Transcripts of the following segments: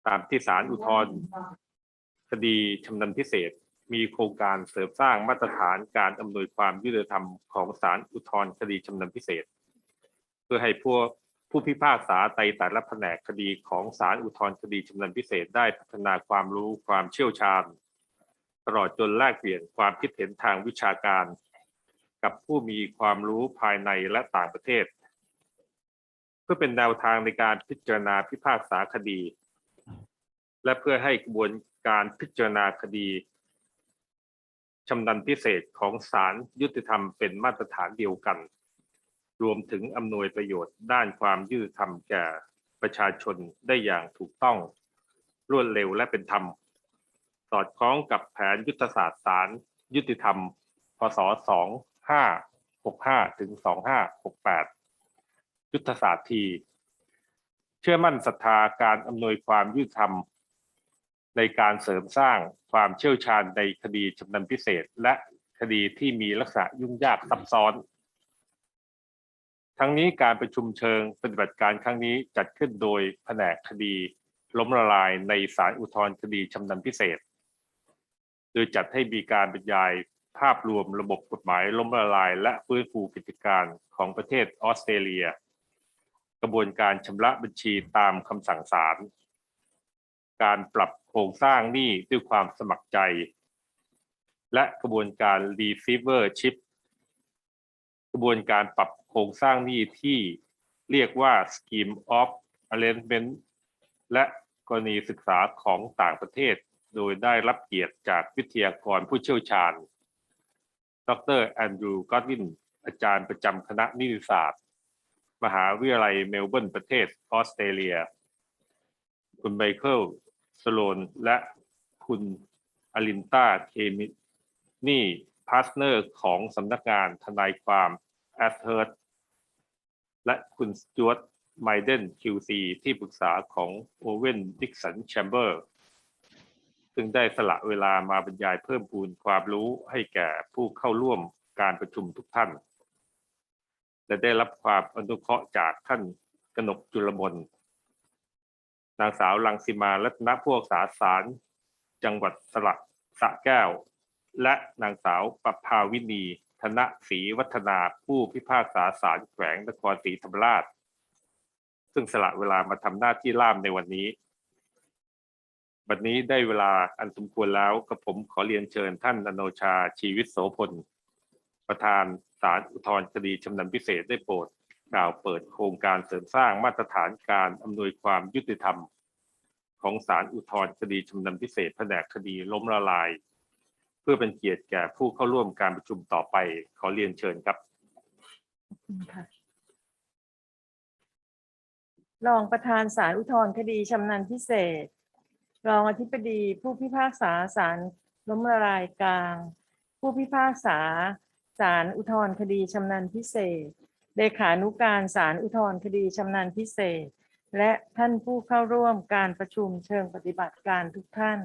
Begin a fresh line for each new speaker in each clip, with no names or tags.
ตามที่ศาลอุทธรณ์คดีชำนาญพิเศษมีโครงการเสริมสร้างมาตรฐานการอำนวยความยุติธรรมของศาลอุทธรณ์คดีชำนาญพิเศษเพื่อให้ผู้พิพากษาในแต่ละแผนกคดีของศาลอุทธรณ์คดีชำนาญพิเศษได้พัฒนาความรู้ความเชี่ยวชาญตลอดจนแลกเปลี่ยนความคิดเห็นทางวิชาการกับผู้มีความรู้ภายในและต่างประเทศเพื่อเป็นแนวทางในการพิจารณาพิพากษาคดีและเพื่อให้กระบวนการพิจารณาคดีชำนาญพิเศษของศาลยุติธรรมเป็นมาตรฐานเดียวกันรวมถึงอำนวยประโยชน์ด้านความยุติธรรมแก่ประชาชนได้อย่างถูกต้องรวดเร็วและเป็นธรรมสอดคล้องกับแผนยุทธศาสตร์ศาลยุติธรรมพ.ศ. 2565 ถึง 2568 ยุทธศาสตร์ทีเชื่อมั่นศรัทธาการอำนวยความยุติธรรมในการเสริมสร้างความเชี่ยวชาญในคดีชำนาญพิเศษและคดีที่มีลักษณะยุ่งยากซับซ้อนทั้งนี้การประชุมเชิงปฏิบัติการครั้งนี้จัดขึ้นโดยแผนกคดีล้มละลายในศาลอุทธรณ์คดีชำนาญพิเศษโดยจัดให้มีการบรรยายภาพรวมระบบกฎหมายล้มละลายและฟื้นฟูกิจการของประเทศออสเตรเลียกระบวนการชำระบัญชีตามคำสั่งศาลการปรับโครงสร้างหนี้ด้วยความสมัครใจและกระบวนการ receivership กระบวนการปรับโครงสร้างหนี้ที่เรียกว่า scheme of arrangement และกรณีศึกษาของต่างประเทศโดยได้รับเกียรติจากวิทยากรผู้เชี่ยวชาญดร.แอนดรูว์ ก็อดวินอาจารย์ประจำคณะนิติศาสตร์มหาวิทยาลัยเมลเบิร์นประเทศออสเตรเลียคุณไมเคิลสโลนและคุณอลินตาเคมินี่พาร์ทเนอร์ของสำนักงานทนายความแอสเฮิร์ตและคุณสจ๊วตไมเดน QC ที่ปรึกษาของโอเวนดิกสันแชมเบอร์ซึ่งได้สละเวลามาบรรยายเพิ่มพูนความรู้ให้แก่ผู้เข้าร่วมการประชุมทุกท่านและได้รับความอนุเคราะห์จากท่านกนกจุลมนนางสาวรังสิมารัตนผู้พิพากษาศาลจังหวัดสระแก้วและนางสาวประภาวินีธนศรีวัฒนาผู้พิพากษาศาลแขวงนครศรีธรรมราชซึ่งสละเวลามาทำหน้าที่ล่ามในวันนี้บัดนี้ได้เวลาอันสมควรแล้วกับผมขอเรียนเชิญท่านอโนชาชีวิตโสพลประธานศาลอุทธรณ์คดีชำนาญพิเศษได้โปรดกล่าวเปิดโครงการเสริมสร้างมาตรฐานการอำนวยความยุติธรรมของศาลอุทธรณ์คดีชำนาญพิเศษแผนกคดีล้มละลายเพื่อเป็นเกียรติแก่ผู้เข้าร่วมการประชุมต่อไปขอเรียนเชิญครับ
รองประธานศาลอุทธรณ์คดีชำนาญพิเศษรองอธิบดีผู้พิพากษาศาลล้มละลายกลางผู้พิพากษาศาลอุทธรณ์คดีชำนาญพิเศษเลขานุการศาลอุทธรณ์คดีชำนาญพิเศษและท่านผู้เข้าร่วมการประชุมเชิงปฏิบัติการทุกท่าน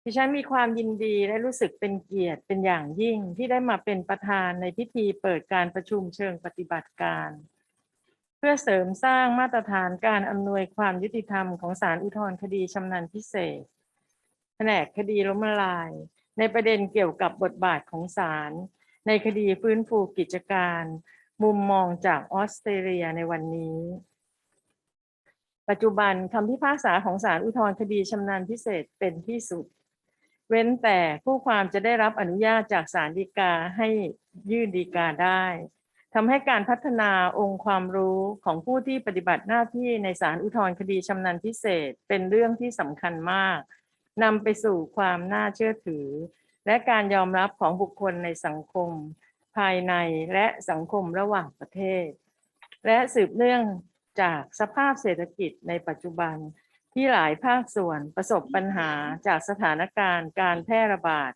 ดิฉันมีความยินดีและรู้สึกเป็นเกียรติเป็นอย่างยิ่งที่ได้มาเป็นประธานในพิธีเปิดการประชุมเชิงปฏิบัติการเพื่อเสริมสร้างมาตรฐานการอำนวยความยุติธรรมของศาลอุทธรณ์คดีชำนาญพิเศษแผนกคดีล้มละลายในประเด็นเกี่ยวกับบทบาทของศาลในคดีฟื้นฟูกิจการมุมมองจากออสเตรเลียในวันนี้ปัจจุบันคำพิพากษาของศาลอุทธรณ์คดีชำนาญพิเศษเป็นที่สุดเว้นแต่ผู้ความจะได้รับอนุญาตจากศาลฎีกาให้ยื่นฎีกาได้ทำให้การพัฒนาองค์ความรู้ของผู้ที่ปฏิบัติหน้าที่ในศาลอุทธรณ์คดีชำนาญพิเศษเป็นเรื่องที่สำคัญมากนำไปสู่ความน่าเชื่อถือและการยอมรับของบุคคลในสังคมภายในและสังคมระหว่างประเทศและสืบเนื่องจากสภาพเศรษฐกิจในปัจจุบันที่หลายภาคส่วนประสบปัญหาจากสถานการณ์การแพร่ระบาด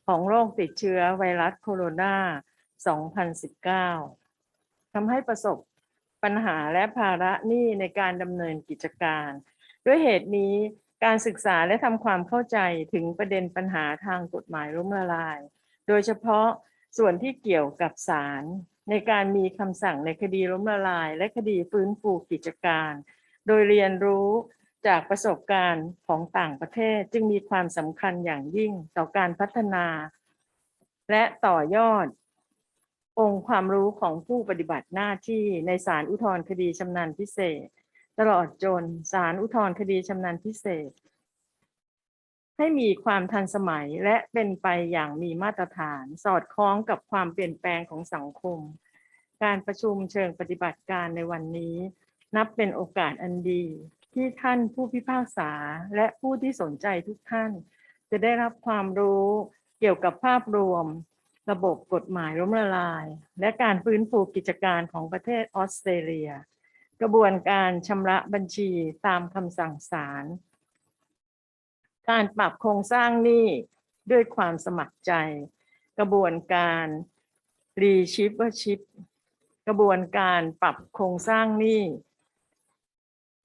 ของโรคติดเชื้อไวรัสโคโรนา2019 ทำให้ประสบปัญหาและภาระหนี้ในการดำเนินกิจการด้วยเหตุนี้การศึกษาและทำความเข้าใจถึงประเด็นปัญหาทางกฎหมายล้มละลายโดยเฉพาะส่วนที่เกี่ยวกับศาลในการมีคำสั่งในคดีล้มละลายและคดีฟื้นฟูกิจการโดยเรียนรู้ จากประสบการณ์ของต่างประเทศจึงมีความสำคัญอย่างยิ่งต่อการพัฒนาและต่อยอดองค์ความรู้ของผู้ปฏิบัติหน้าที่ในศาลอุทธรณ์คดีชำนาญพิเศษตลอดจนศาลอุทธรณ์คดีชำนาญพิเศษให้มีความทันสมัยและเป็นไปอย่างมีมาตรฐานสอดคล้องกับความเปลี่ยนแปลงของสังคมการประชุมเชิงปฏิบัติการในวันนี้นับเป็นโอกาสอันดีที่ท่านผู้พิพากษาและผู้ที่สนใจทุกท่านจะได้รับความรู้เกี่ยวกับภาพรวมระบบกฎหมายล้มละลายและการฟื้นฟูกิจการของประเทศออสเตรเลียกระบวนการชำระบัญชีตามคำสั่งศาลการปรับโครงสร้างหนี้ด้วยความสมัครใจกระบวนการรีชิปชิปกระบวนการปรับโครงสร้างหนี้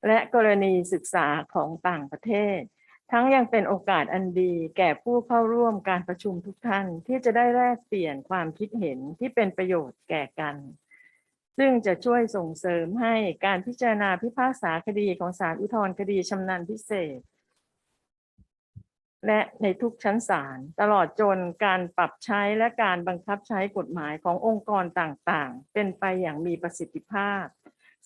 และกรณีศึกษาของต่างประเทศทั้งยังเป็นโอกาสอันดีแก่ผู้เข้าร่วมการประชุมทุกท่านที่จะได้แลกเปลี่ยนความคิดเห็นที่เป็นประโยชน์แก่กันซึ่งจะช่วยส่งเสริมให้การพิจารณาพิพากษาคดีของศาลอุทธรณ์คดีชำนาญพิเศษและในทุกชั้นศาลตลอดจนการปรับใช้และการบังคับใช้กฎหมายขององค์กรต่างๆเป็นไปอย่างมีประสิทธิภาพ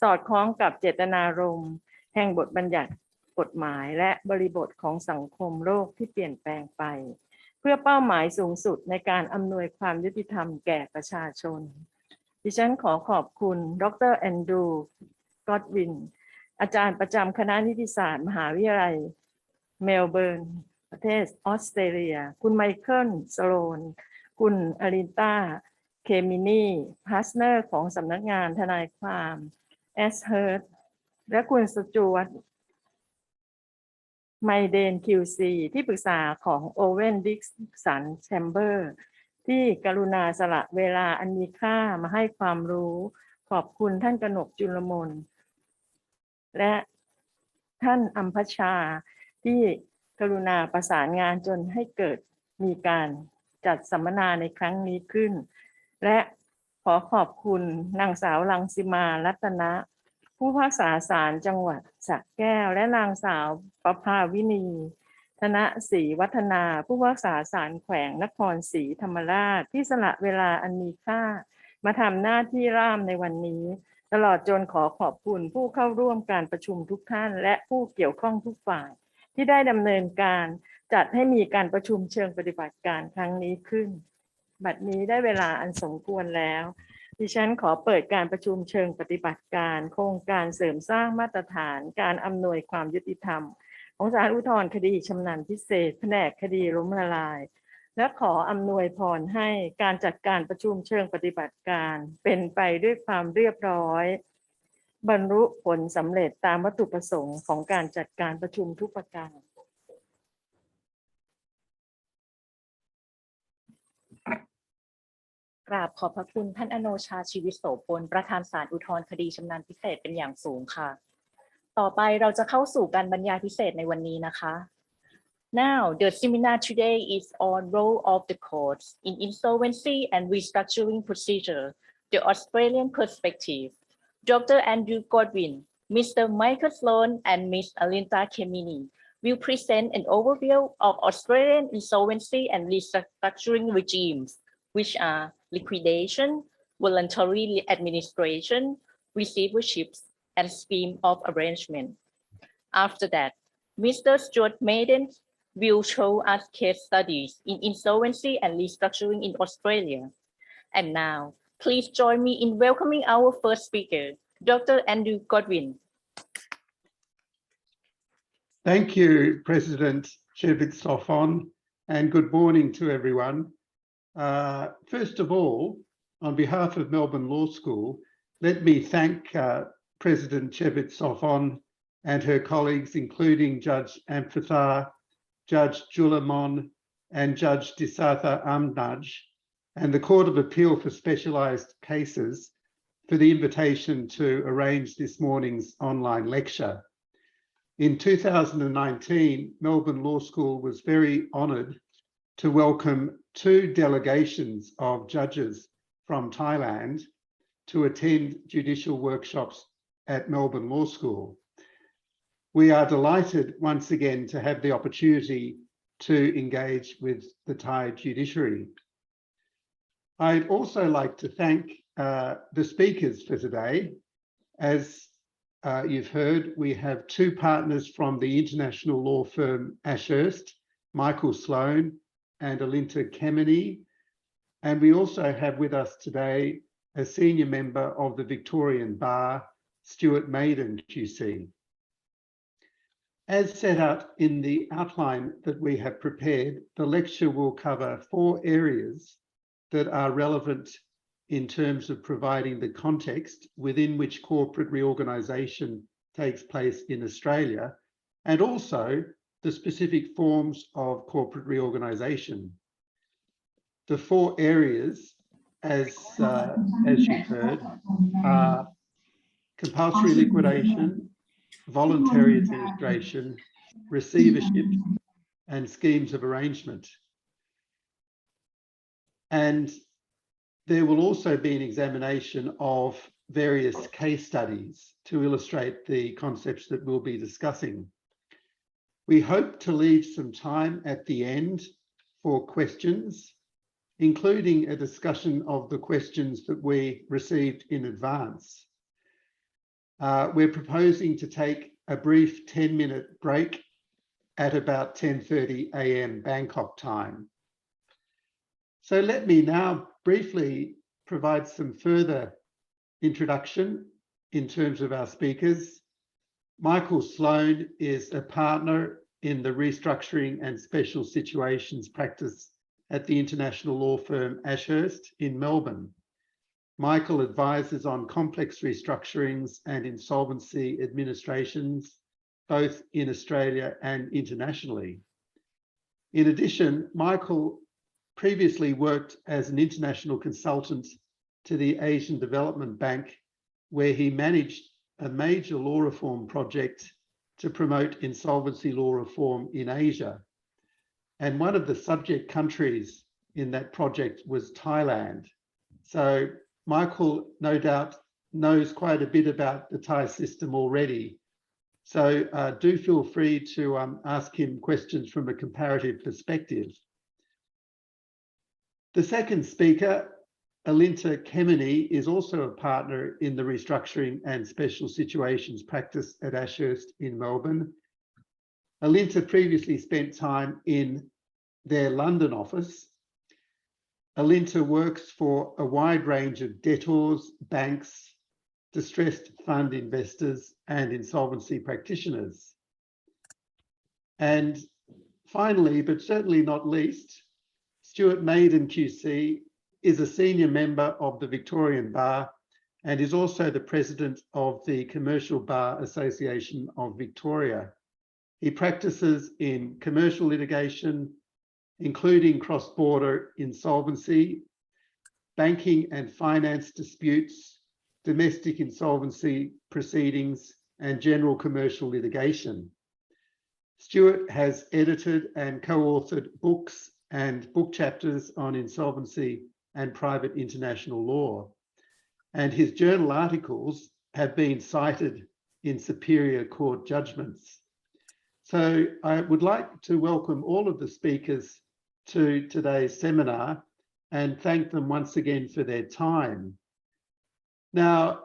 สอดคล้องกับเจตนารมณ์แห่งบทบัญญัติกฎหมายและบริบทของสังคมโลกที่เปลี่ยนแปลงไปเพื่อเป้าหมายสูงสุดในการอำนวยความยุติธรรมแก่ประชาชนดิฉันขอขอบคุณดร.แอนดรูว์ก็อดวินอาจารย์ประจำคณะนิติศาสตร์มหาวิทยาลัยเมลเบิร์นประเทศออสเตรเลียคุณไมเคิลสโลนคุณอลินตาเคมินีพาร์ทเนอร์ของสำนักงานทนายความแอสเฮิร์ตและคุณสจวตไมเดนคิวซีที่ปรึกษาของโอเวนดิกสันแชมเบอร์ที่กรุณาสละเวลาอันมีค่ามาให้ความรู้ขอบคุณท่านกนกจุลมนและท่านอัมพชาที่กรุณาประสานงานจนให้เกิดมีการจัดสัมมนาในครั้งนี้ขึ้นและขอขอบคุณนางสาวรังสิมารัตนะผู้พิพากษาศาลจังหวัดสระแก้วและนางสาวประภาวินีธนศรีวัฒนาผู้พิพากษาศาลแขวงนครศรีธรรมราชที่สละเวลาอันมีค่ามาทำหน้าที่ร่ามในวันนี้ตลอดจนขอขอบคุณผู้เข้าร่วมการประชุมทุกท่านและผู้เกี่ยวข้องทุกฝ่ายที่ได้ดำเนินการจัดให้มีการประชุมเชิงปฏิบัติการครั้งนี้ขึ้นบัดนี้ได้เวลาอันสมควรแล้วดิฉันขอเปิดการประชุมเชิงปฏิบัติการโครงการเสริมสร้างมาตรฐานการอำนวยความยุติธรรมของศาลอุทธรณ์คดีชำนาญพิเศษแผนกคดีล้มละลายและขออำนวยพรให้การจัดการประชุมเชิงปฏิบัติการเป็นไปด้วยความเรียบร้อยบรรลุผลสำเร็จตามวัตถุประสงค์ของการจัดการประชุมทุกประการ
กราบขอบพระคุณท่านอโนชาชีวิตโสพลประธานศาลอุทธรณ์คดีชำนาญพิเศษเป็นอย่างสูงค่ะต่อไปเราจะเข้าสู่การบรรยายพิเศษในวันนี้นะคะ Now the seminar today is on role of the courts in insolvency and restructuring procedure the Australian perspective Dr. Andrew Godwin Mr. Michael Sloan and Ms. Alinta Kemini will present an overview of Australian insolvency and restructuring regimes which are liquidation, voluntary administration, receiverships, and scheme of arrangement. After that, Mr. Stuart Maiden will show us case studies in insolvency and restructuring in Australia. And now, please join me in welcoming our first speaker, Dr. Andrew Godwin.
Thank you, President Chevitz-Soffon, and good morning to everyone. First of all, on behalf of Melbourne Law School, let me thank President Chevitz-Soffon and her colleagues, including Judge Amphithar, Judge Julamon, and Judge Disatha Amnaj, and the Court of Appeal for Specialised Cases for the invitation to arrange this morning's online lecture. In 2019, Melbourne Law School was very honoured to welcome 2 delegations of judges from Thailand to attend judicial workshops at Melbourne Law School. we are delighted once again to have the opportunity to engage with the Thai judiciary. I'd also like to thank the speakers for today. As you've heard, we have two partners from the international law firm Ashurst, Michael Sloan and Alinta Kemeny. And we also have with us today a senior member of the Victorian Bar, Stuart Maiden QC. As set out in the outline that we have prepared, the lecture will cover 4 areas that are relevant in terms of providing the context within which corporate reorganisation takes place in Australia, and also the specific forms of corporate reorganisation. The 4 areas, as you've heard, are compulsory liquidation, voluntary administration, receivership, and schemes of arrangement. And there will also be an examination of various case studies to illustrate the concepts that we'll be discussing. We hope to leave some time at the end for questions, including a discussion of the questions that we received in advance. We're proposing to take a brief 10-minute break at about 10:30 a.m. Bangkok time. So let me now briefly provide some further introduction in terms of our speakers. Michael Sloan is a partner in the restructuring and special situations practice at the international law firm Ashurst in Melbourne. Michael advises on complex restructurings and insolvency administrations, both in Australia and internationally. In addition, Michael previously worked as an international consultant to the Asian Development Bank, where he managed a major law reform project to promote insolvency law reform in Asia. And one of the subject countries in that project was Thailand. So Michael, no doubt, knows quite a bit about the Thai system already. So do feel free to ask him questions from a comparative perspective. The second speaker, Alinta Kemeny, is also a partner in the restructuring and special situations practice at Ashurst in Melbourne. Alinta previously spent time in their London office. Alinta works for a wide range of debtors, banks, distressed fund investors, and insolvency practitioners. And finally, but certainly not least, Stuart Maiden QC is a senior member of the Victorian Bar and is also the president of the Commercial Bar Association of Victoria. He practices in commercial litigation, including cross-border insolvency, banking and finance disputes, domestic insolvency proceedings, and general commercial litigation. Stuart has edited and co-authored books and book chapters on insolvency and private international law, and his journal articles have been cited in superior court judgments. So I would like to welcome all of the speakers to today's seminar and thank them once again for their time. Now,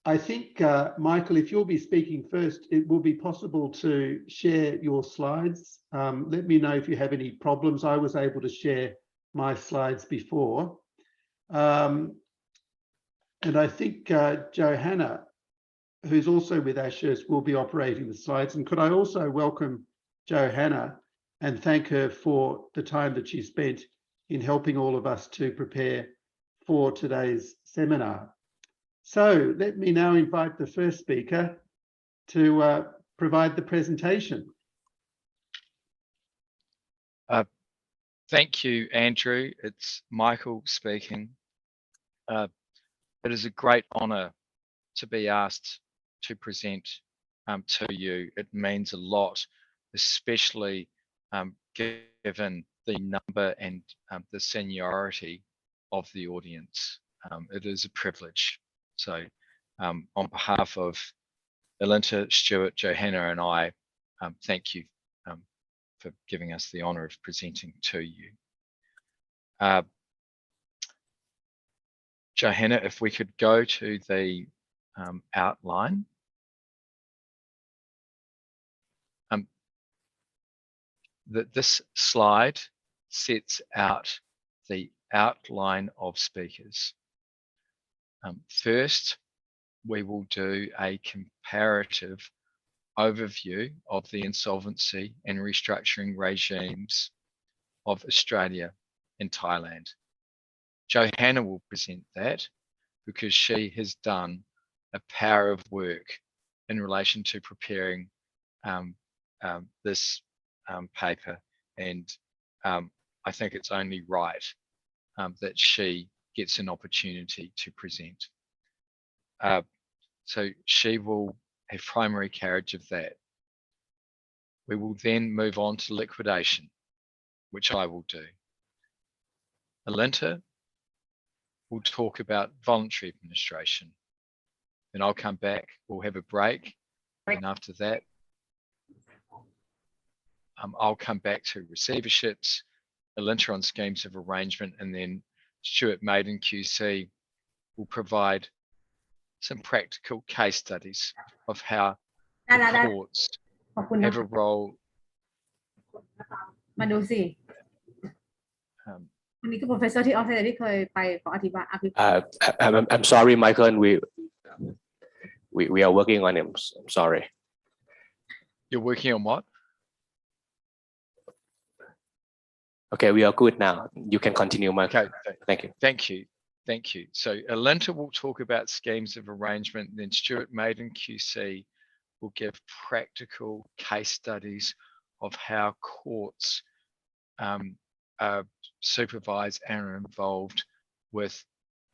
I think, Michael, if you'll be speaking first, it will be possible to share your slides. Let me know if you have any problems. I was able to share my slides before. And I think Johanna, who's also with Ashurst, will be operating the slides. And could I also welcome Johanna and thank her for the time that she spent in helping all of us to prepare for today's seminar. So let me now invite the first speaker to provide the presentation.
Thank you, Andrew. It's Michael speaking. It is a great honour to be asked to present to you. It means a lot, especially given the number and the seniority of the audience. It is a privilege. So on behalf of Alinta, Stuart, Johanna, and I thank you for giving us the honour of presenting to you. Johanna, if we could go to the outline. This slide sets out the outline of speakers. First, we will do a comparative overview of the insolvency and restructuring regimes of Australia and Thailand. Johanna will present that because she has done a power of work in relation to preparing this paper, and I think it's only right that she gets an opportunity to present. So she will have primary carriage of that. We will then move on to liquidation, which I will do. Alinta will talk about voluntary administration. Then I'll come back, we'll have a break, and after that, I'll come back to receiverships, Alinta on schemes of arrangement, and then Stuart Maiden QC will provide some practical case studies of how the courts have a role.
มาดูสิคนนี้คือ professor ที่ออสเตรเลียที่เคยไปขออธิบาย
I'm sorry, Michael. We are working on him. I'm sorry.
You're working on what?
Okay, we are good now. You can continue, Michael.
Okay.
Thank you.
Thank you. Thank you. So Alinta will talk about schemes of arrangement, then Stuart Maiden QC will give practical case studies of how courts supervise and are involved with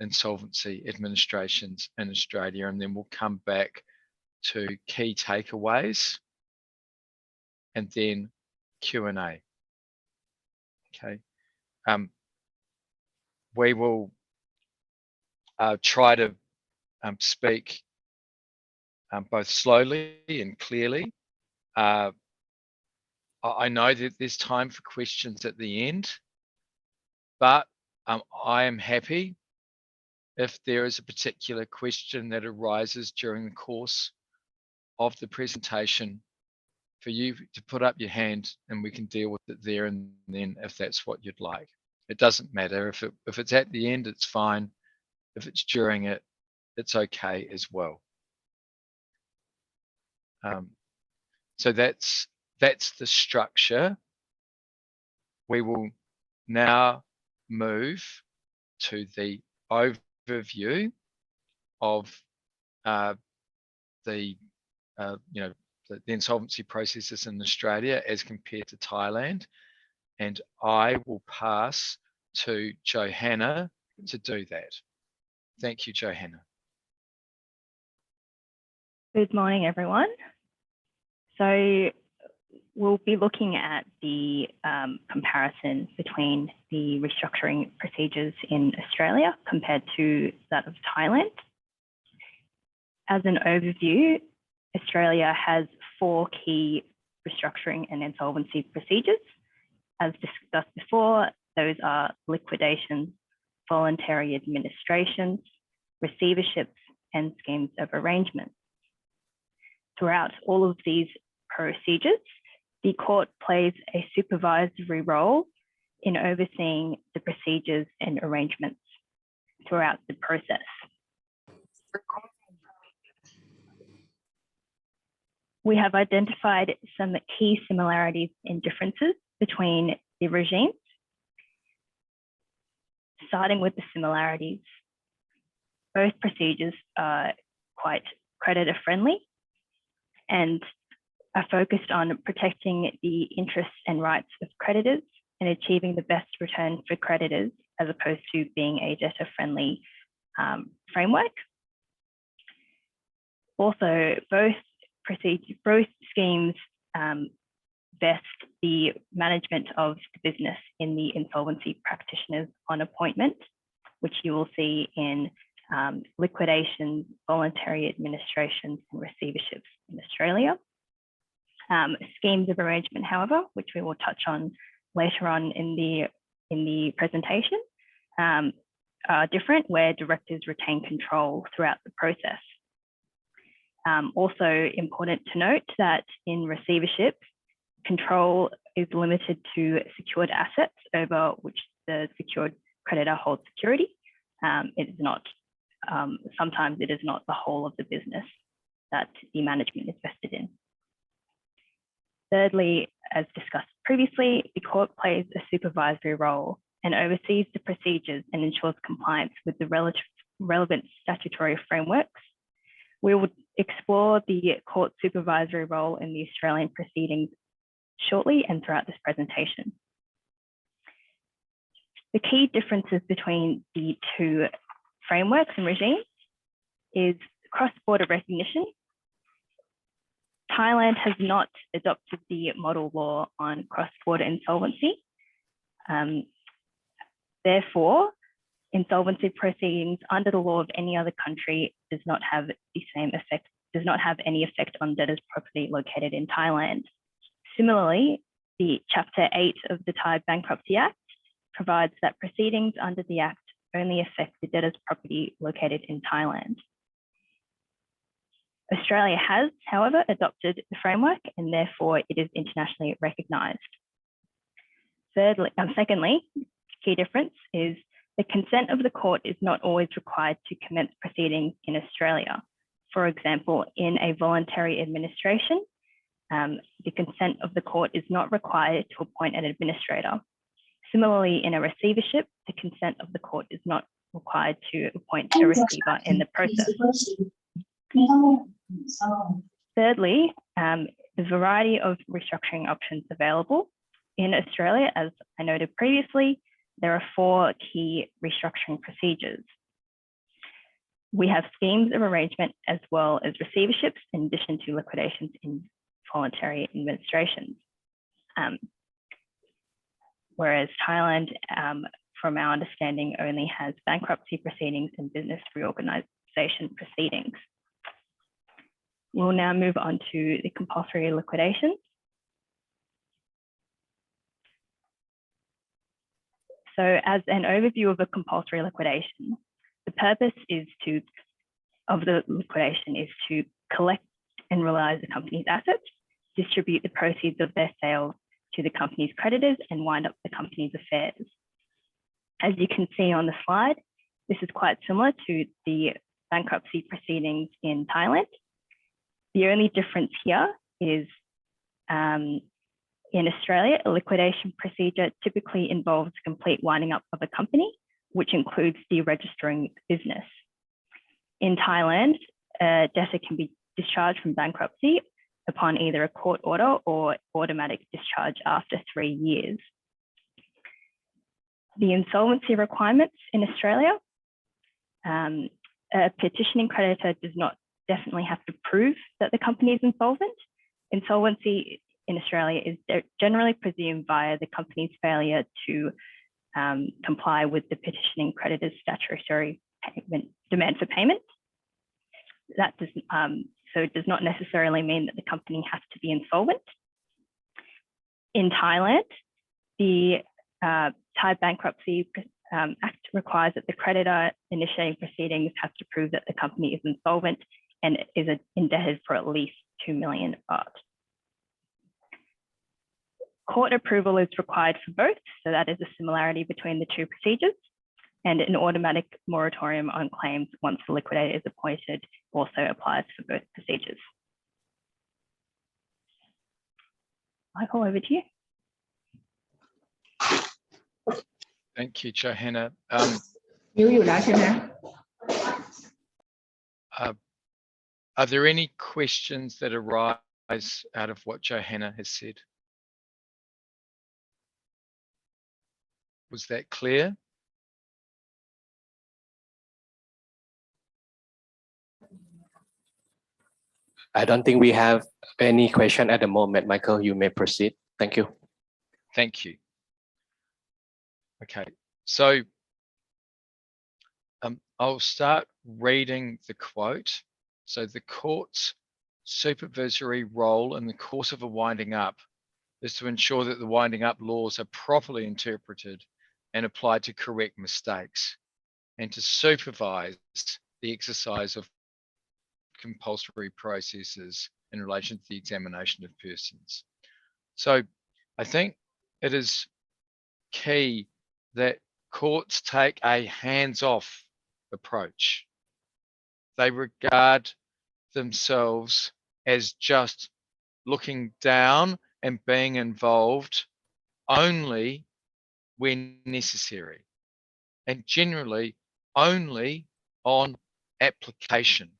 insolvency administrations in Australia, and then we'll come back to key takeaways and then Q&A. Okay. We will try to speak both slowly and clearly. I know that there's time for questions at the end, but I am happy if there is a particular question that arises during the course of the presentation for you to put up your hand and we can deal with it there and then if that's what you'd like. It doesn't matter. If it's at the end, it's fine. If it's during it, it's okay as well. So that's the structure. We will now move to the overview of the insolvency processes in Australia as compared to Thailand, and I will pass to Johanna to do that. Thank you, Johanna.
Good morning, everyone. So we'll be looking at the comparison between the restructuring procedures in Australia compared to that of Thailand. As an overview, Australia has 4 key restructuring and insolvency procedures. As discussed before, those are liquidations, voluntary administrations, receiverships, and schemes of arrangement. Throughout all of these procedures, the court plays a supervisory role in overseeing the procedures and arrangements throughout the process. We have identified some key similarities and differences between the regimes. Starting with the similarities, both procedures are quite creditor friendly and are focused on protecting the interests and rights of creditors and achieving the best return for creditors as opposed to being a debtor friendly framework. Also, both schemes vest the management of the business in the insolvency practitioners on appointment, which you will see in liquidations, voluntary administrations, and receiverships in Australia. Schemes of arrangement, however, which we will touch on later on in the presentation, are different, where directors retain control throughout the process. Also important to note that in receiverships, control is limited to secured assets over which the secured creditor holds security. It is not, sometimes it is not the whole of the business that the management is vested in. Thirdly, as discussed previously, the court plays a supervisory role and oversees the procedures and ensures compliance with the relevant statutory frameworks. We will explore the court supervisory role in the Australian proceedings shortly and throughout this presentation. The key differences between the two frameworks and regimes is cross-border recognition. Thailand has not adopted the model law on cross-border insolvency. Therefore, insolvency proceedings under the law of any other country does not have the same effect, does not have any effect on debtors' property located in Thailand. Similarly, the Chapter 8 of the Thai Bankruptcy Act provides that proceedings under the Act only affect the debtors' property located in Thailand. Australia has, however, adopted the framework and therefore it is internationally recognised. Secondly, key difference is the consent of the court is not always required to commence proceedings in Australia. For example, in a voluntary administration, the consent of the court is not required to appoint an administrator. Similarly, in a receivership, the consent of the court is not required to appoint a receiver in the process. Thirdly, the variety of restructuring options available. In Australia, as I noted previously, there are 4 key restructuring procedures. We have schemes of arrangement as well as receiverships, in addition to liquidations in voluntary administrations. Whereas Thailand, from our understanding, only has bankruptcy proceedings and business reorganisation proceedings. We'll now move on to the compulsory liquidation. So as an overview of a compulsory liquidation, the purpose of the liquidation is to collect and realise the company's assets, distribute the proceeds of their sales to the company's creditors, and wind up the company's affairs. As you can see on the slide, this is quite similar to the bankruptcy proceedings in Thailand. The only difference here is in Australia, a liquidation procedure typically involves complete winding up of a company, which includes deregistering the business. In Thailand, a debtor can be discharged from bankruptcy upon either a court order or automatic discharge after 3 years. The insolvency requirements in Australia, a petitioning creditor does not definitely have to prove that the company is insolvent. Insolvency in Australia is generally presumed via the company's failure to comply with the petitioning creditor's statutory demand for payment. That so it does not necessarily mean that the company has to be insolvent. In Thailand, the Thai Bankruptcy Act requires that the creditor initiating proceedings has to prove that the company is insolvent and is indebted for at least 2 million baht. Court approval is required for both, so that is a similarity between the two procedures, and an automatic moratorium on claims once the liquidator is appointed also applies for both procedures. Michael, over to you.
Thank you, Johanna.
นิ้วอยู่แล้วใช่ไหม
Are there any questions that arise out of what Johanna has said? Was that clear?
I don't think we have any question at the moment. Michael, you may proceed. Thank you.
Thank you. Okay, so I'll start reading the quote. So the court's supervisory role in the course of a winding up is to ensure that the winding up laws are properly interpreted and applied to correct mistakes, and to supervise the exercise of compulsory processes in relation to the examination of persons. So I think it is key that courts take a hands-off approach. They regard themselves as just looking down and being involved only when necessary, and generally only on application.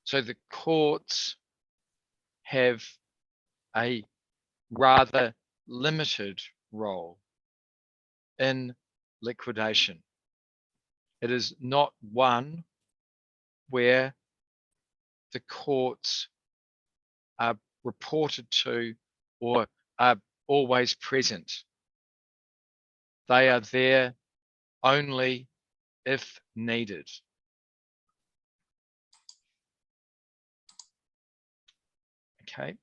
So the courts have a rather limited role in liquidation. It is not one where the courts are reported to or are always present. They are there only if needed. Okay.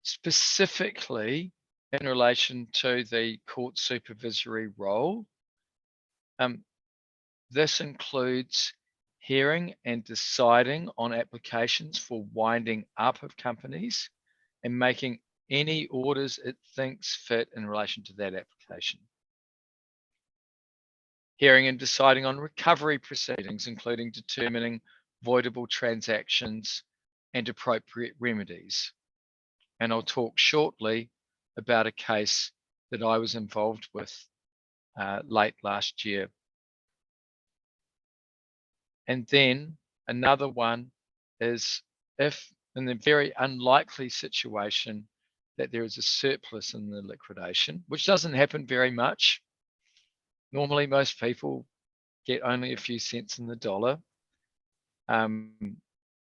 Specifically in relation to the court supervisory role, this includes hearing and deciding on applications for winding up of companies and making any orders it thinks fit in relation to that application. Hearing and deciding on recovery proceedings, including determining voidable transactions and appropriate remedies. And I'll talk shortly about a case that I was involved with late last year. And then another one is if in the very unlikely situation that there is a surplus in the liquidation, which doesn't happen very much. Normally, most people get only a few cents in the dollar,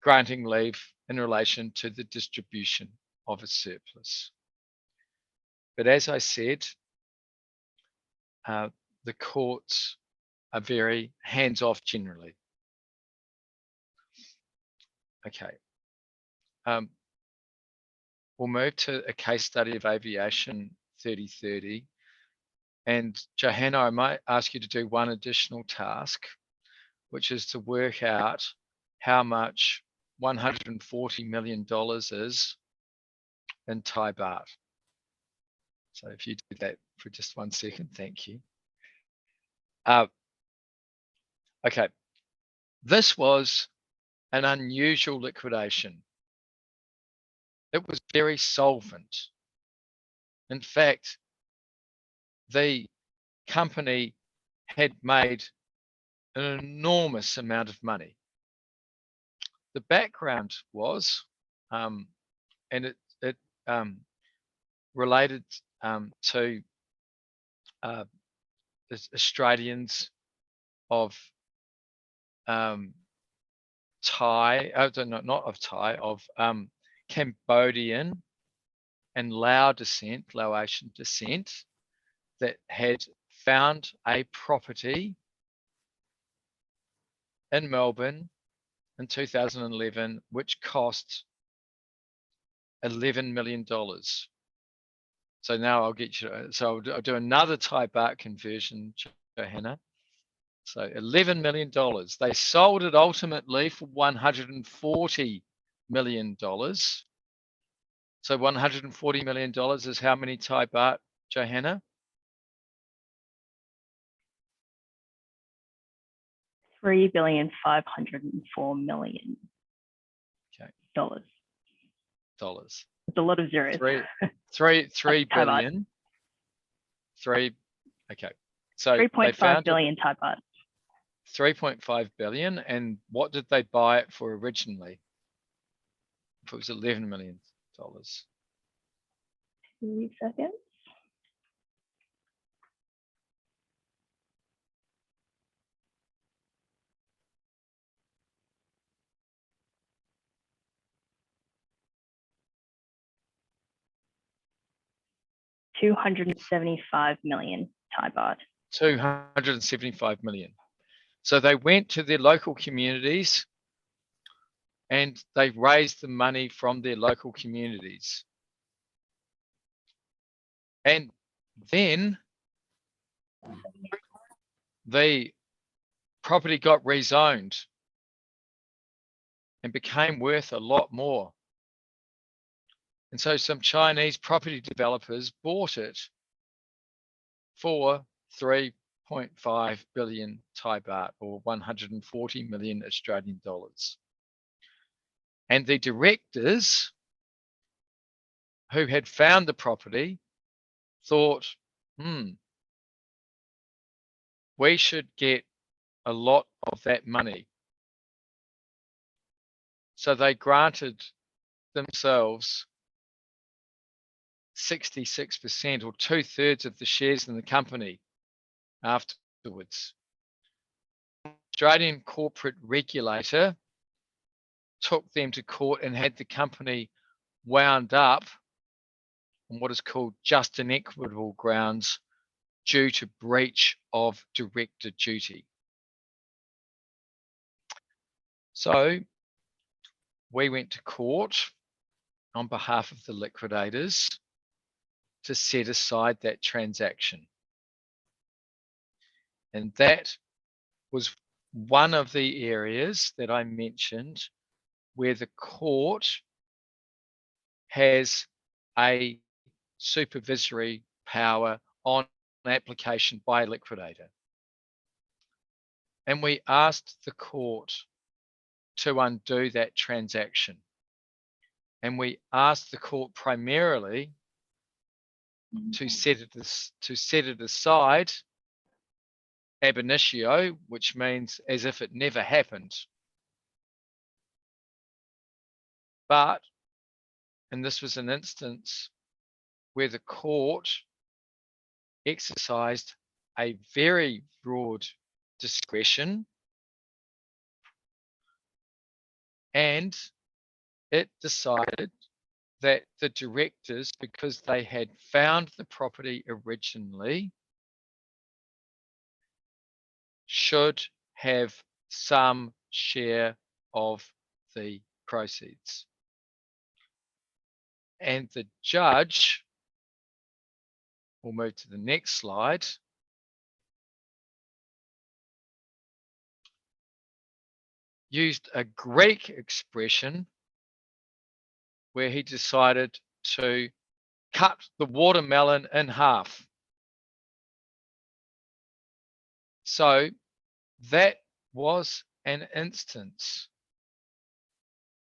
granting leave in relation to the distribution of a surplus. But as I said, the courts are very hands-off generally. Okay. We'll move to a case study of aviation 3030. And Johanna, I might ask you to do one additional task, which is to work out how much $140 million is in Thai baht. So if you do that for just 1 second, thank you. Okay, this was an unusual liquidation. It was very solvent. In fact, the company had made an enormous amount of money. The background was, and it related to Australians of Thai, not of Thai, of Cambodian and Laotian descent that had found a property in Melbourne in 2011, which cost $11 million. So now I'll get you, so I'll do another Thai baht conversion, Johanna. So $11 million. They sold it ultimately for $140 million. So $140 million is how many Thai baht, Johanna?
$3,504,000,000.
Okay.
Dollars. It's a lot of zeros.
Three billion. Okay. So
3.5 billion Thai baht.
3.5 billion. And what did they buy it for originally? If it was $11 million.
2 seconds. 275 million Thai baht.
275 million. So they went to their local communities and they raised the money from their local communities. And then the property got rezoned and became worth a lot more. And so some Chinese property developers bought it for 3.5 billion Thai baht, or 140 million Australian dollars. And the directors who had found the property thought, we should get a lot of that money. So they granted themselves 66%, or 2/3 of the shares in the company afterwards. Australian corporate regulator took them to court and had the company wound up on what is called just and equitable grounds due to breach of director duty. So we went to court on behalf of the liquidators to set aside that transaction. And that was one of the areas that I mentioned where the court has a supervisory power on application by a liquidator. And we asked the court to undo that transaction. And we asked the court primarily to set it aside ab initio, which means as if it never happened. But, and this was an instance where the court exercised a very broad discretion, and it decided that the directors, because they had found the property originally, should have some share of the proceeds. And the judge, we'll move to the next slide, used a Greek expression where he decided to cut the watermelon in half. So that was an instance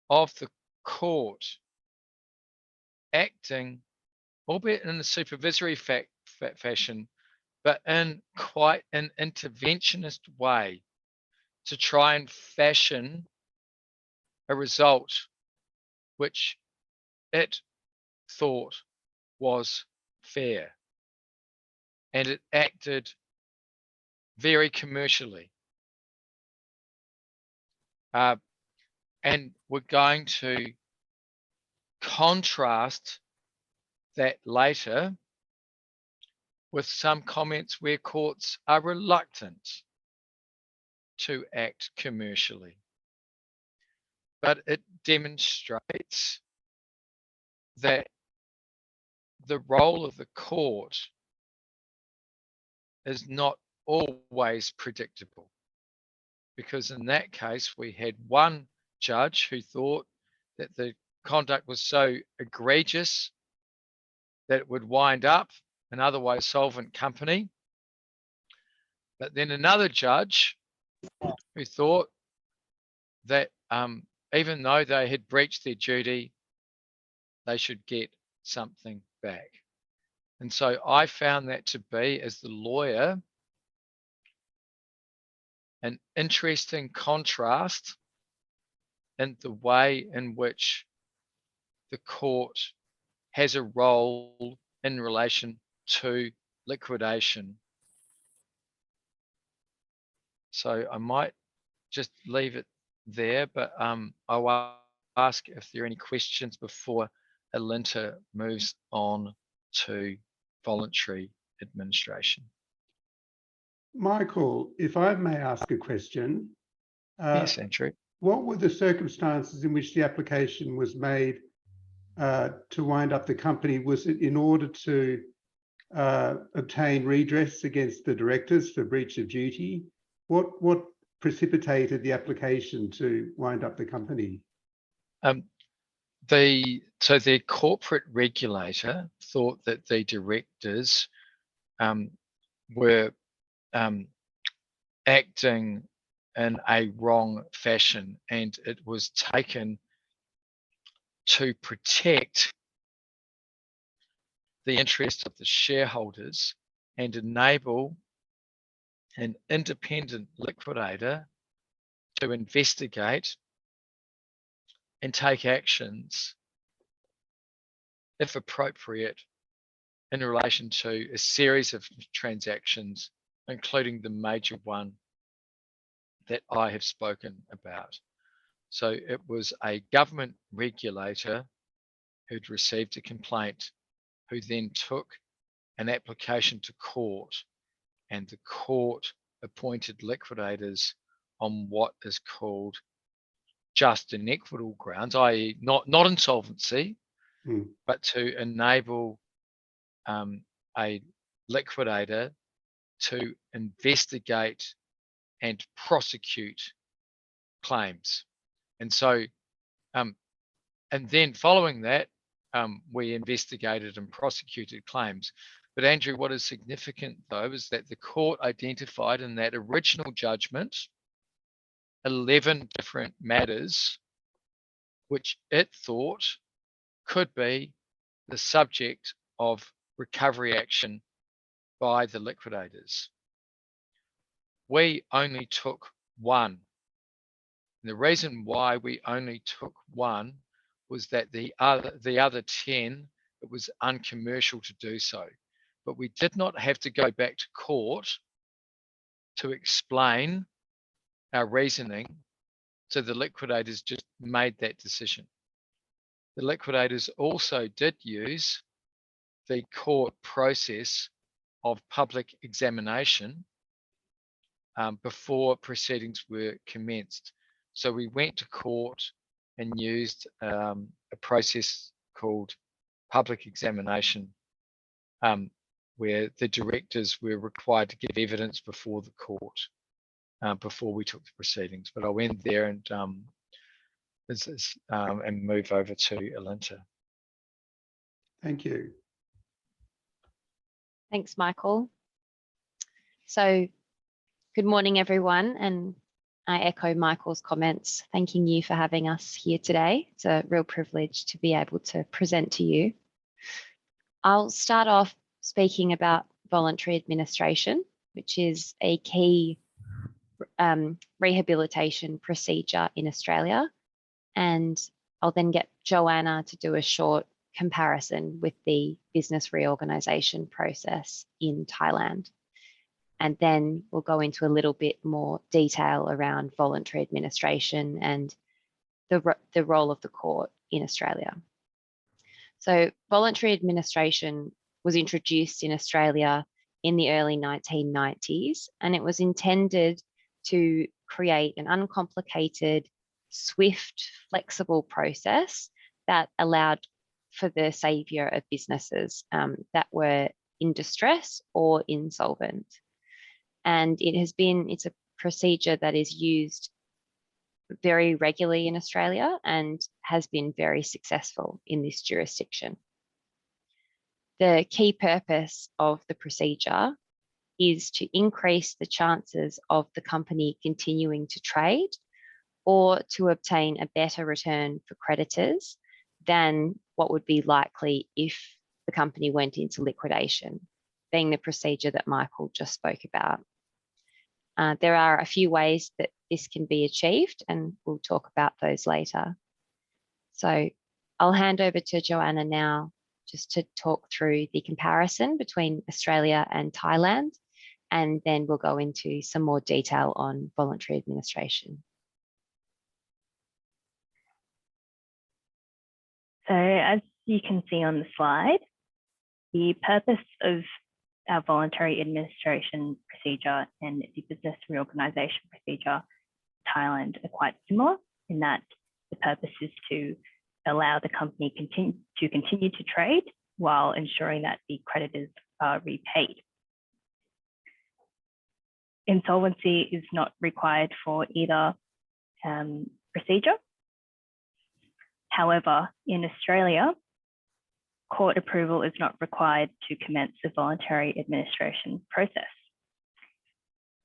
of the court acting, albeit in a supervisory fashion, but in quite an interventionist way to try and fashion a result which it thought was fair. And it acted very commercially. And we're going to contrast that later with some comments where courts are reluctant to act commercially. But it demonstrates that the role of the court is not always predictable, because in that case we had one judge who thought that the conduct was so egregious that it would wind up an otherwise solvent company, but then another judge who thought that even though they had breached their duty, they should get something back. And so I found that to be, as the lawyer, an interesting contrast in the way in which the court has a role in relation to liquidation. So I might just leave it there, but I'll ask if there are any questions before Alinta moves on to voluntary administration.
Michael, if I may ask a question.
Yes, Andrew.
What were the circumstances in which the application was made to wind up the company? Was it in order to obtain redress against the directors for breach of duty? What precipitated the application to wind up the company?
So their corporate regulator thought that the directors were acting in a wrong fashion, and it was taken to protect the interest of the shareholders and enable an independent liquidator to investigate and take actions, if appropriate, in relation to a series of transactions, including the major one that I have spoken about. So it was a government regulator who'd received a complaint, who then took an application to court, and the court appointed liquidators on what is called just and equitable grounds, i.e. not insolvency, but to enable a liquidator to investigate and prosecute claims. And so, and then following that, we investigated and prosecuted claims. But Andrew, what is significant though, is that the court identified in that original judgment 11 different matters which it thought could be the subject of recovery action by the liquidators. We only took one. And the reason why we only took one was that the other 10, it was uncommercial to do so. But we did not have to go back to court to explain our reasoning, so the liquidators just made that decision. The liquidators also did use the court process of public examination before proceedings were commenced. So we went to court and used a process called public examination, where the directors were required to give evidence before the court before we took the proceedings. But I went there and move over to Alinta.
Thank you.
Thanks, Michael. So good morning, everyone, and I echo Michael's comments, thanking you for having us here today. It's a real privilege to be able to present to you. I'll start off speaking about voluntary administration, which is a key rehabilitation procedure in Australia. And I'll then get Joanna to do a short comparison with the business reorganisation process in Thailand. And then we'll go into a little bit more detail around voluntary administration and the role of the court in Australia. So voluntary administration was introduced in Australia in the early 1990s, and it was intended to create an uncomplicated, swift, flexible process that allowed for the saviour of businesses that were in distress or insolvent. And it's a procedure that is used very regularly in Australia and has been very successful in this jurisdiction. The key purpose of the procedure is to increase the chances of the company continuing to trade or to obtain a better return for creditors than what would be likely if the company went into liquidation, being the procedure that Michael just spoke about. There are a few ways that this can be achieved, and we'll talk about those later. So I'll hand over to Joanna now just to talk through the comparison between Australia and Thailand, and then we'll go into some more detail on voluntary administration.
So as you can see on the slide, The purpose of our voluntary administration procedure and the business reorganisation procedure Thailand are quite similar in that the purpose is to allow the company to continue to trade while ensuring that the creditors are repaid. Insolvency is not required for either procedure. However, in Australia, court approval is not required to commence the voluntary administration process.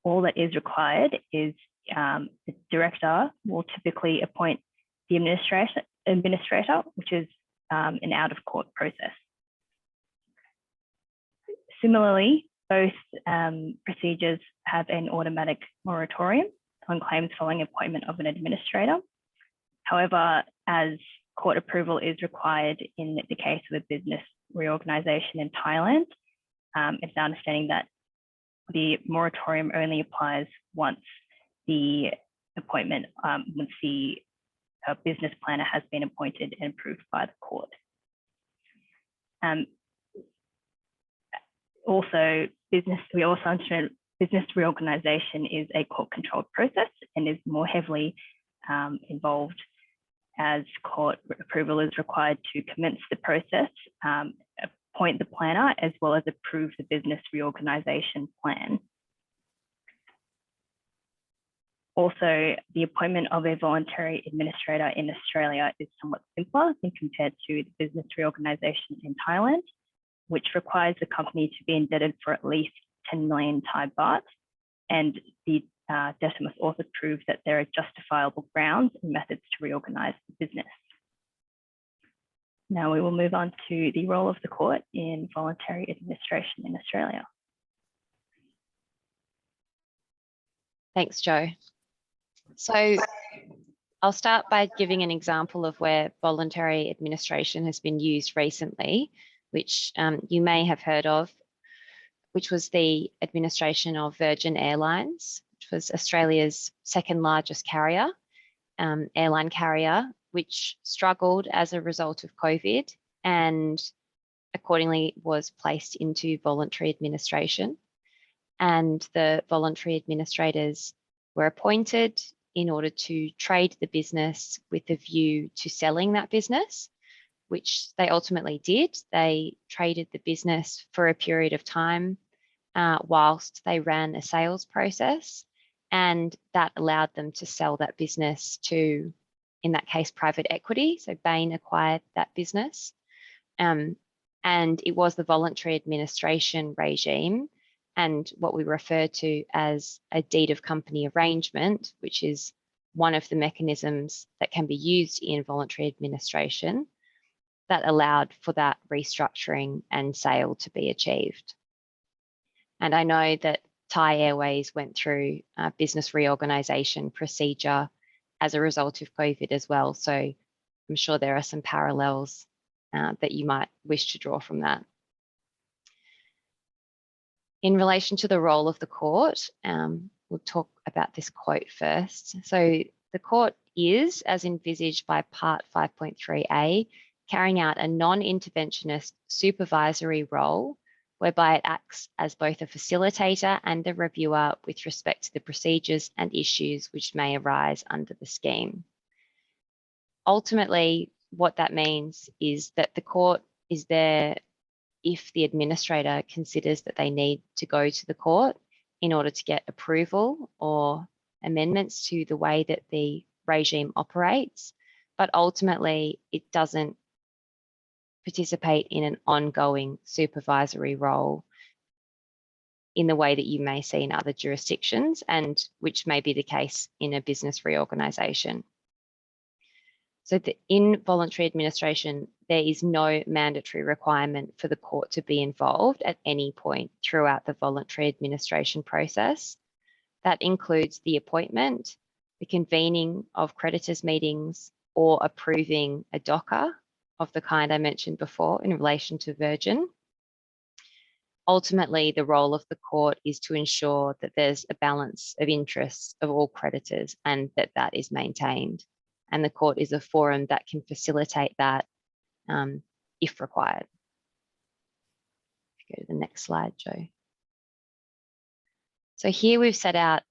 All that is required is the director will typically appoint the administrator, which is an out-of-court process. Similarly, both procedures have an automatic moratorium on claims following appointment of an administrator. However, as court approval is required in the case of a business reorganisation in Thailand, it's our understanding that the moratorium only applies once the appointment, once the business planner has been appointed and approved by the court. We also understand business reorganisation is a court-controlled process and is more heavily involved, as court approval is required to commence the process, appoint the planner, as well as approve the business reorganisation plan. Also, the appointment of a voluntary administrator in Australia is somewhat simpler when compared to the business reorganisation in Thailand, which requires the company to be indebted for at least 10 million Thai baht, and the debtor must also prove that there are justifiable grounds and methods to reorganise the business. Now we will move on to the role of the court in voluntary administration in Australia.
Thanks, Jo. So I'll start by giving an example of where voluntary administration has been used recently, which you may have heard of, which was the administration of Virgin Airlines, which was Australia's second largest carrier, airline carrier, which struggled as a result of COVID and accordingly was placed into voluntary administration. And the voluntary administrators were appointed in order to trade the business with a view to selling that business, which they ultimately did. They traded the business for a period of time whilst they ran a sales process, and that allowed them to sell that business to, in that case, private equity. So Bain acquired that business. And it was the voluntary administration regime and what we refer to as a deed of company arrangement, which is one of the mechanisms that can be used in voluntary administration, that allowed for that restructuring and sale to be achieved. And I know that Thai Airways went through a business reorganisation procedure as a result of COVID as well. So I'm sure there are some parallels that you might wish to draw from that. In relation to the role of the court, we'll talk about this quote first. So the court is, as envisaged by Part 5.3a, carrying out a non-interventionist supervisory role whereby it acts as both a facilitator and a reviewer with respect to the procedures and issues which may arise under the scheme. Ultimately, what that means is that the court is there if the administrator considers that they need to go to the court in order to get approval or amendments to the way that the regime operates, but ultimately it doesn't participate in an ongoing supervisory role in the way that you may see in other jurisdictions, and which may be the case in a business reorganisation. So in voluntary administration, there is no mandatory requirement for the court to be involved at any point throughout the voluntary administration process. That includes the appointment, the convening of creditors' meetings, or approving a DOCA of the kind I mentioned before in relation to Virgin. Ultimately, the role of the court is to ensure that there's a balance of interests of all creditors and that that is maintained. And the court is a forum that can facilitate that if required. Go to the next slide, Joe. So here we've set out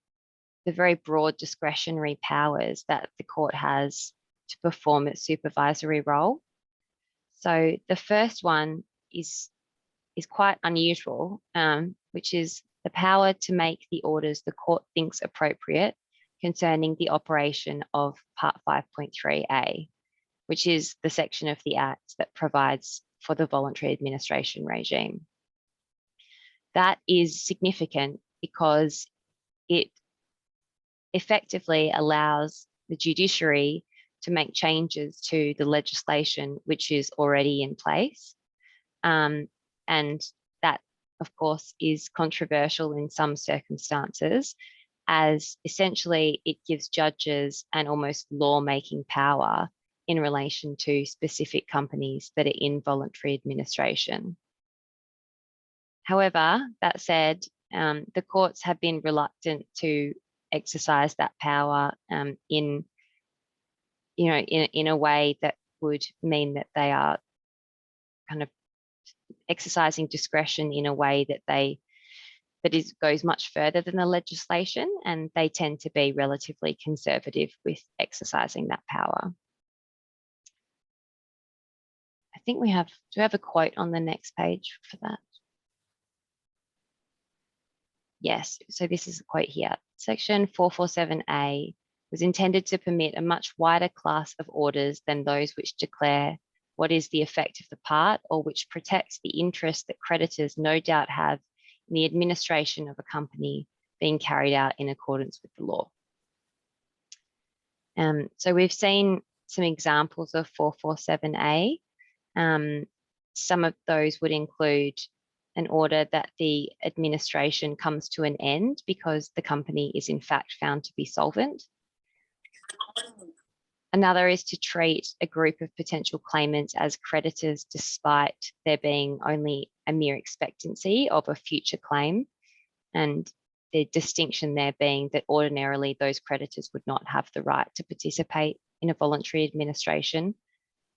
the very broad discretionary powers that the court has to perform its supervisory role. So the first one is quite unusual, which is the power to make the orders the court thinks appropriate concerning the operation of Part 5.3a, which is the section of the Act that provides for the voluntary administration regime. That is significant because it effectively allows the judiciary to make changes to the legislation which is already in place. And that, of course, is controversial in some circumstances, as essentially it gives judges an almost law-making power in relation to specific companies that are in voluntary administration. However, that said, the courts have been reluctant to exercise that power in a way that would mean that they are kind of exercising discretion in a way that goes much further than the legislation, and they tend to be relatively conservative with exercising that power. I think do we have a quote on the next page for that? Yes, so this is a quote here. Section 447A was intended to permit a much wider class of orders than those which declare what is the effect of the part or which protects the interest that creditors no doubt have in the administration of a company being carried out in accordance with the law. So we've seen some examples of 447A. Some of those would include an order that the administration comes to an end because the company is in fact found to be solvent. Another is to treat a group of potential claimants as creditors despite there being only a mere expectancy of a future claim, and the distinction there being that ordinarily those creditors would not have the right to participate in a voluntary administration.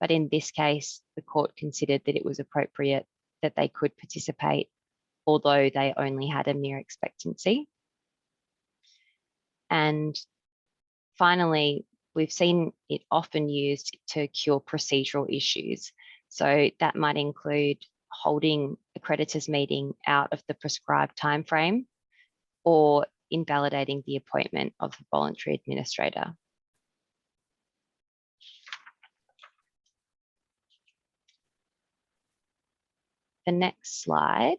But in this case, the court considered that it was appropriate that they could participate, although they only had a mere expectancy. And finally, we've seen it often used to cure procedural issues. So that might include holding a creditors meeting out of the prescribed timeframe or invalidating the appointment of the voluntary administrator. The next slide,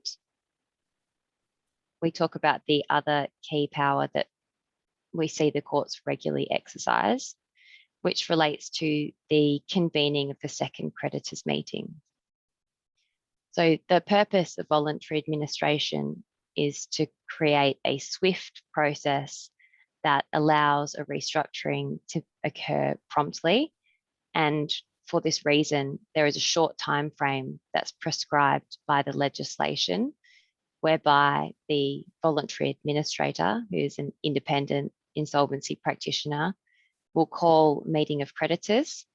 we talk about the other key power that we see the courts regularly exercise, which relates to the convening of the second creditors meeting. So the purpose of voluntary administration is to create a swift process that allows a restructuring to occur promptly. And for this reason, there is a short time frame that's prescribed by the legislation, whereby the voluntary administrator, who is an independent insolvency practitioner, will call meeting of creditors.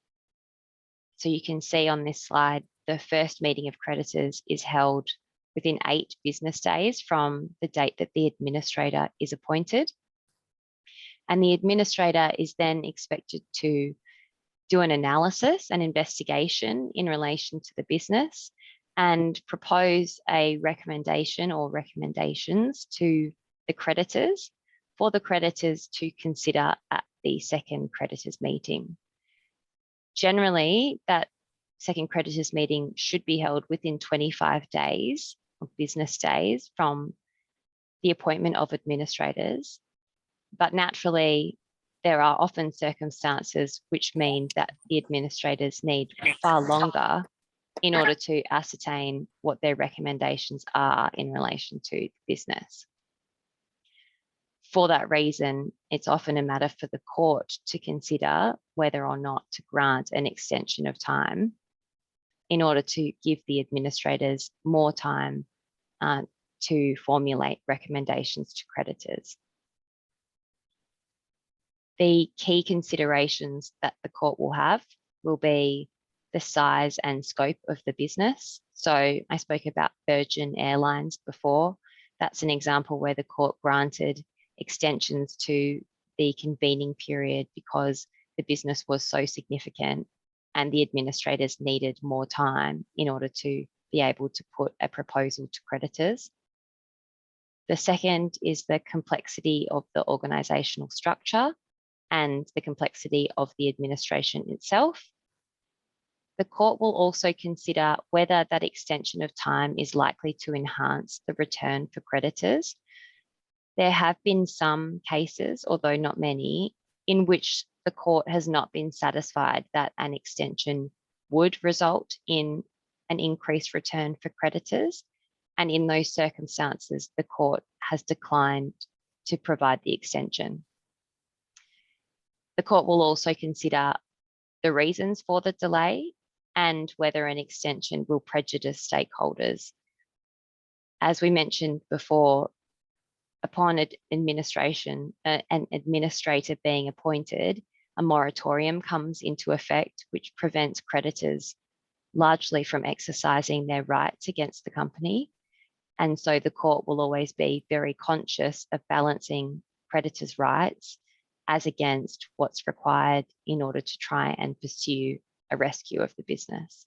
So you can see on this slide, the first meeting of creditors is held within 8 business days from the date that the administrator is appointed. And the administrator is then expected to do an analysis and investigation in relation to the business and propose a recommendation or recommendations to the creditors for the creditors to consider at the second creditors meeting. Generally, that second creditors meeting should be held within 25 days of business days from the appointment of administrators. But naturally, there are often circumstances which mean that the administrators need far longer in order to ascertain what their recommendations are in relation to the business. For that reason, it's often a matter for the court to consider whether or not to grant an extension of time in order to give the administrators more time to formulate recommendations to creditors. The key considerations that the court will have will be the size and scope of the business. So I spoke about Virgin Airlines before. That's an example where the court granted extensions to the convening period because the business was so significant and the administrators needed more time in order to be able to put a proposal to creditors. The second is the complexity of the organisational structure and the complexity of the administration itself. The court will also consider whether that extension of time is likely to enhance the return for creditors. There have been some cases, although not many, in which the court has not been satisfied that an extension would result in an increased return for creditors. And in those circumstances, the court has declined to provide the extension. The court will also consider the reasons for the delay and whether an extension will prejudice stakeholders. As we mentioned before, upon an administrator being appointed, a moratorium comes into effect, which prevents creditors largely from exercising their rights against the company. And so the court will always be very conscious of balancing creditors' rights as against what's required in order to try and pursue a rescue of the business.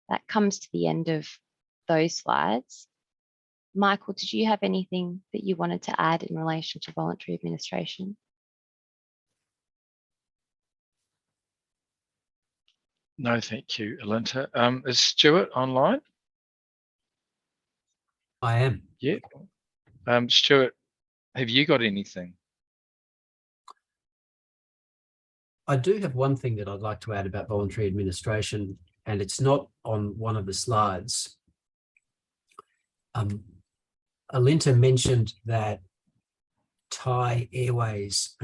That comes to the end of those slides. Michael, did you have anything that you wanted to add in relation to voluntary administration?
No, thank you, Alinta. Is Stuart online?
I am.
Yeah. Stuart, have you got anything?
I do have one thing that I'd like to add about voluntary administration, and it's not on one of the slides. Alinta mentioned that Thai Airways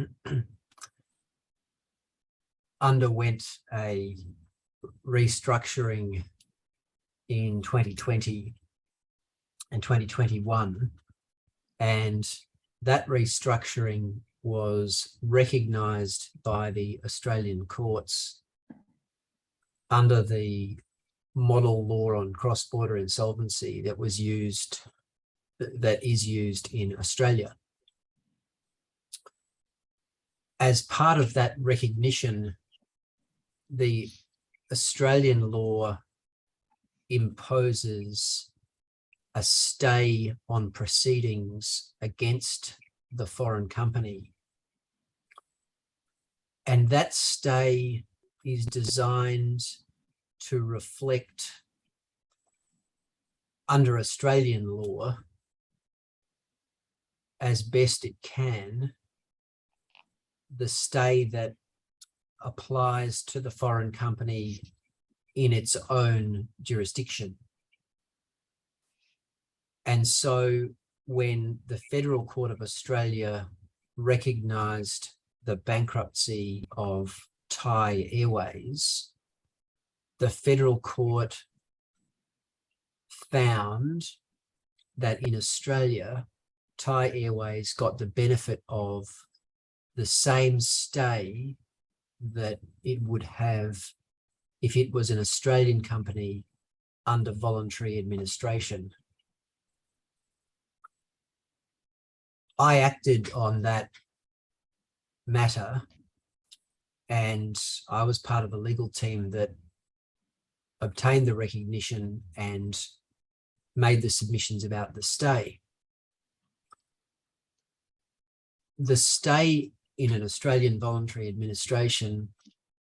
underwent a restructuring in 2020 and 2021, and that restructuring was recognised by the Australian courts under the model law on cross-border insolvency that is used in Australia. As part of that recognition, the Australian law imposes a stay on proceedings against the foreign company. And that stay is designed to reflect, under Australian law, as best it can, the stay that applies to the foreign company in its own jurisdiction. And so when the Federal Court of Australia recognised the bankruptcy of Thai Airways, the Federal Court found that in Australia, Thai Airways got the benefit of the same stay that it would have if it was an Australian company under voluntary administration. I acted on that matter, and I was part of a legal team that obtained the recognition and made the submissions about the stay. The stay in an Australian voluntary administration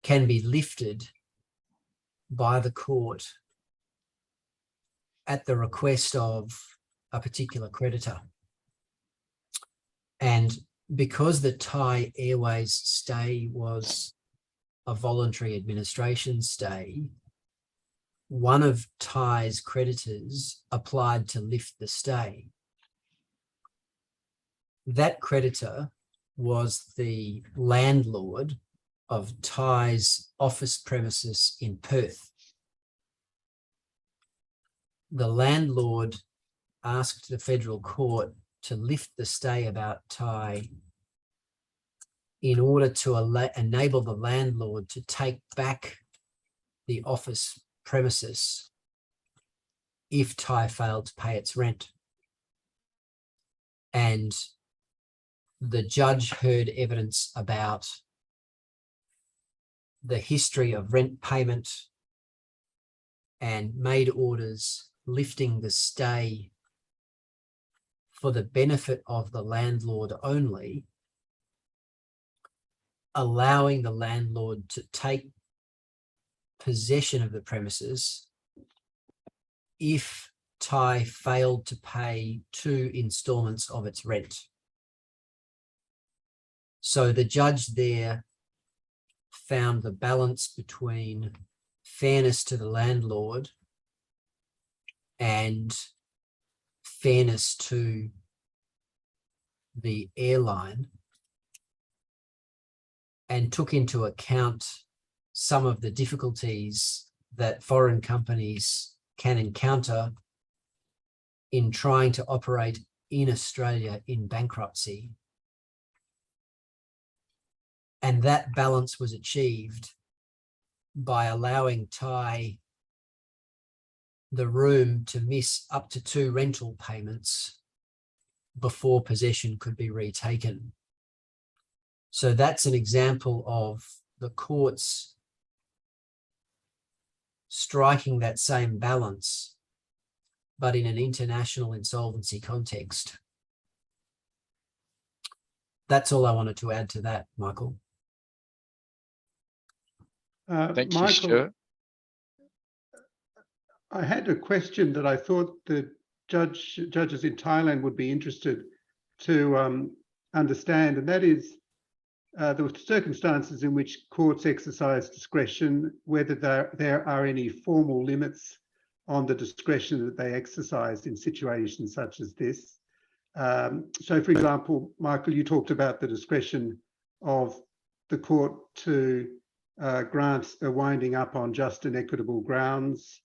can be lifted by the court at the request of a particular creditor. And because the Thai Airways stay was a voluntary administration stay, one of Thai's creditors applied to lift the stay. That creditor was the landlord of Thai's office premises in Perth. The landlord asked the federal court to lift the stay about Thai in order to enable the landlord to take back the office premises if Thai failed to pay its rent. And the judge heard evidence about the history of rent payment and made orders lifting the stay for the benefit of the landlord only, allowing the landlord to take possession of the premises if Thai failed to pay 2 installments of its rent. So the judge there found the balance between fairness to the landlord and fairness to the airline, and took into account some of the difficulties that foreign companies can encounter in trying to operate in Australia in bankruptcy. And that balance was achieved by allowing Thai the room to miss up to 2 rental payments before possession could be retaken. So that's an example of the courts striking that same balance, but in an international insolvency context. That's all I wanted to add to that, Michael.
Thank you,
Michael,
Stuart.
I had a question that I thought the judges in Thailand would be interested to understand, and that is the circumstances in which courts exercise discretion, whether there are any formal limits on the discretion that they exercise in situations such as this. So, for example, Michael, you talked about the discretion of the court to grant a winding up on just and equitable grounds.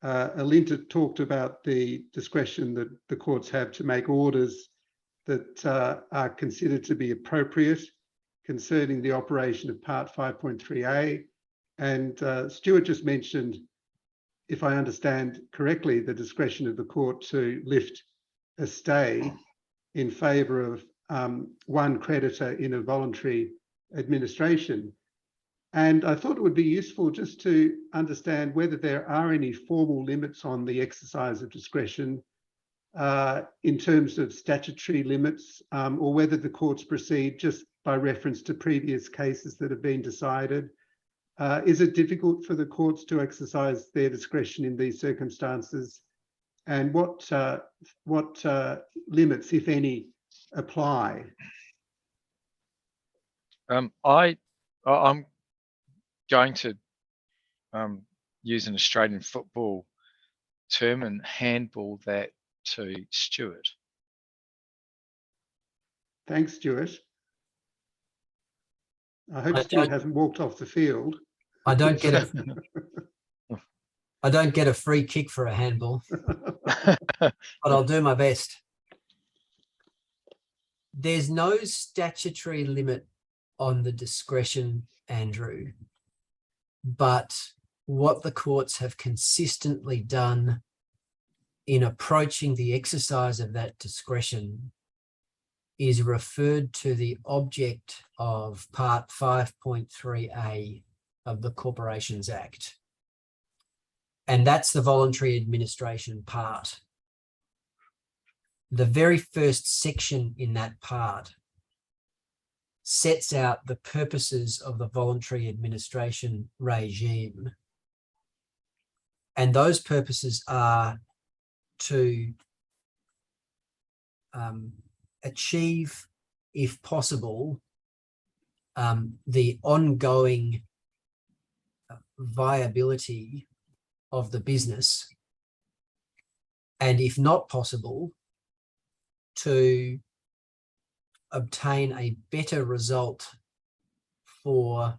Alinta talked about the discretion that the courts have to make orders that are considered to be appropriate concerning the operation of Part 5.3a. And Stuart just mentioned, if I understand correctly, the discretion of the court to lift a stay in favour of one creditor in a voluntary administration. And I thought it would be useful just to understand whether there are any formal limits on the exercise of discretion in terms of statutory limits, or whether the courts proceed just by reference to previous cases that have been decided. Is it difficult for the courts to exercise their discretion in these circumstances? And what limits, if any, apply?
I'm going to use an Australian football term and handball that to Stuart.
Thanks, Stuart. I hope Stuart hasn't walked off the field.
I don't get a free kick for a handball, but I'll do my best. There's no statutory limit on the discretion, Andrew, but what the courts have consistently done in approaching the exercise of that discretion is referred to the object of Part 5.3a of the Corporations Act. And that's the voluntary administration part. The very first section in that part sets out the purposes of the voluntary administration regime. And those purposes are to achieve, if possible, the ongoing viability of the business, and if not possible, to obtain a better result for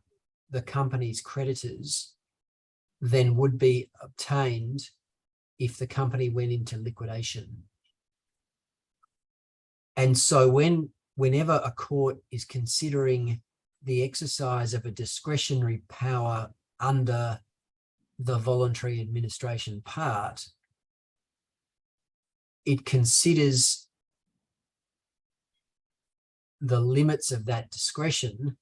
the company's creditors than would be obtained if the company went into liquidation. And so whenever a court is considering the exercise of a discretionary power under the voluntary administration part, it considers the limits of that discretion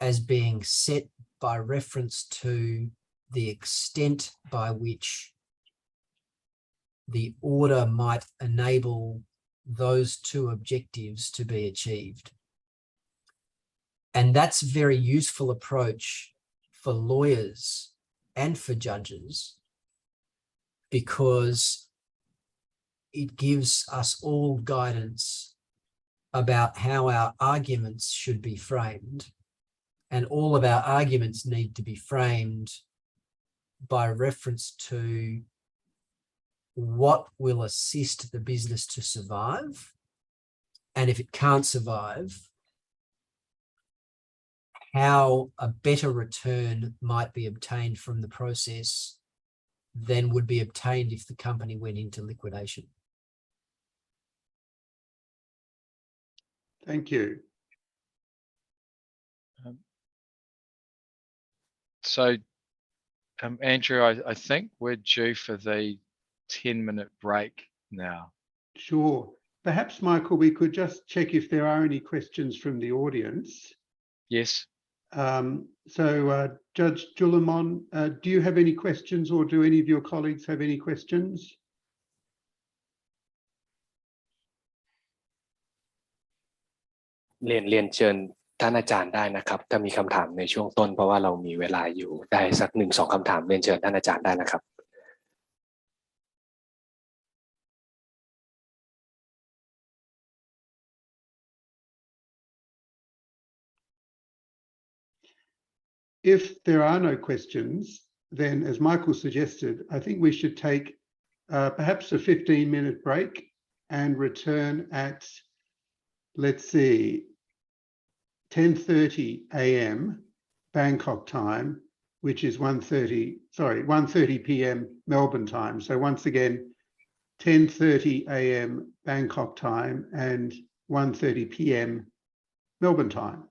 as being set by reference to the extent by which the order might enable those two objectives to be achieved. And that's a very useful approach for lawyers and for judges, because it gives us all guidance about how our arguments should be framed. And all of our arguments need to be framed by reference to what will assist the business to survive. And if it can't survive, how a better return might be obtained from the process than would be obtained if the company went into liquidation.
Thank you.
So, Andrew, I think we're due for the 10-minute break now.
Sure. Perhaps, Michael, we could just check if there are any questions from the audience.
Yes.
Judge Julimon, do you have any questions, or do any of your colleagues have any questions?
เรียนเชิญท่านอาจารย์ได้นะครับถ้ามีคำถามในช่วงต้นเพราะว่าเรามีเวลาอยู่ได้สัก1-2คำถามเรียนเชิญท่านอาจารย์ได้นะครับ
If there are no questions, then as Michael suggested, I think we should take perhaps a 15-minute break and return at, let's see, 10:30 a.m. Bangkok time, which is 1:30 p.m. Melbourne time. So once again, 10:30 a.m. Bangkok time and 1:30 p.m. Melbourne time.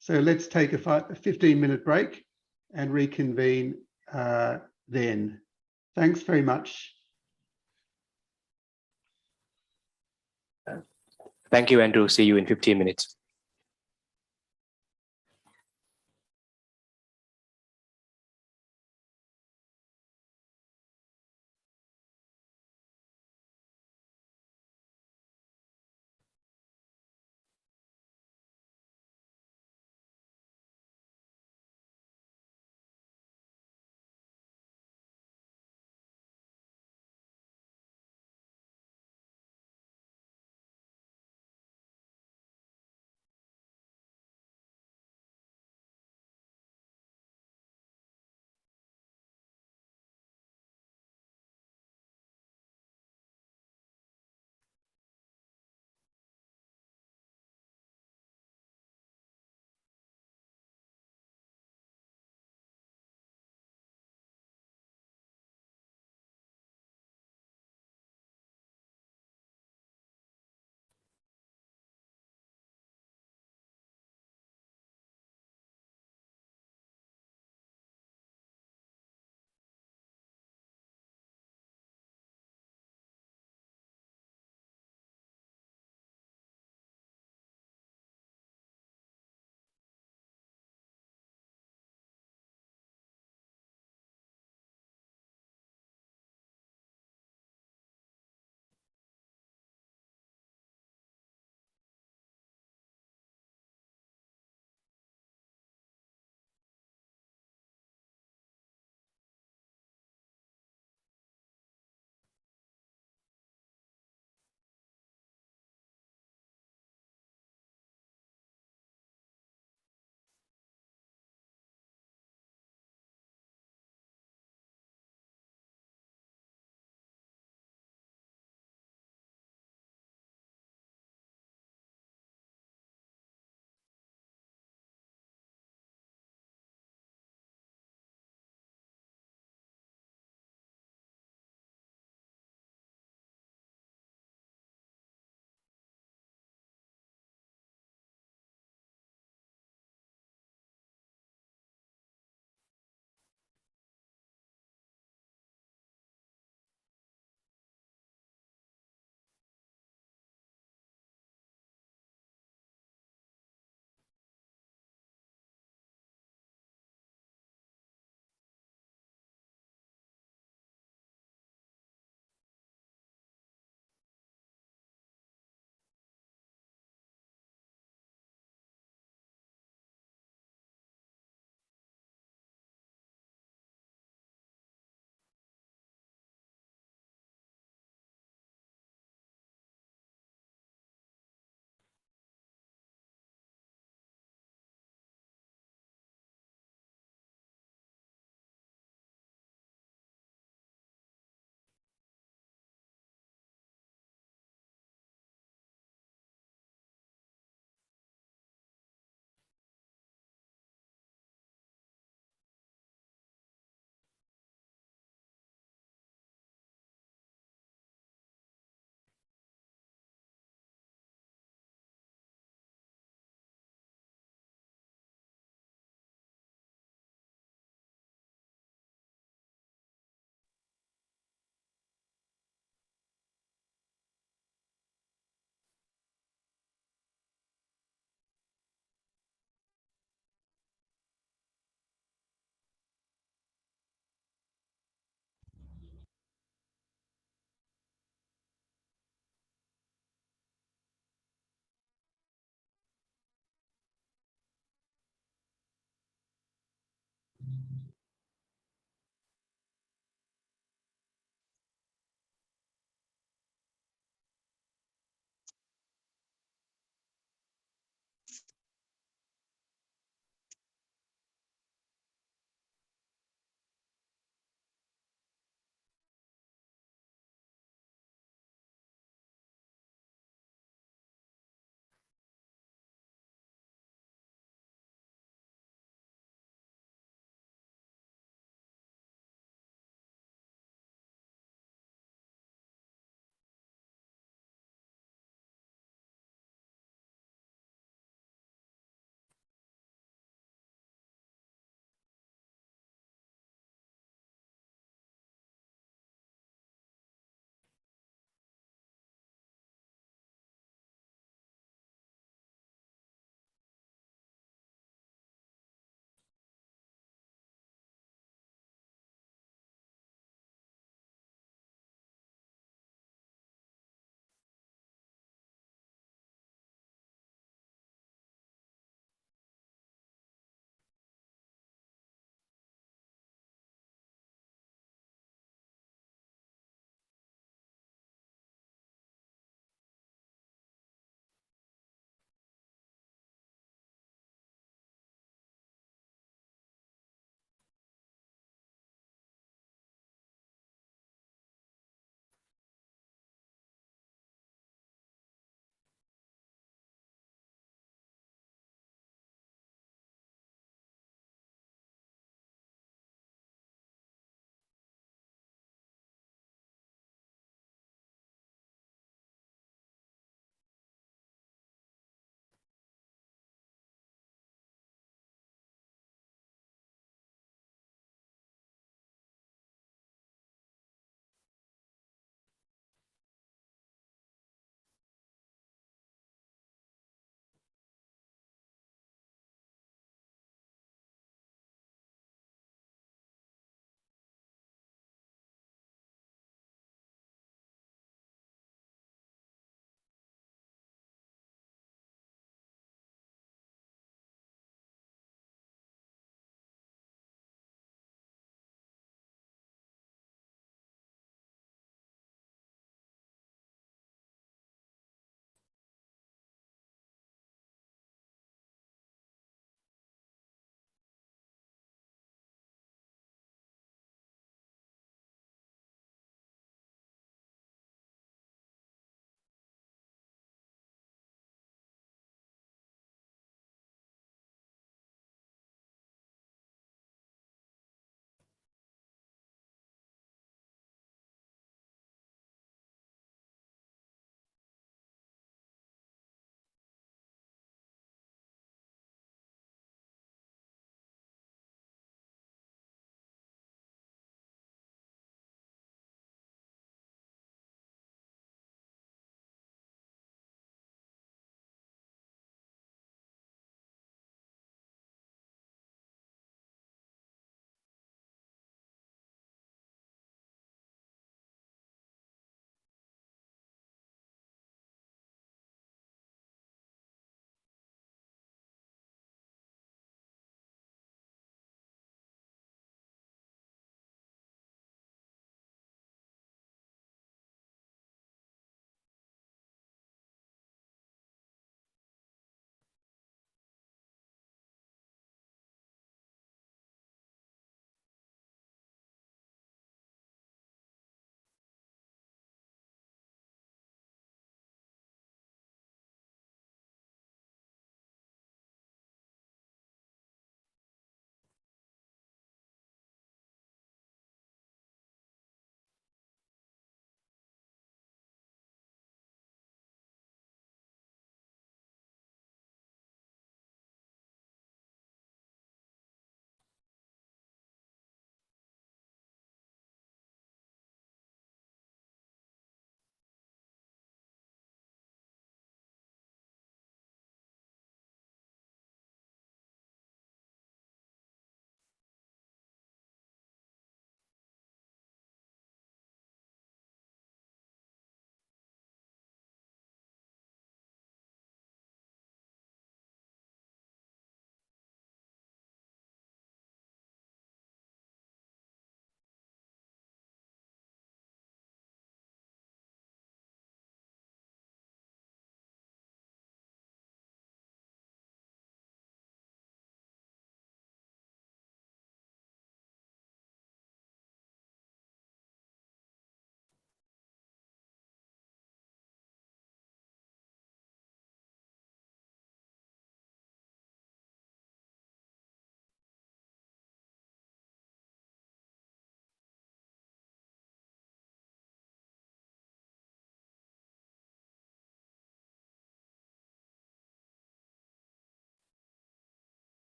So let's take a 15-minute break and reconvene then. Thanks very much.
Thank you, Andrew. See you in 15 minutes.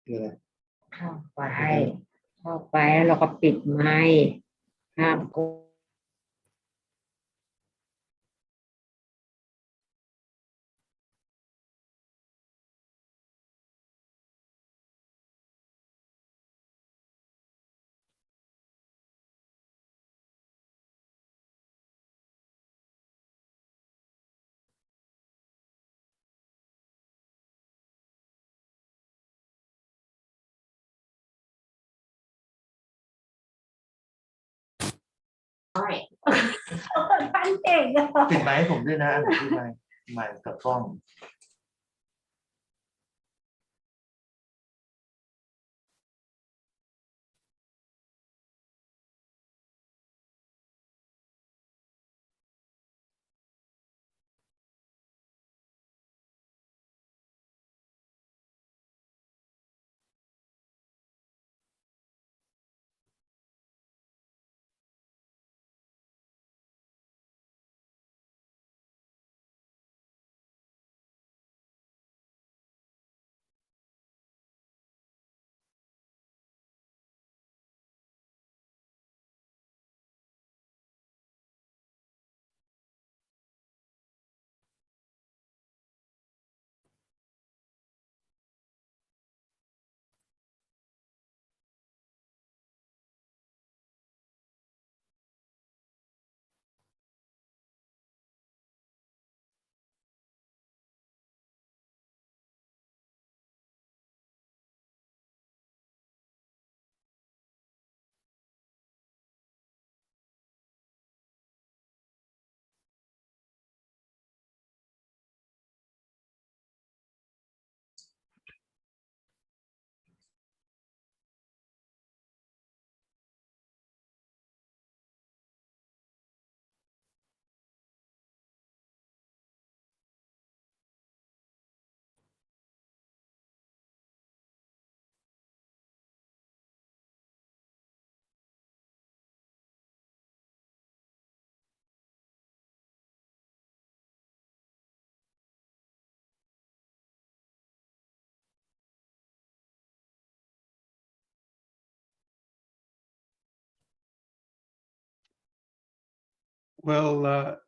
เข้าไปแล้วเราก็ปิดไมค์ห้ามกด ตั้งเก่งอะ
ปิดไมค์ให้ผมด้วยนะปิดไมค์กับกล้อง
Well,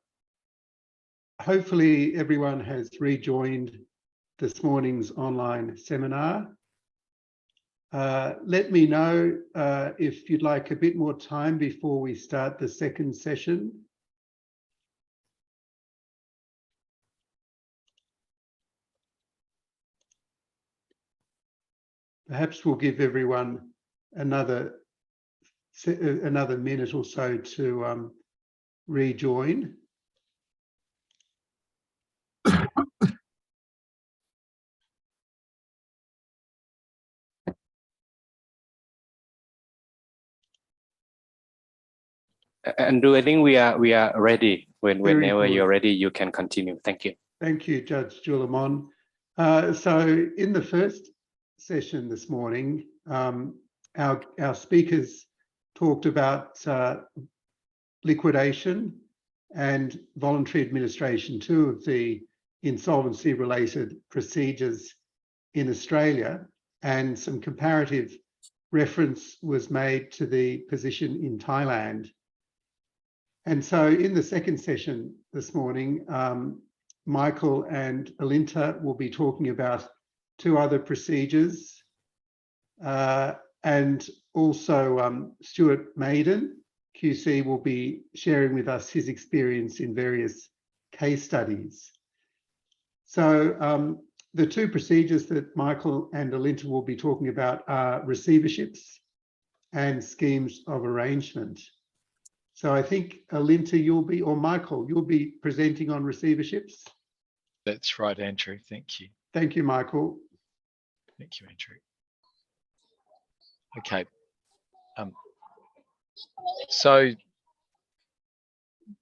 hopefully everyone has rejoined this morning's online seminar. Let me know if you'd like a bit more time before we start the second session. Perhaps we'll give everyone another minute or so to rejoin.
Andrew, I think we are ready. Whenever
good.
you're ready, you can continue. Thank you.
Thank you, Judge Julamon. So in the first session this morning, our speakers talked about liquidation and voluntary administration, two of the insolvency-related procedures in Australia, and some comparative reference was made to the position in Thailand. And so in the second session this morning, Michael and Alinta will be talking about two other procedures, and also Stuart Maiden, QC, will be sharing with us his experience in various case studies. So the two procedures that Michael and Alinta will be talking about are receiverships and schemes of arrangement. So I think Alinta, or Michael, you'll be presenting on receiverships.
That's right, Andrew. Thank you.
Thank you, Michael.
Thank you, Andrew. Okay. So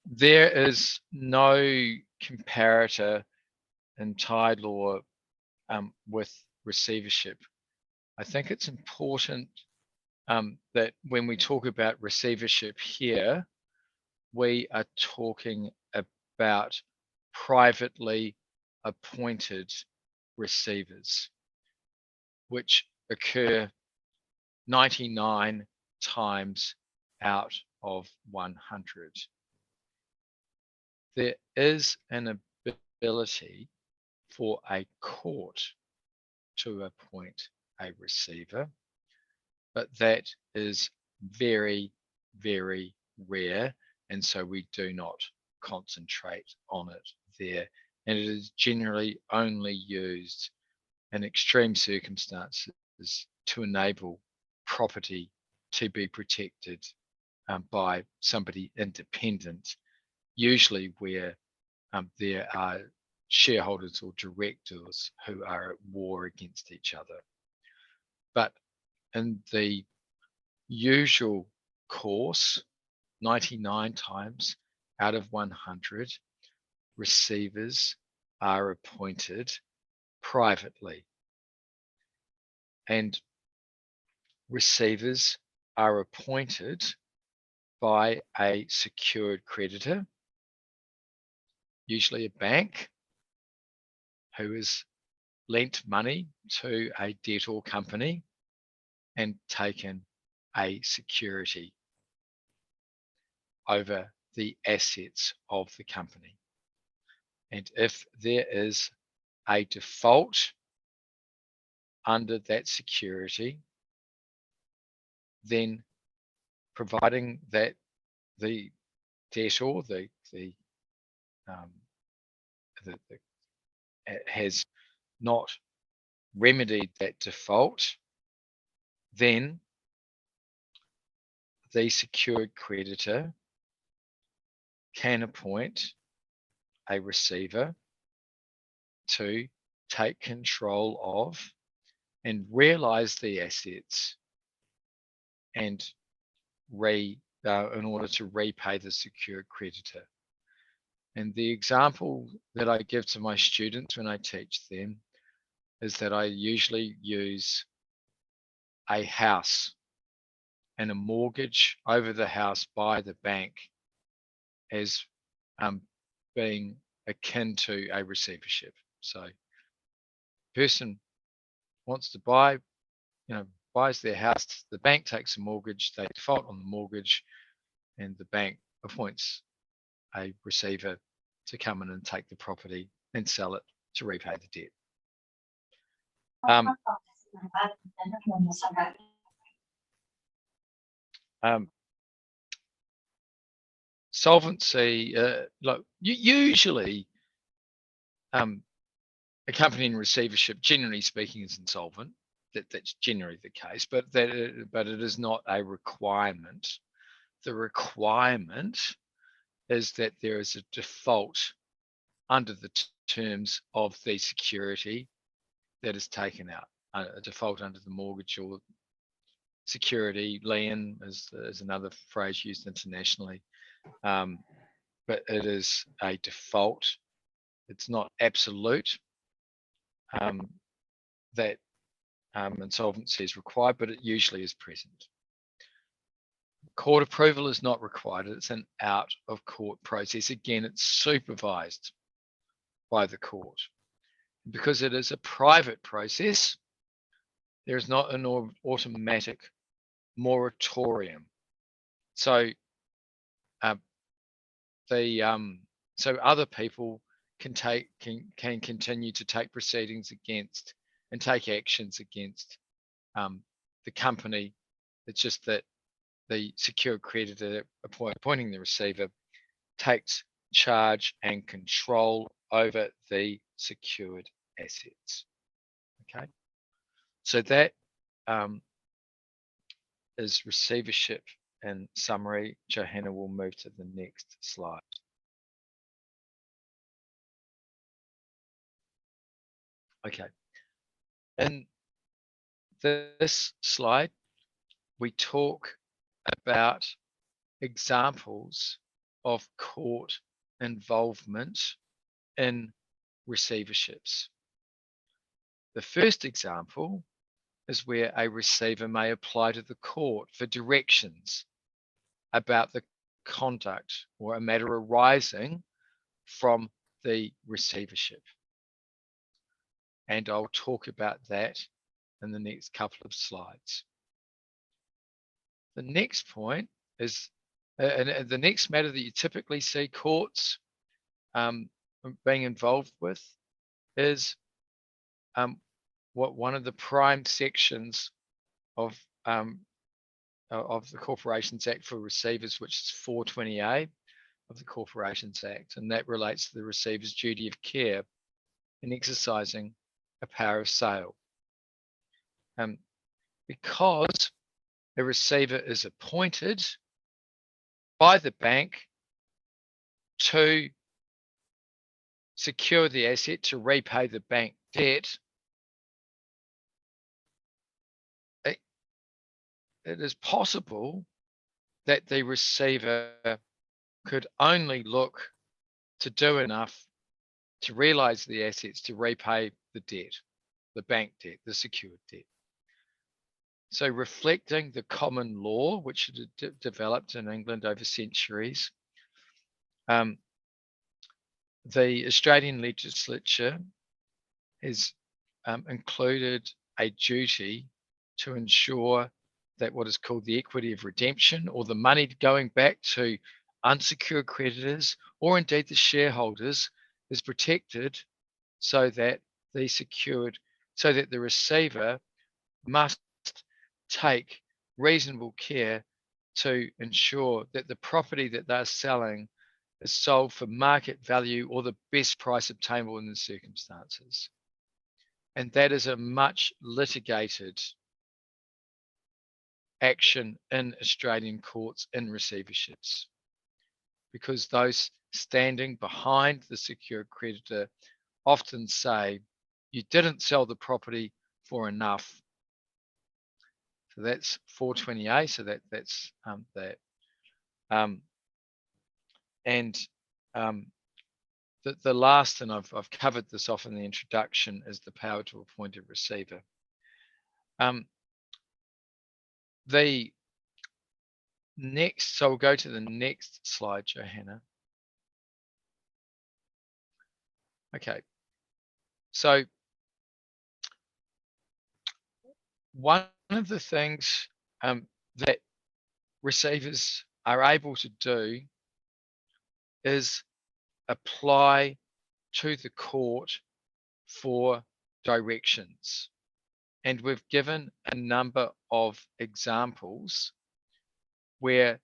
there is no comparator in Thai law with receivership. I think it's important that when we talk about receivership here, we are talking about privately appointed receivers, which occur 99 times out of 100. There is an ability for a court to appoint a receiver, but that is very, very rare, and so we do not concentrate on it there. And it is generally only used in extreme circumstances to enable property to be protected by somebody independent, usually where there are shareholders or directors who are at war against each other. But in the usual course, 99 times out of 100, receivers are appointed privately. And receivers are appointed by a secured creditor, usually a bank, who has lent money to a debtor company and taken a security over the assets of the company. And if there is a default under that security, then providing that the debtor, has not remedied that default, then the secured creditor can appoint a receiver to take control of and realize the assets and in order to repay the secured creditor. And the example that I give to my students when I teach them is that I usually use a house and a mortgage over the house by the bank as being akin to a receivership. So person wants to buy, buys their house, the bank takes a mortgage, they default on the mortgage, and the bank appoints a receiver to come in and take the property and sell it to repay the debt. Solvency, look, usually a company in receivership, generally speaking, is insolvent. That's generally the case, but it is not a requirement. The requirement is that there is a default under the terms of the security that is taken out. A default under the mortgage or security, lien is another phrase used internationally. But it is a default. It's not absolute that insolvency is required, but it usually is present. Court approval is not required. It's an out of court process. Again, it's supervised by the court. Because it is a private process, there is not an automatic moratorium. So so other people can continue to take proceedings against and take actions against the company. It's just that the secured creditor appointing the receiver takes charge and control over the secured assets. Okay, so that is receivership in summary. Johanna will move to the next slide. Okay, in this slide, we talk about examples of court involvement in receiverships. The first example is where a receiver may apply to the court for directions about the conduct or a matter arising from the receivership. And I'll talk about that in the next couple of slides. The next point is, the next matter that you typically see courts being involved with is what one of the prime sections of the Corporations Act for receivers, which is 420A of the Corporations Act, and that relates to the receiver's duty of care in exercising a power of sale. Because a receiver is appointed by the bank to secure the asset to repay the bank debt, it is possible that the receiver could only look to do enough to realize the assets to repay the debt, the bank debt, the secured debt. So reflecting the common law, which had developed in England over centuries, the Australian legislature has included a duty to ensure that what is called the equity of redemption, or the money going back to unsecured creditors, or indeed the shareholders, is protected, so that the receiver must take reasonable care to ensure that the property that they're selling is sold for market value or the best price obtainable in the circumstances. And that is a much litigated action in Australian courts in receiverships, because those standing behind the secured creditor often say, you didn't sell the property for enough. So that's 420A, so that's that. The last, and I've covered this off in the introduction, is the power to appoint a receiver. The next, so we'll go to the next slide, Johanna. Okay, so one of the things that receivers are able to do is apply to the court for directions. And we've given a number of examples where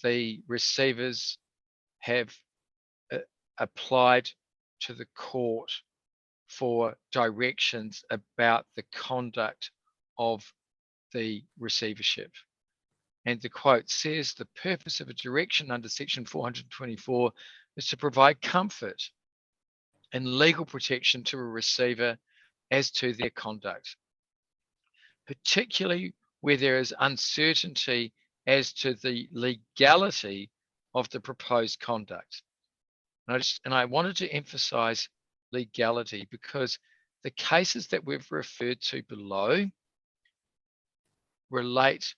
the receivers have applied to the court for directions about the conduct of the receivership. And the quote says, the purpose of a direction under section 424 is to provide comfort and legal protection to a receiver as to their conduct, particularly where there is uncertainty as to the legality of the proposed conduct. And I wanted to emphasize legality, because the cases that we've referred to below relate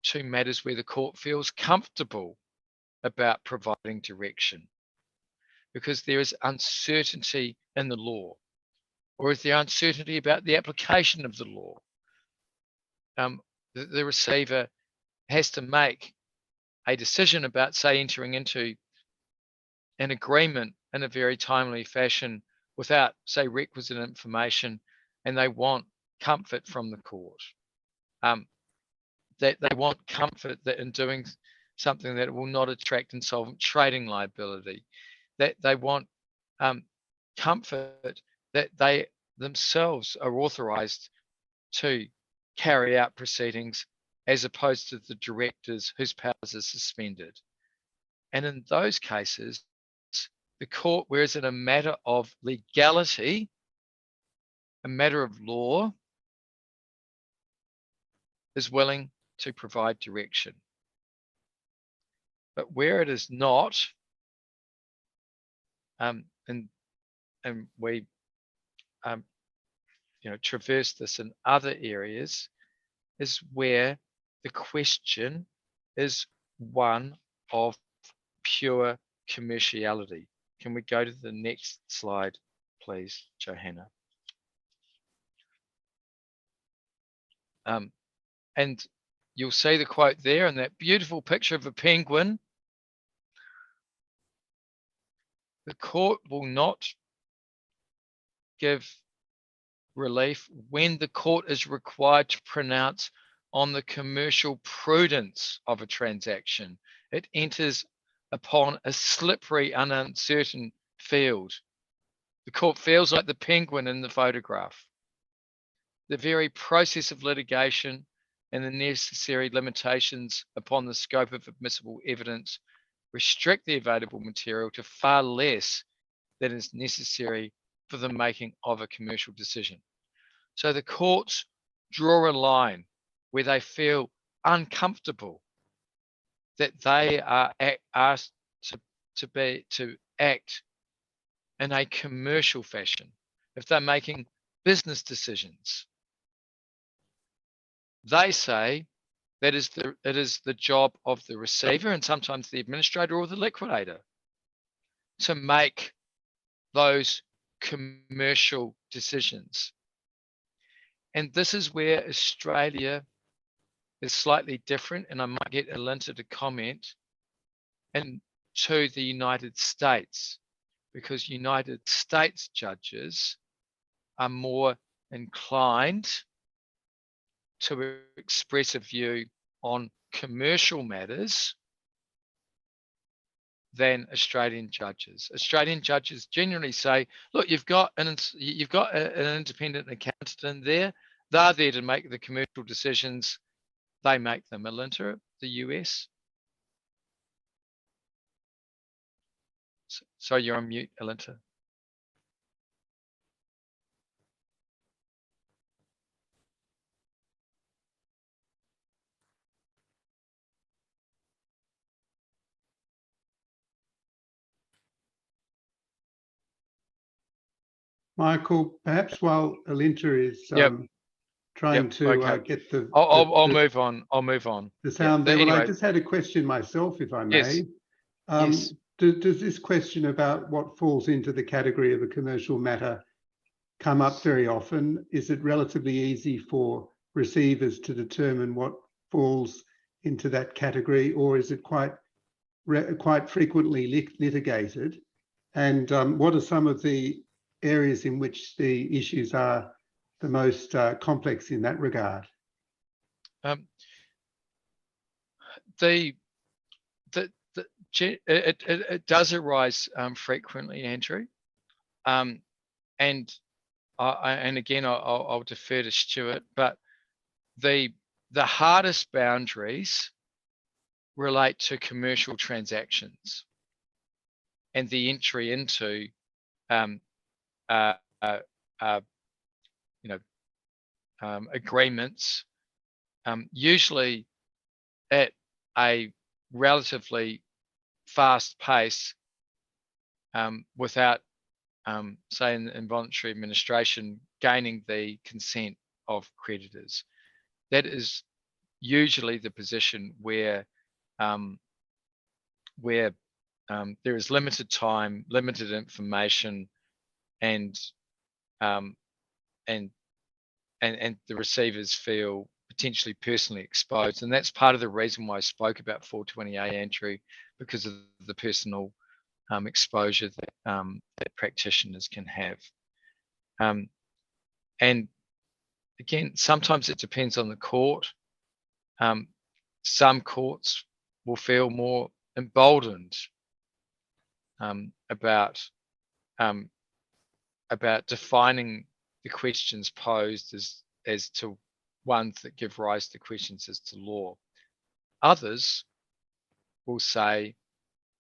to matters where the court feels comfortable about providing direction, because there is uncertainty in the law, or is there uncertainty about the application of the law. The receiver has to make a decision about, say, entering into an agreement in a very timely fashion without, say, requisite information, and they want comfort from the court. That they want comfort that in doing something that will not attract insolvent trading liability, that they want comfort that they themselves are authorized to carry out proceedings, as opposed to the directors whose powers are suspended. And in those cases, the court, whereas in a matter of legality, a matter of law, is willing to provide direction. But where it is not, and we traverse this in other areas, is where the question is one of pure commerciality. Can we go to the next slide, please, Johanna? And you'll see the quote there in that beautiful picture of a penguin. The court will not give relief when the court is required to pronounce on the commercial prudence of a transaction. It enters upon a slippery and uncertain field. The court feels like the penguin in the photograph. The very process of litigation and the necessary limitations upon the scope of admissible evidence restrict the available material to far less than is necessary for the making of a commercial decision. So the courts draw a line where they feel uncomfortable that they are asked to act in a commercial fashion. If they're making business decisions, they say that it is the job of the receiver and sometimes the administrator or the liquidator to make those commercial decisions. And this is where Australia is slightly different, and I might get Alinta to comment, and to the United States, because United States judges are more inclined to express a view on commercial matters than Australian judges. Australian judges generally say, look, you've got an independent accountant in there. They're there to make the commercial decisions. They make them. Alinta, the US. Sorry, you're on mute, Alinta.
Michael, perhaps while Alinta is trying to get the...
I'll move on. I'll move on.
The sound there.
Anyway.
Well, I just had a question myself, if I may.
Yes. Yes.
Does this question about what falls into the category of a commercial matter come up very often? Is it relatively easy for receivers to determine what falls into that category, or is it quite frequently litigated? And what are some of the areas in which the issues are the most complex in that regard?
It does arise frequently, Andrew, and again I'll defer to Stuart, but the hardest boundaries relate to commercial transactions and the entry into agreements, usually at a relatively fast pace, without, say, in involuntary administration, gaining the consent of creditors. That is usually the position where there is limited time, limited information, and the receivers feel potentially personally exposed. And that's part of the reason why I spoke about 420A, Andrew, because of the personal exposure that practitioners can have. And again, sometimes it depends on the court. Some courts will feel more emboldened about defining the questions posed as to ones that give rise to questions as to law. Others will say,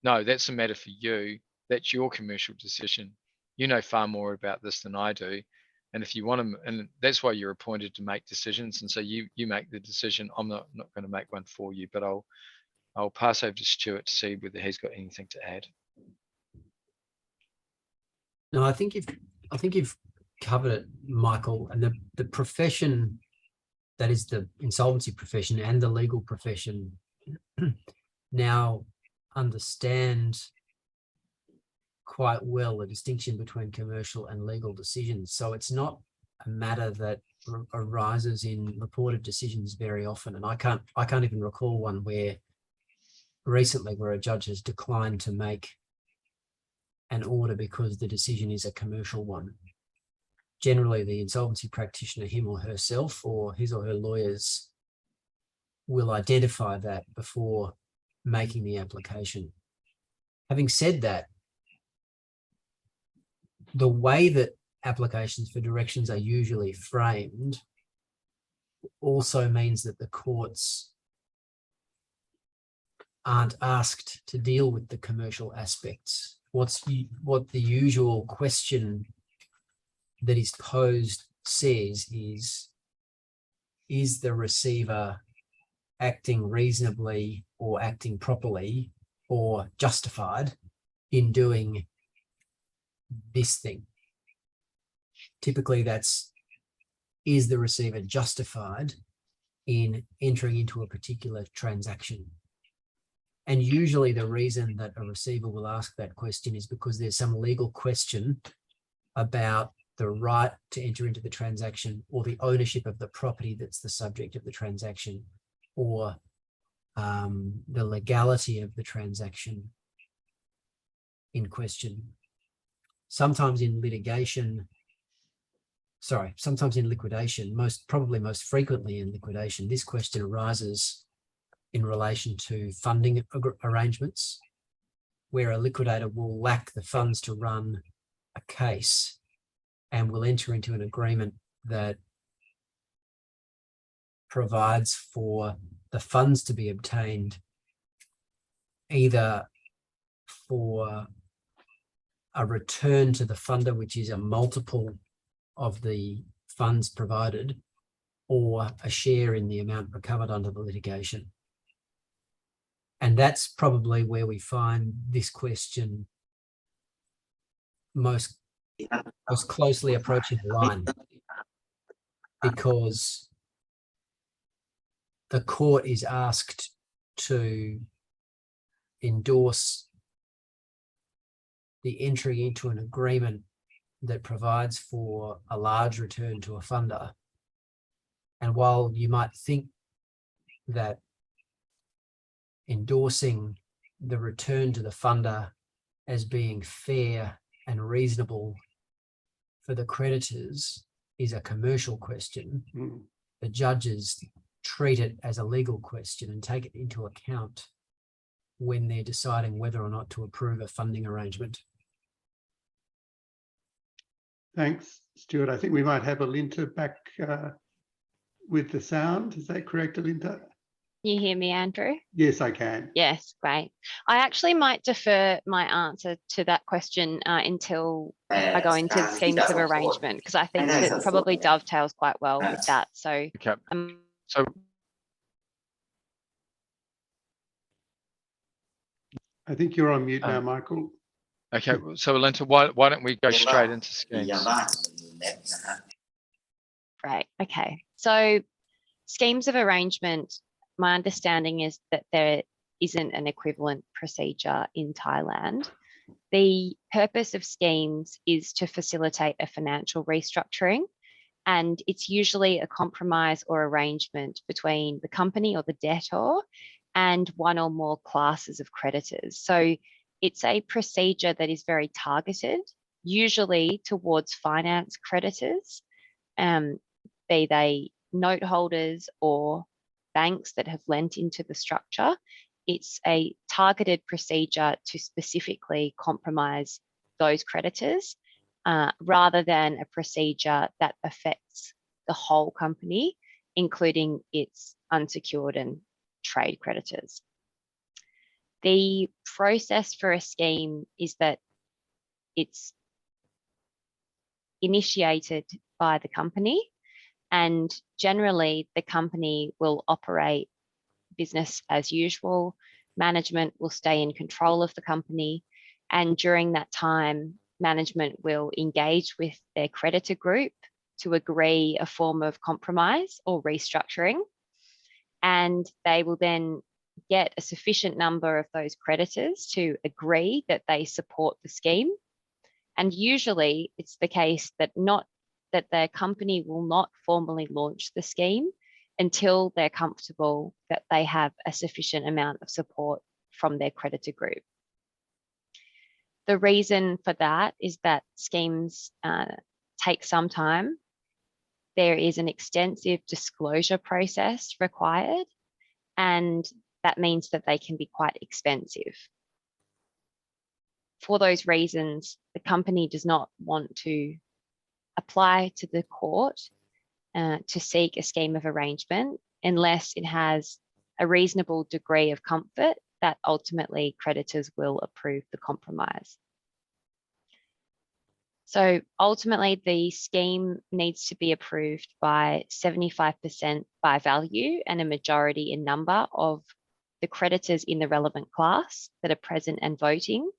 no, that's a matter for you. That's your commercial decision. You know far more about this than I do. And if you want to, and that's why you're appointed to make decisions. And so you make the decision. I'm not going to make one for you, but I'll pass over to Stuart to see whether he's got anything to add.
No, I think you've covered it, Michael. And the profession, that is the insolvency profession and the legal profession, now understand quite well the distinction between commercial and legal decisions. So it's not a matter that arises in reported decisions very often, and I can't even recall one where recently where a judge has declined to make an order because the decision is a commercial one. Generally, the insolvency practitioner, him or herself, or his or her lawyers, will identify that before making the application. Having said that, the way that applications for directions are usually framed also means that the courts aren't asked to deal with the commercial aspects. What the usual question that is posed says is the receiver acting reasonably or acting properly or justified in doing this thing? Typically is the receiver justified in entering into a particular transaction? And usually the reason that a receiver will ask that question is because there's some legal question about the right to enter into the transaction, or the ownership of the property that's the subject of the transaction, or the legality of the transaction in question. Sometimes in litigation, sometimes in liquidation, most frequently in liquidation, this question arises in relation to funding arrangements, where a liquidator will lack the funds to run a case and will enter into an agreement that provides for the funds to be obtained either for a return to the funder, which is a multiple of the funds provided, or a share in the amount recovered under the litigation. And that's probably where we find this question most closely approaching the line, because the court is asked to endorse the entry into an agreement that provides for a large return to a funder. And while you might think that endorsing the return to the funder as being fair and reasonable for the creditors is a commercial question, the judges treat it as a legal question and take it into account when they're deciding whether or not to approve a funding arrangement.
Thanks, Stuart. I think we might have Alinta back with the sound. Is that correct, Alinta?
You hear me, Andrew?
Yes, I can.
Yes, great. I actually might defer my answer to that question until I go into the schemes of arrangement, because I think it probably dovetails quite well with that. So,
Okay. So
I think you're on mute now, Michael.
okay, so Alinta, why don't we go straight into schemes?
Right, okay. So schemes of arrangement, my understanding is that there isn't an equivalent procedure in Thailand. The purpose of schemes is to facilitate a financial restructuring, and it's usually a compromise or arrangement between the company or the debtor and one or more classes of creditors. So it's a procedure that is very targeted, usually towards finance creditors, be they note holders or banks that have lent into the structure. It's a targeted procedure to specifically compromise those creditors, rather than a procedure that affects the whole company, including its unsecured and trade creditors. The process for a scheme is that it's initiated by the company, and generally the company will operate business as usual. Management will stay in control of the company, and during that time, management will engage with their creditor group to agree a form of compromise or restructuring, and they will then get a sufficient number of those creditors to agree that they support the scheme. And usually it's the case that not that their company will not formally launch the scheme until they're comfortable that they have a sufficient amount of support from their creditor group. The reason for that is that schemes take some time. There is an extensive disclosure process required, and that means that they can be quite expensive. For those reasons, the company does not want to apply to the court to seek a scheme of arrangement unless it has a reasonable degree of comfort that ultimately creditors will approve the compromise. So ultimately, the scheme needs to be approved by 75% by value and a majority in number of the creditors in the relevant class that are present and voting.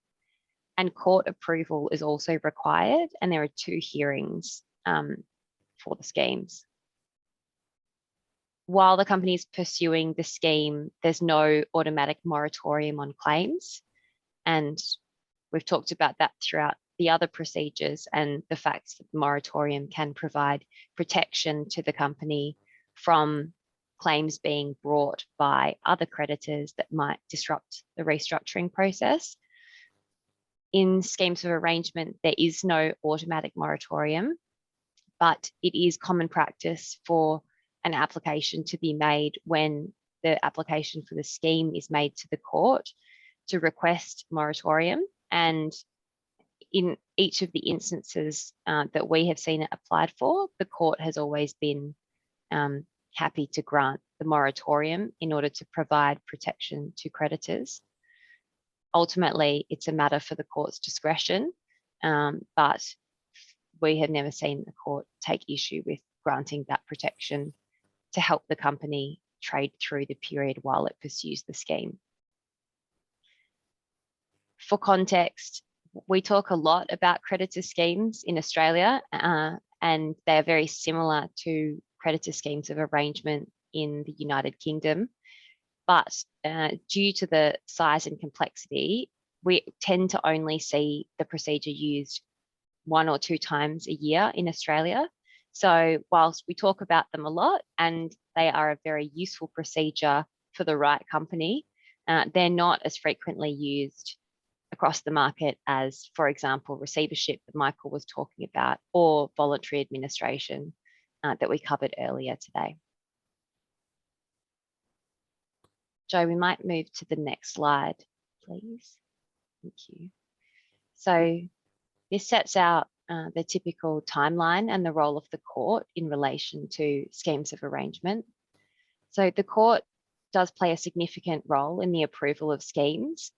And court approval is also required, and there are 2 hearings for the schemes. While the company is pursuing the scheme, there's no automatic moratorium on claims. And we've talked about that throughout the other procedures and the fact that the moratorium can provide protection to the company from claims being brought by other creditors that might disrupt the restructuring process. In schemes of arrangement, there is no automatic moratorium, but it is common practice for an application to be made when the application for the scheme is made to the court to request moratorium. And in each of the instances that we have seen it applied for, the court has always been happy to grant the moratorium in order to provide protection to creditors. Ultimately, it's a matter for the court's discretion, but we have never seen the court take issue with granting that protection to help the company trade through the period while it pursues the scheme. For context, we talk a lot about creditor schemes in Australia, and they are very similar to creditor schemes of arrangement in the United Kingdom. But due to the size and complexity, we tend to only see the procedure used 1 or 2 times a year in Australia. So whilst we talk about them a lot and they are a very useful procedure for the right company, they're not as frequently used across the market as, for example, receivership that Michael was talking about, or voluntary administration that we covered earlier today. Joe, we might move to the next slide, please. Thank you. So this sets out the typical timeline and the role of the court in relation to schemes of arrangement. So the court does play a significant role in the approval of schemes,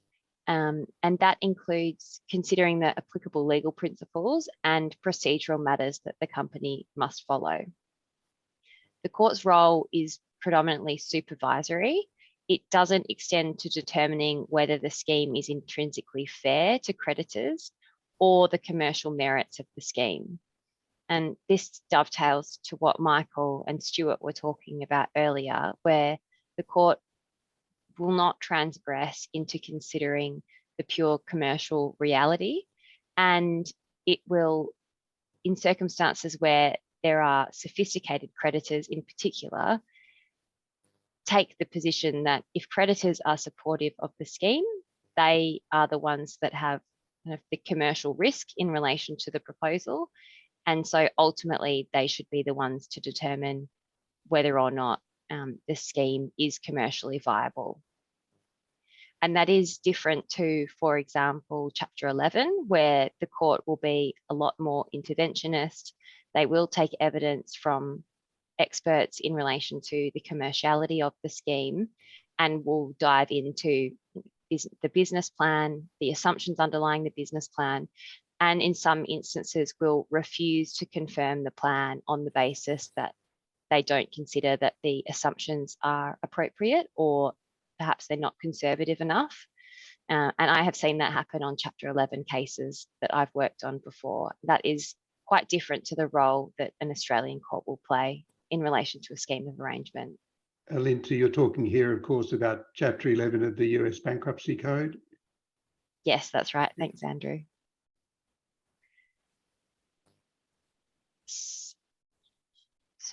and that includes considering the applicable legal principles and procedural matters that the company must follow. The court's role is predominantly supervisory. It doesn't extend to determining whether the scheme is intrinsically fair to creditors or the commercial merits of the scheme. And this dovetails to what Michael and Stuart were talking about earlier, where the court will not transgress into considering the pure commercial reality, and it will, in circumstances where there are sophisticated creditors in particular, take the position that if creditors are supportive of the scheme, they are the ones that have the commercial risk in relation to the proposal. And so ultimately they should be the ones to determine whether or not the scheme is commercially viable. And that is different to, for example, Chapter 11, where the court will be a lot more interventionist. They will take evidence from experts in relation to the commerciality of the scheme and will dive into the business plan, the assumptions underlying the business plan, and in some instances will refuse to confirm the plan on the basis that they don't consider that the assumptions are appropriate, or perhaps they're not conservative enough. And I have seen that happen on Chapter 11 cases that I've worked on before. That is quite different to the role that an Australian court will play in relation to a scheme of arrangement.
Alinta, you're talking here, of course, about Chapter 11 of the US Bankruptcy Code.
Yes, that's right. Thanks, Andrew.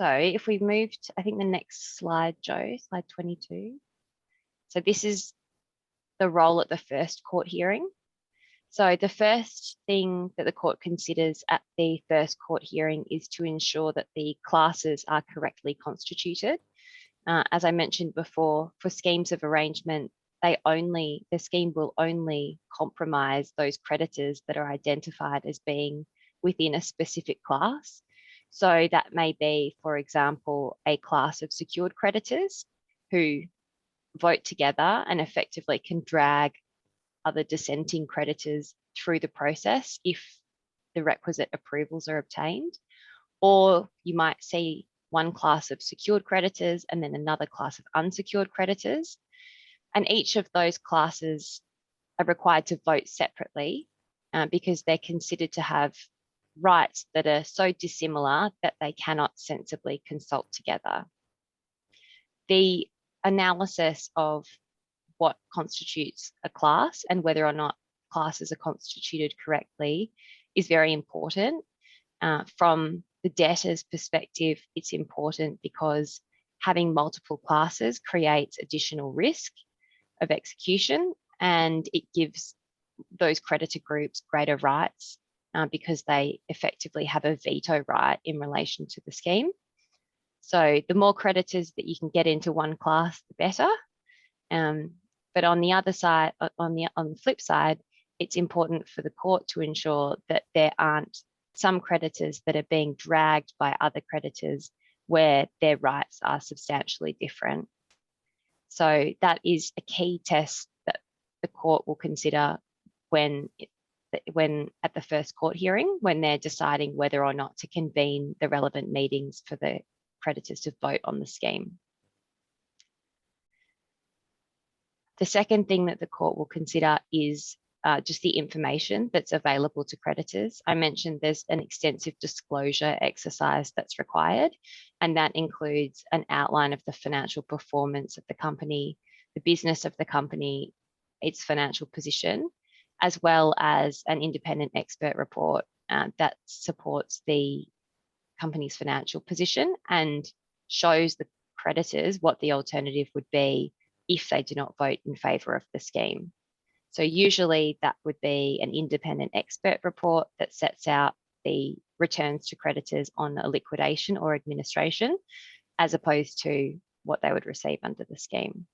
So if we move to, I think the next slide, Joe, slide 22. So this is the role at the first court hearing. So the first thing that the court considers at the first court hearing is to ensure that the classes are correctly constituted. As I mentioned before, for schemes of arrangement, the scheme will only compromise those creditors that are identified as being within a specific class. So that may be, for example, a class of secured creditors who vote together and effectively can drag other dissenting creditors through the process if the requisite approvals are obtained. Or you might see one class of secured creditors and then another class of unsecured creditors. And each of those classes are required to vote separately because they're considered to have rights that are so dissimilar that they cannot sensibly consult together. The analysis of what constitutes a class and whether or not classes are constituted correctly is very important. From the debtor's perspective, it's important because having multiple classes creates additional risk of execution, and it gives those creditor groups greater rights because they effectively have a veto right in relation to the scheme. So the more creditors that you can get into one class, the better. But on the other side, on the flip side, it's important for the court to ensure that there aren't some creditors that are being dragged by other creditors where their rights are substantially different. So that is a key test that the court will consider when at the first court hearing, when they're deciding whether or not to convene the relevant meetings for the creditors to vote on the scheme. The second thing that the court will consider is just the information that's available to creditors. I mentioned there's an extensive disclosure exercise that's required, and that includes an outline of the financial performance of the company, the business of the company, its financial position, as well as an independent expert report that supports the company's financial position and shows the creditors what the alternative would be if they do not vote in favour of the scheme. So usually that would be an independent expert report that sets out the returns to creditors on a liquidation or administration, as opposed to what they would receive under the scheme.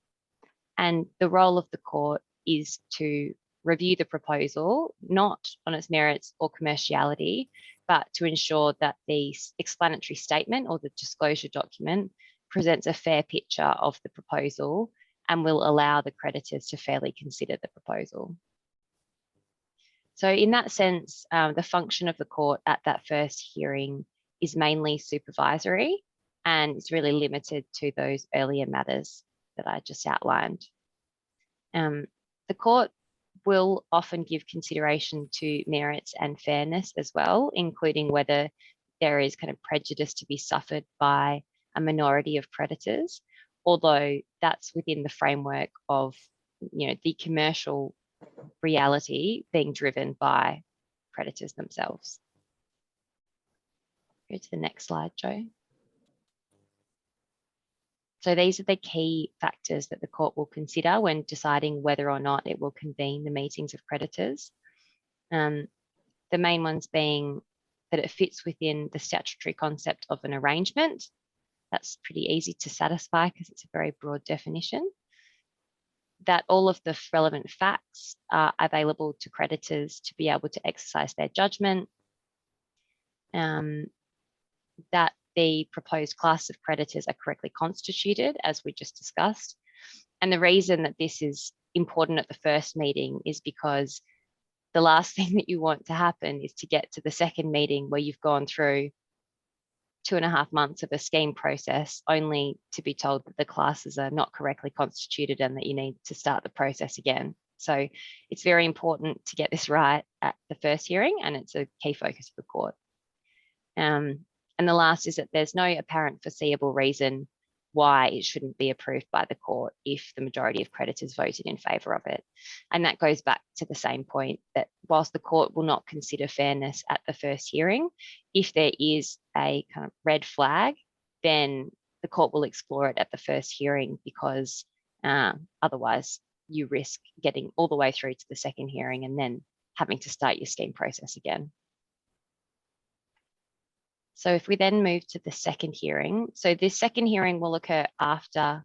And the role of the court is to review the proposal, not on its merits or commerciality, but to ensure that the explanatory statement or the disclosure document presents a fair picture of the proposal and will allow the creditors to fairly consider the proposal. So in that sense, the function of the court at that first hearing is mainly supervisory, and it's really limited to those earlier matters that I just outlined. The court will often give consideration to merits and fairness as well, including whether there is kind of prejudice to be suffered by a minority of creditors, although that's within the framework of, the commercial reality being driven by creditors themselves. Go to the next slide, Joe. So these are the key factors that the court will consider when deciding whether or not it will convene the meetings of creditors. The main ones being that it fits within the statutory concept of an arrangement. That's pretty easy to satisfy because it's a very broad definition. That all of the relevant facts are available to creditors to be able to exercise their judgment. That the proposed class of creditors are correctly constituted, as we just discussed. And the reason that this is important at the first meeting is because the last thing that you want to happen is to get to the second meeting where you've gone through 2.5 months of a scheme process only to be told that the classes are not correctly constituted and that you need to start the process again. So it's very important to get this right at the first hearing, and it's a key focus of the court. And the last is that there's no apparent foreseeable reason why it shouldn't be approved by the court if the majority of creditors voted in favour of it. And that goes back to the same point that whilst the court will not consider fairness at the first hearing, if there is a kind of red flag, then the court will explore it at the first hearing, because otherwise you risk getting all the way through to the second hearing and then having to start your scheme process again. So if we then move to the second hearing, so this second hearing will occur after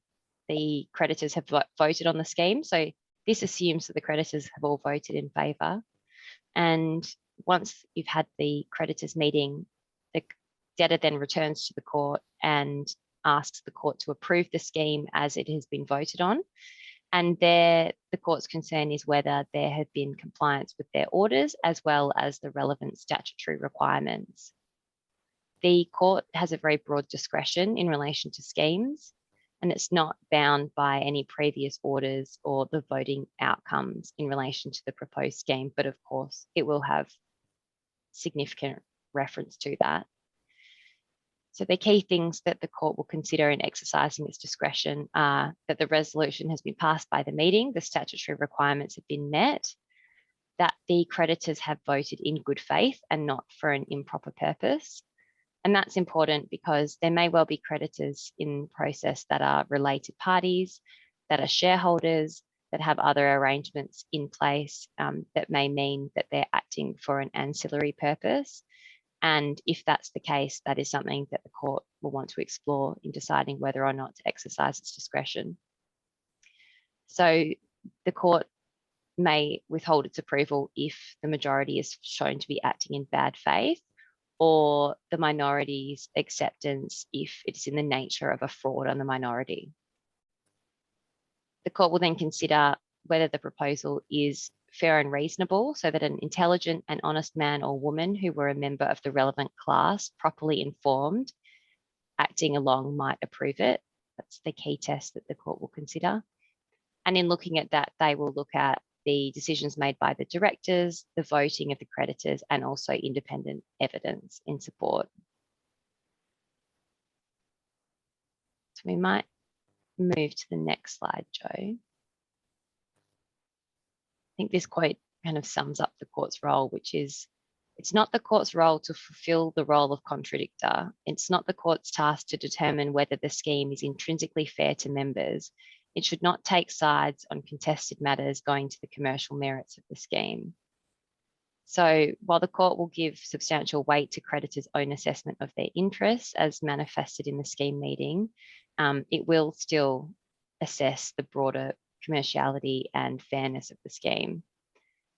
the creditors have voted on the scheme. So this assumes that the creditors have all voted in favour. And once you've had the creditors meeting, the debtor then returns to the court and asks the court to approve the scheme as it has been voted on. And there, the court's concern is whether there had been compliance with their orders as well as the relevant statutory requirements. The court has a very broad discretion in relation to schemes, and it's not bound by any previous orders or the voting outcomes in relation to the proposed scheme, but of course it will have significant reference to that. So the key things that the court will consider in exercising its discretion are that the resolution has been passed by the meeting, the statutory requirements have been met, that the creditors have voted in good faith and not for an improper purpose. And that's important because there may well be creditors in the process that are related parties, that are shareholders, that have other arrangements in place that may mean that they're acting for an ancillary purpose. And if that's the case, that is something that the court will want to explore in deciding whether or not to exercise its discretion. So the court may withhold its approval if the majority is shown to be acting in bad faith, or the minority's acceptance if it's in the nature of a fraud on the minority. The court will then consider whether the proposal is fair and reasonable, so that an intelligent and honest man or woman who were a member of the relevant class, properly informed, acting along might approve it. That's the key test that the court will consider. And in looking at that, they will look at the decisions made by the directors, the voting of the creditors, and also independent evidence in support. So we might move to the next slide, Joe. I think this quote kind of sums up the court's role, which is, it's not the court's role to fulfill the role of contradictor. It's not the court's task to determine whether the scheme is intrinsically fair to members. It should not take sides on contested matters going to the commercial merits of the scheme. So while the court will give substantial weight to creditors' own assessment of their interests as manifested in the scheme meeting, it will still assess the broader commerciality and fairness of the scheme.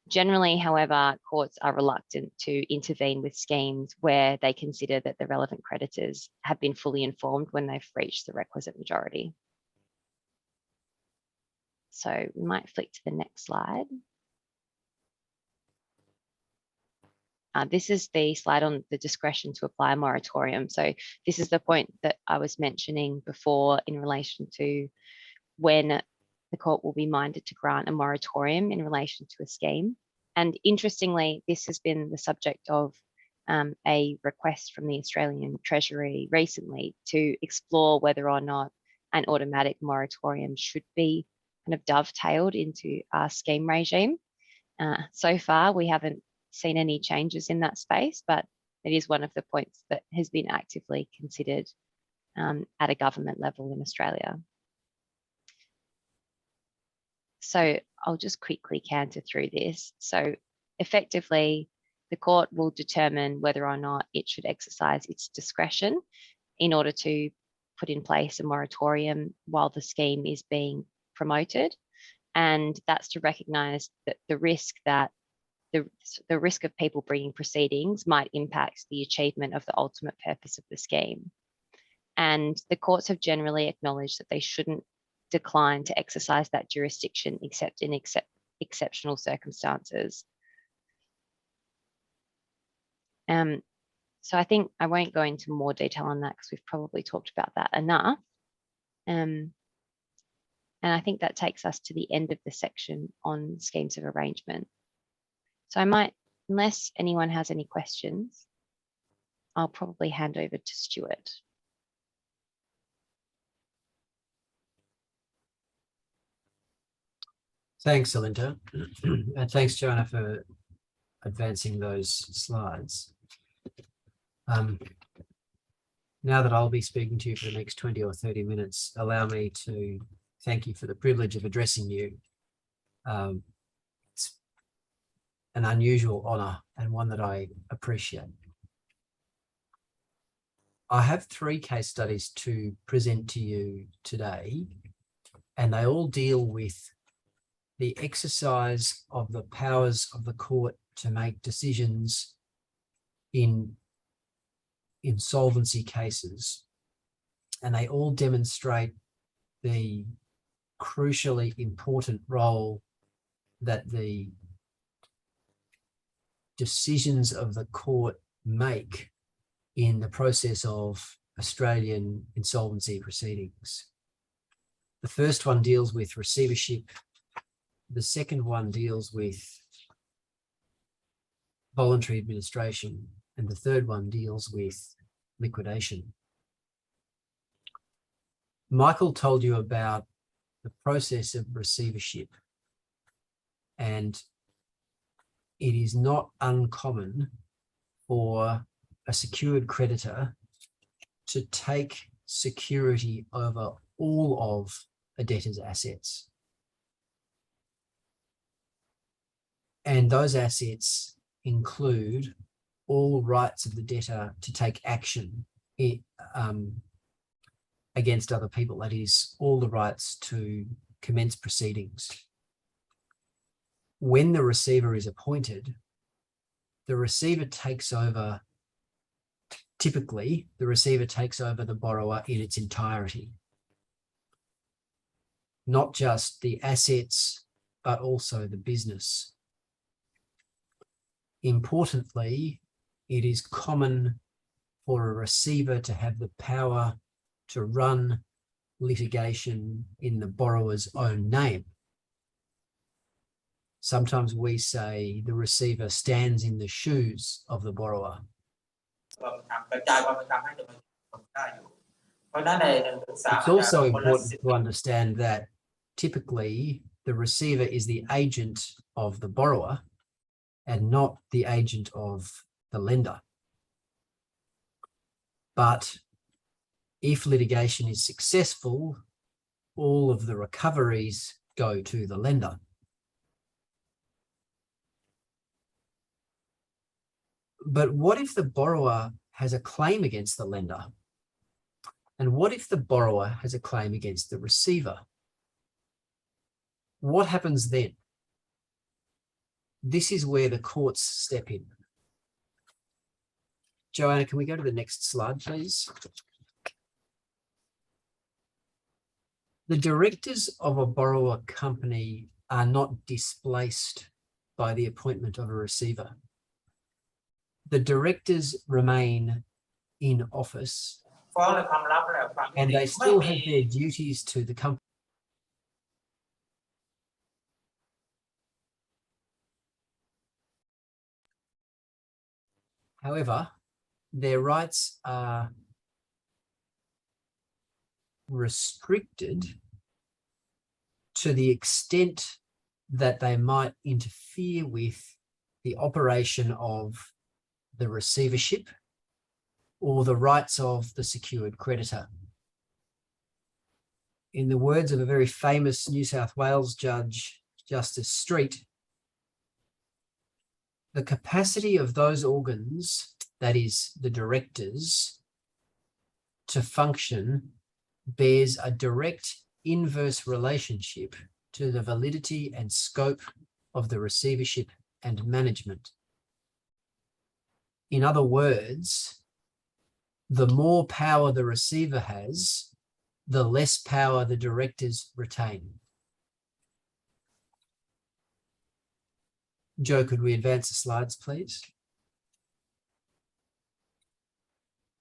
Generally, however, courts are reluctant to intervene with schemes where they consider that the relevant creditors have been fully informed when they've reached the requisite majority. So we might flick to the next slide. This is the slide on the discretion to apply a moratorium. So this is the point that I was mentioning before in relation to when the court will be minded to grant a moratorium in relation to a scheme. And interestingly, this has been the subject of a request from the Australian Treasury recently to explore whether or not an automatic moratorium should be kind of dovetailed into our scheme regime. So far, we haven't seen any changes in that space, but it is one of the points that has been actively considered at a government level in Australia. So I'll just quickly canter through this. So effectively, the court will determine whether or not it should exercise its discretion in order to put in place a moratorium while the scheme is being promoted. And that's to recognise that the risk of people bringing proceedings might impact the achievement of the ultimate purpose of the scheme. And the courts have generally acknowledged that they shouldn't decline to exercise that jurisdiction except in exceptional circumstances. So I think I won't go into more detail on that because we've probably talked about that enough. And I think that takes us to the end of the section on schemes of arrangement. So I might, unless anyone has any questions, I'll probably hand over to Stuart.
Thanks, Alinta. And thanks, Joanna, for advancing those slides. Now that I'll be speaking to you for the next 20 or 30 minutes, allow me to thank you for the privilege of addressing you. It's an unusual honour and one that I appreciate. I have 3 case studies to present to you today, and they all deal with the exercise of the powers of the court to make decisions in insolvency cases, and they all demonstrate the crucially important role that the decisions of the court make in the process of Australian insolvency proceedings. The first one deals with receivership. The second one deals with voluntary administration, and the third one deals with liquidation. Michael told you about the process of receivership, and it is not uncommon for a secured creditor to take security over all of a debtor's assets. And those assets include all rights of the debtor to take action against other people, that is, all the rights to commence proceedings. When the receiver is appointed, the receiver takes over, typically, the receiver takes over the borrower in its entirety. Not just the assets, but also the business. Importantly, it is common for a receiver to have the power to run litigation in the borrower's own name. Sometimes we say the receiver stands in the shoes of the borrower. It's also important to understand that typically the receiver is the agent of the borrower and not the agent of the lender. But if litigation is successful, all of the recoveries go to the lender. But what if the borrower has a claim against the lender? And what if the borrower has a claim against the receiver? What happens then? This is where the courts step in. Joanna, can we go to the next slide, please? The directors of a borrower company are not displaced by the appointment of a receiver. The directors remain in office and they still have their duties to the company. However, their rights are restricted to the extent that they might interfere with the operation of the receivership or the rights of the secured creditor. In the words of a very famous New South Wales judge, Justice Street, the capacity of those organs, that is the directors, to function bears a direct inverse relationship to the validity and scope of the receivership and management. In other words, the more power the receiver has, the less power the directors retain. Joe, could we advance the slides, please?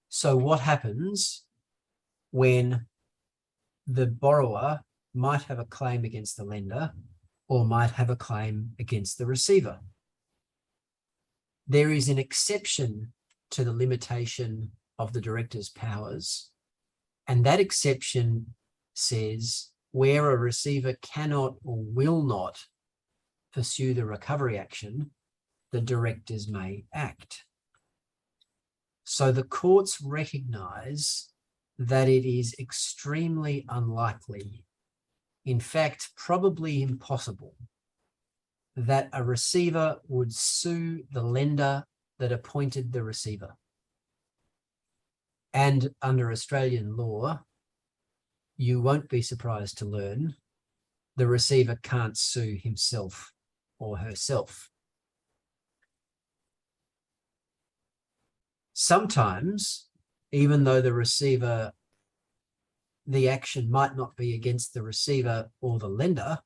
So what happens when the borrower might have a claim against the lender or might have a claim against the receiver? There is an exception to the limitation of the director's powers, and that exception says where a receiver cannot or will not pursue the recovery action, the directors may act. So the courts recognise that it is extremely unlikely, in fact, probably impossible, that a receiver would sue the lender that appointed the receiver. And under Australian law, you won't be surprised to learn the receiver can't sue himself or herself. Sometimes, even though the action might not be against the receiver or the lender,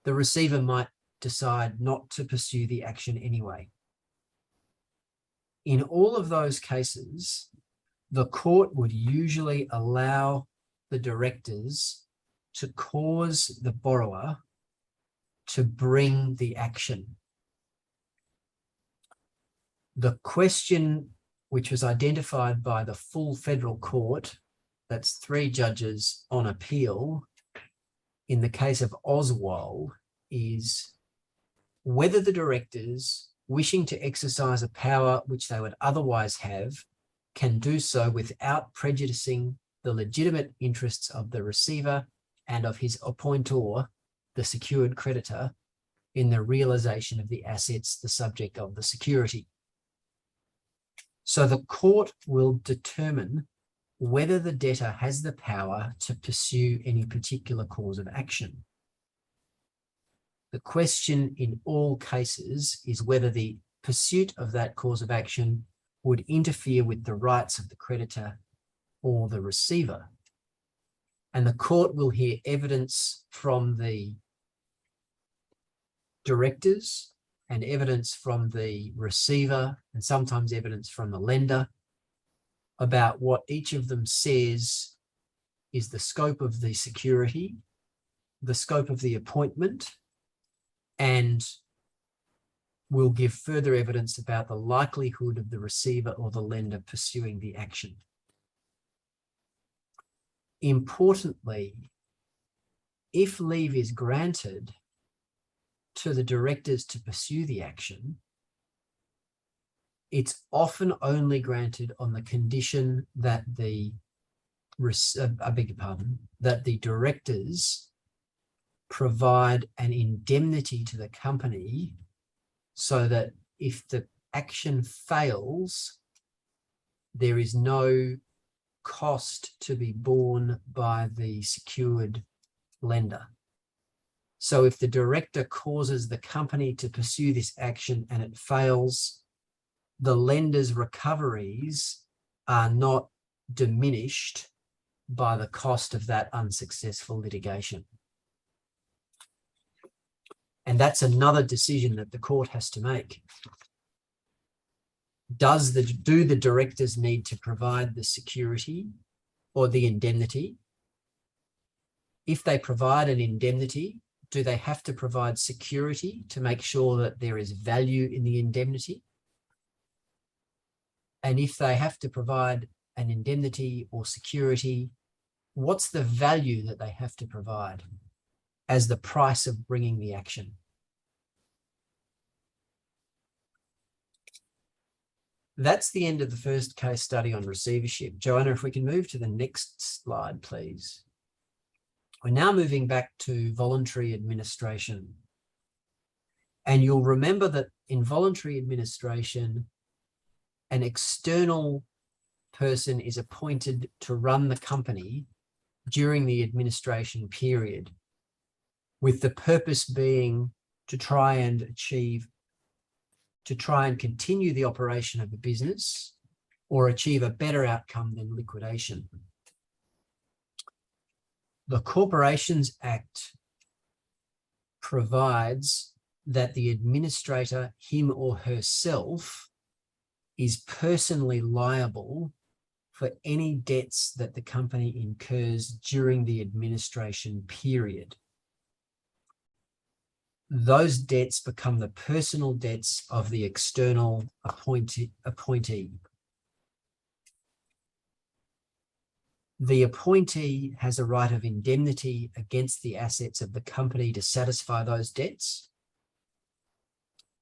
the receiver might decide not to pursue the action anyway. In all of those cases, the court would usually allow the directors to cause the borrower to bring the action. The question which was identified by the full federal court, that's 3 judges on appeal, in the case of Oswald, is whether the directors wishing to exercise a power which they would otherwise have can do so without prejudicing the legitimate interests of the receiver and of his appointor, the secured creditor, in the realisation of the assets the subject of the security. So the court will determine whether the debtor has the power to pursue any particular cause of action. The question in all cases is whether the pursuit of that cause of action would interfere with the rights of the creditor or the receiver. And the court will hear evidence from the directors and evidence from the receiver and sometimes evidence from the lender about what each of them says is the scope of the security, the scope of the appointment, and will give further evidence about the likelihood of the receiver or the lender pursuing the action. Importantly, if leave is granted to the directors to pursue the action, it's often only granted on the condition that the directors provide an indemnity to the company so that if the action fails, there is no cost to be borne by the secured lender. So if the director causes the company to pursue this action and it fails, the lender's recoveries are not diminished by the cost of that unsuccessful litigation. And that's another decision that the court has to make. Do the directors need to provide the security or the indemnity? If they provide an indemnity, do they have to provide security to make sure that there is value in the indemnity? And if they have to provide an indemnity or security, what's the value that they have to provide as the price of bringing the action? That's the end of the first case study on receivership. Joanna, if we can move to the next slide, please. We're now moving back to voluntary administration. And you'll remember that in voluntary administration, an external person is appointed to run the company during the administration period, with the purpose being to try and continue the operation of the business or achieve a better outcome than liquidation. The Corporations Act provides that the administrator, him or herself, is personally liable for any debts that the company incurs during the administration period. Those debts become the personal debts of the external appointee. The appointee has a right of indemnity against the assets of the company to satisfy those debts,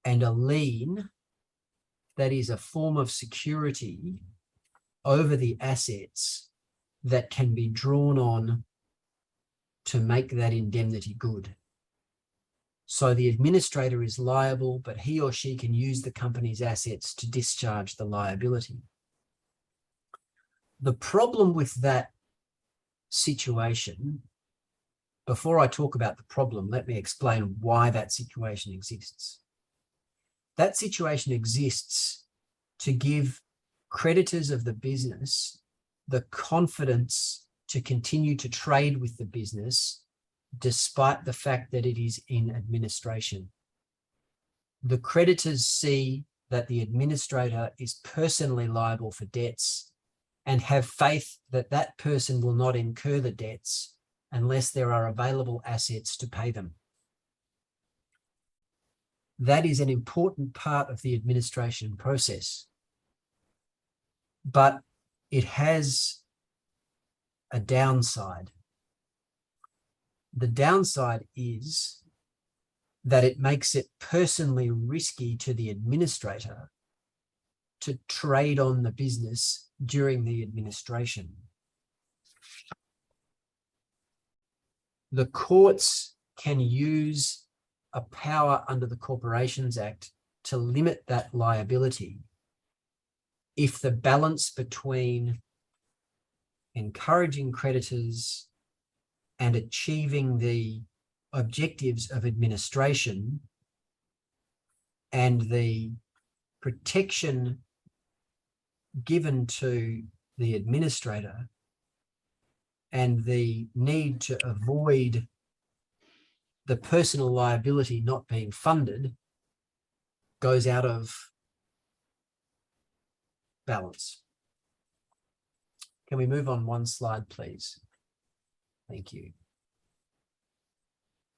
and a lien, that is a form of security over the assets that can be drawn on to make that indemnity good. So the administrator is liable, but he or she can use the company's assets to discharge the liability. The problem with that situation, before I talk about the problem, let me explain why that situation exists. That situation exists to give creditors of the business the confidence to continue to trade with the business despite the fact that it is in administration. The creditors see that the administrator is personally liable for debts and have faith that that person will not incur the debts unless there are available assets to pay them. That is an important part of the administration process, but it has a downside. The downside is that it makes it personally risky to the administrator to trade on the business during the administration. The courts can use a power under the Corporations Act to limit that liability if the balance between encouraging creditors and achieving the objectives of administration and the protection given to the administrator and the need to avoid the personal liability not being funded goes out of balance. Can we move on one slide, please? Thank you.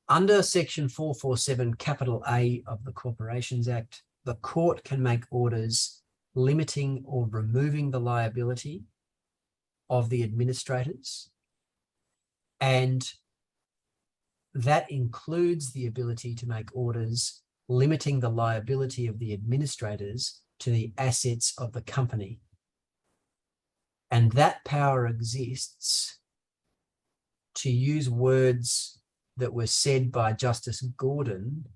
Under Section 447 capital A of the Corporations Act, the court can make orders limiting or removing the liability of the administrators, and that includes the ability to make orders limiting the liability of the administrators to the assets of the company. And that power exists, to use words that were said by Justice Gordon,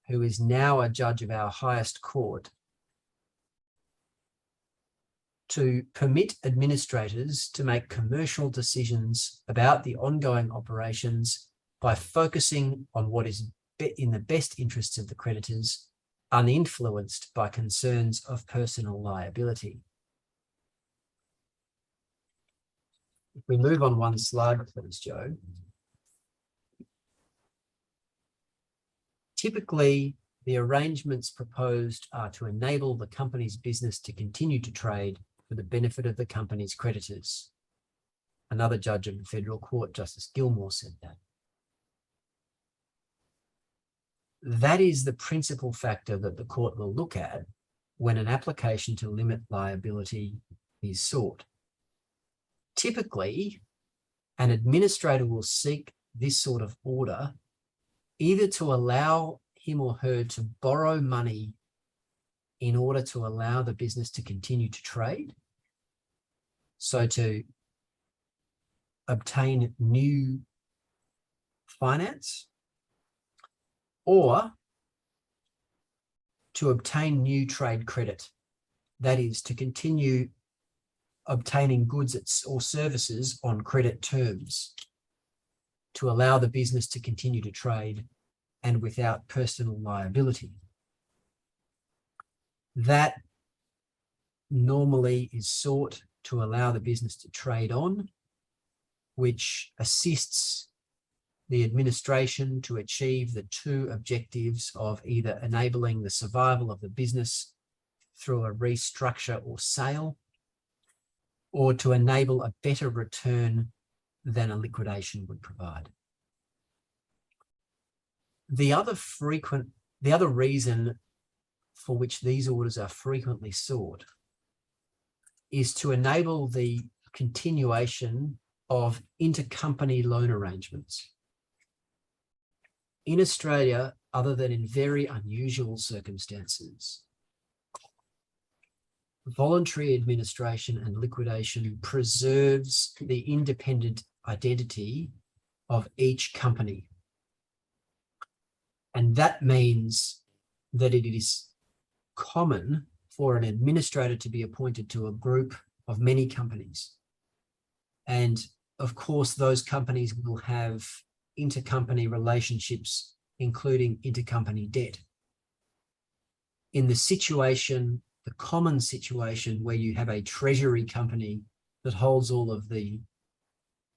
who is now a judge of our highest court, to permit administrators to make commercial decisions about the ongoing operations by focusing on what is in the best interests of the creditors, uninfluenced by concerns of personal liability. If we move on one slide, please, Joe. Typically, the arrangements proposed are to enable the company's business to continue to trade for the benefit of the company's creditors. Another judge of the Federal Court, Justice Gilmore, said that. That is the principal factor that the court will look at when an application to limit liability is sought. Typically, an administrator will seek this sort of order either to allow him or her to borrow money in order to allow the business to continue to trade, so to obtain new finance, or to obtain new trade credit, that is, to continue obtaining goods or services on credit terms to allow the business to continue to trade and without personal liability. That normally is sought to allow the business to trade on, which assists the administration to achieve the two objectives of either enabling the survival of the business through a restructure or sale, or to enable a better return than a liquidation would provide. The other reason for which these orders are frequently sought is to enable the continuation of intercompany loan arrangements. In Australia, other than in very unusual circumstances, voluntary administration and liquidation preserves the independent identity of each company. And that means that it is common for an administrator to be appointed to a group of many companies. And of course, those companies will have intercompany relationships, including intercompany debt. In the situation, the common situation where you have a treasury company that holds all of the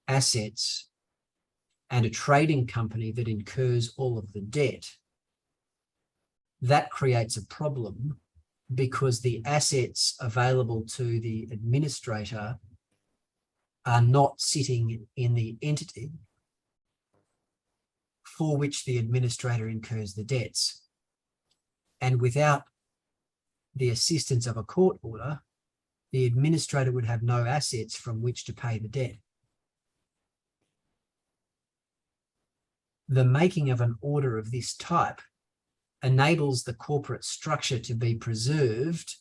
assets and a trading company that incurs all of the debt, that creates a problem because the assets available to the administrator are not sitting in the entity for which the administrator incurs the debts. And without the assistance of a court order, the administrator would have no assets from which to pay the debt. The making of an order of this type enables the corporate structure to be preserved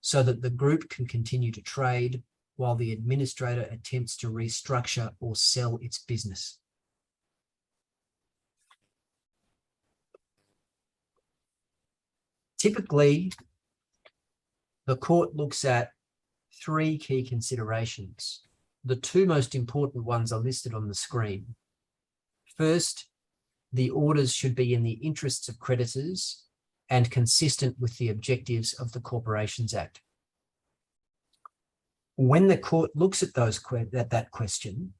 so that the group can continue to trade while the administrator attempts to restructure or sell its business. Typically, the court looks at three key considerations. The two most important ones are listed on the screen. First, the orders should be in the interests of creditors and consistent with the objectives of the Corporations Act. When the court looks at that question,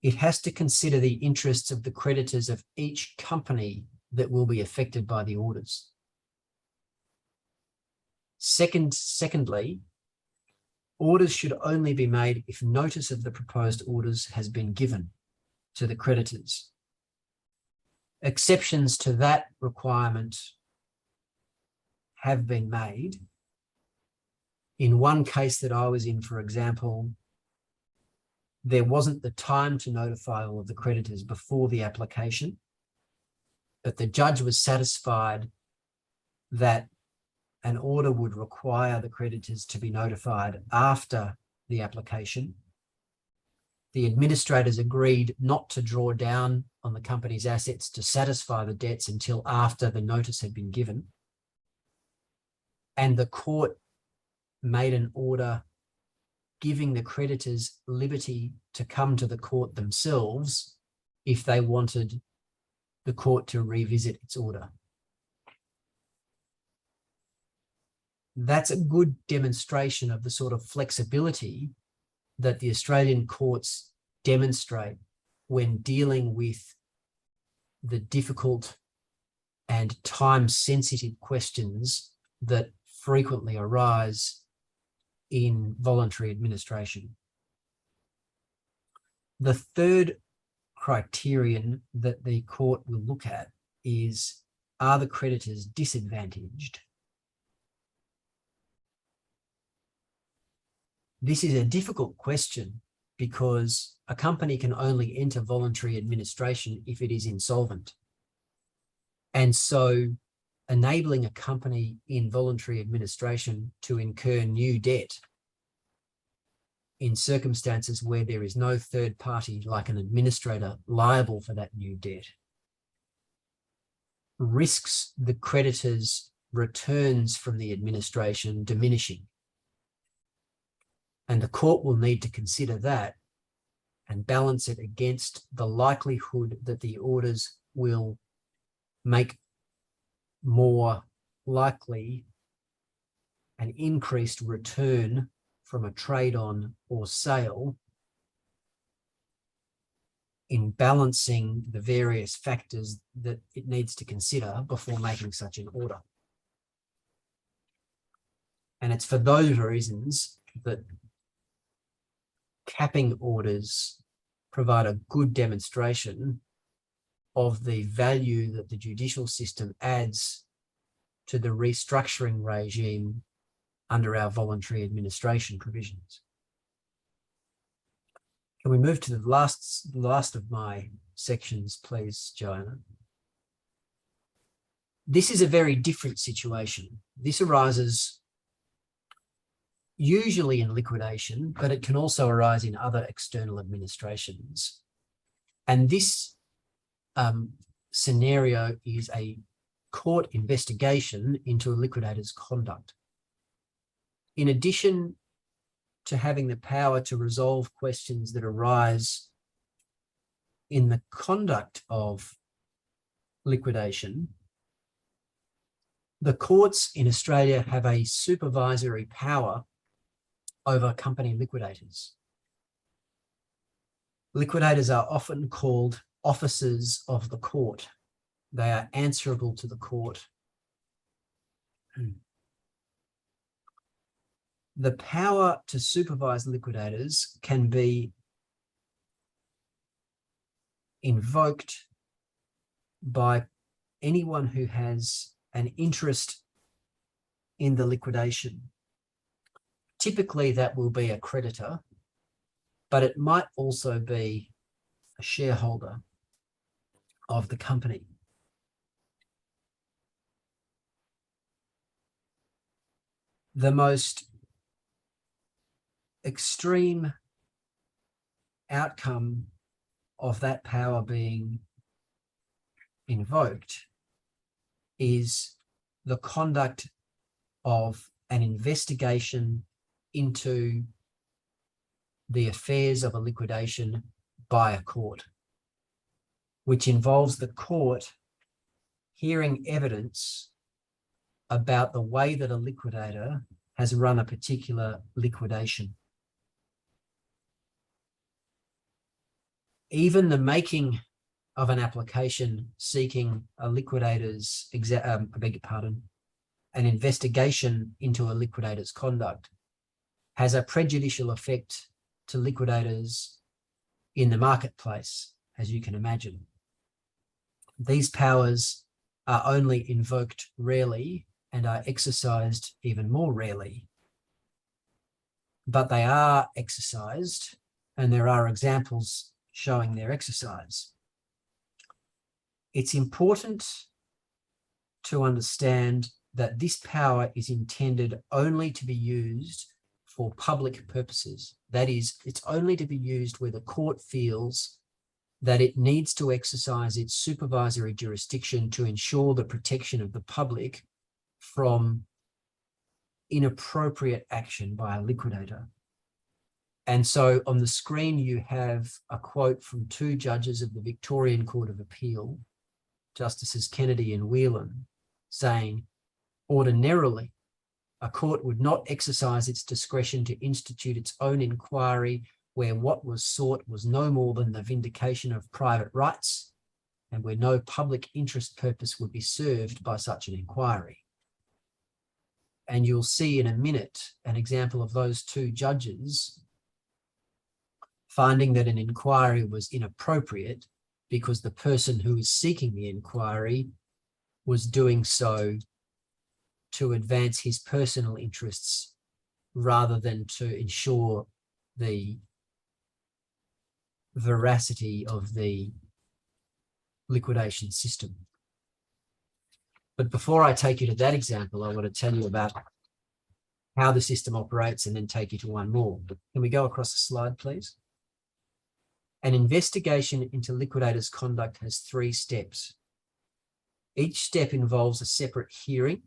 it has to consider the interests of the creditors of each company that will be affected by the orders. Secondly, orders should only be made if notice of the proposed orders has been given to the creditors. Exceptions to that requirement have been made. In one case that I was in, for example, there wasn't the time to notify all of the creditors before the application, but the judge was satisfied that an order would require the creditors to be notified after the application. The administrators agreed not to draw down on the company's assets to satisfy the debts until after the notice had been given. And the court made an order giving the creditors liberty to come to the court themselves if they wanted the court to revisit its order. That's a good demonstration of the sort of flexibility that the Australian courts demonstrate when dealing with the difficult and time-sensitive questions that frequently arise in voluntary administration. The third criterion that the court will look at is, are the creditors disadvantaged? This is a difficult question because a company can only enter voluntary administration if it is insolvent. And so enabling a company in voluntary administration to incur new debt in circumstances where there is no third party like an administrator liable for that new debt risks the creditor's returns from the administration diminishing. And the court will need to consider that and balance it against the likelihood that the orders will make more likely an increased return from a trade-on or sale in balancing the various factors that it needs to consider before making such an order. And it's for those reasons that capping orders provide a good demonstration of the value that the judicial system adds to the restructuring regime under our voluntary administration provisions. Can we move to the last of my sections, please, Joanna? This is a very different situation. This arises usually in liquidation, but it can also arise in other external administrations. And this scenario is a court investigation into a liquidator's conduct. In addition to having the power to resolve questions that arise in the conduct of liquidation, the courts in Australia have a supervisory power over company liquidators. Liquidators are often called officers of the court. They are answerable to the court. The power to supervise liquidators can be invoked by anyone who has an interest in the liquidation. Typically, that will be a creditor, but it might also be a shareholder of the company. The most extreme outcome of that power being invoked is the conduct of an investigation into the affairs of a liquidation by a court, which involves the court hearing evidence about the way that a liquidator has run a particular liquidation. Even the making of an application seeking a liquidator's, an investigation into a liquidator's conduct has a prejudicial effect to liquidators in the marketplace, as you can imagine. These powers are only invoked rarely and are exercised even more rarely. But they are exercised, and there are examples showing their exercise. It's important to understand that this power is intended only to be used for public purposes. That is, it's only to be used where the court feels that it needs to exercise its supervisory jurisdiction to ensure the protection of the public from inappropriate action by a liquidator. And so on the screen, you have a quote from two judges of the Victorian Court of Appeal, Justices Kennedy and Whelan, saying, ordinarily, a court would not exercise its discretion to institute its own inquiry where what was sought was no more than the vindication of private rights and where no public interest purpose would be served by such an inquiry. And you'll see in a minute an example of those two judges finding that an inquiry was inappropriate because the person who was seeking the inquiry was doing so to advance his personal interests rather than to ensure the veracity of the liquidation system. But before I take you to that example, I want to tell you about how the system operates and then take you to one more. Can we go across the slide, please? An investigation into liquidators' conduct has 3 steps. Each step involves a separate hearing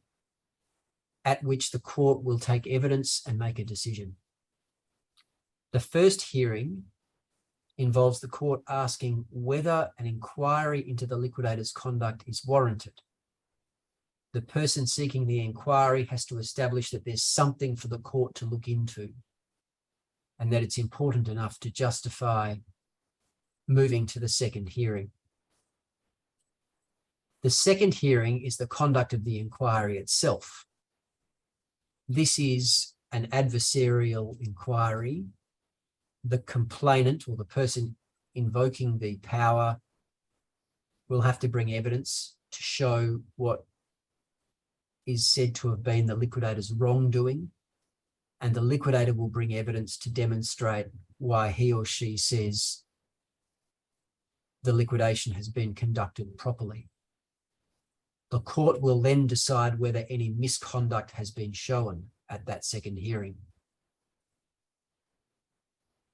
at which the court will take evidence and make a decision. The first hearing involves the court asking whether an inquiry into the liquidator's conduct is warranted. The person seeking the inquiry has to establish that there's something for the court to look into and that it's important enough to justify moving to the second hearing. The second hearing is the conduct of the inquiry itself. This is an adversarial inquiry. The complainant or the person invoking the power will have to bring evidence to show what is said to have been the liquidator's wrongdoing, and the liquidator will bring evidence to demonstrate why he or she says the liquidation has been conducted properly. The court will then decide whether any misconduct has been shown at that second hearing.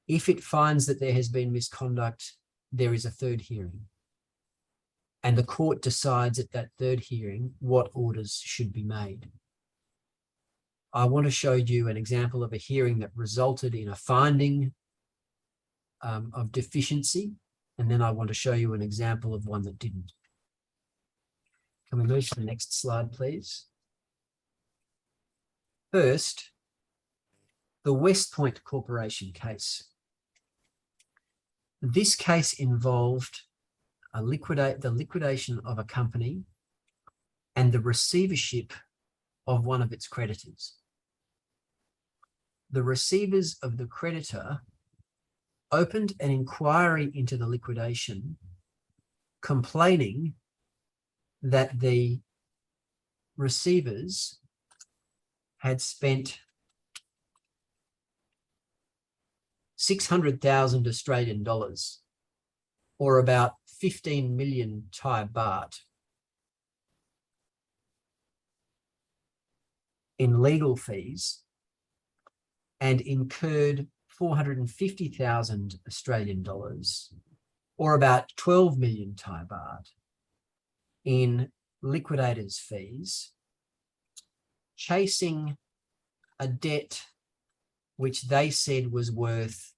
If it finds that there has been misconduct, there is a third hearing. And the court decides at that third hearing what orders should be made. I want to show you an example of a hearing that resulted in a finding of deficiency, and then I want to show you an example of one that didn't. Can we move to the next slide, please? First, the West Point Corporation case. This case involved the liquidation of a company and the receivership of one of its creditors. The receivers of the creditor opened an inquiry into the liquidation, complaining that the receivers had spent 600,000 Australian dollars, or about 15 million Thai baht, in legal fees and incurred 450,000 Australian dollars, or about 12 million Thai baht, in liquidators' fees, chasing a debt which they said was worth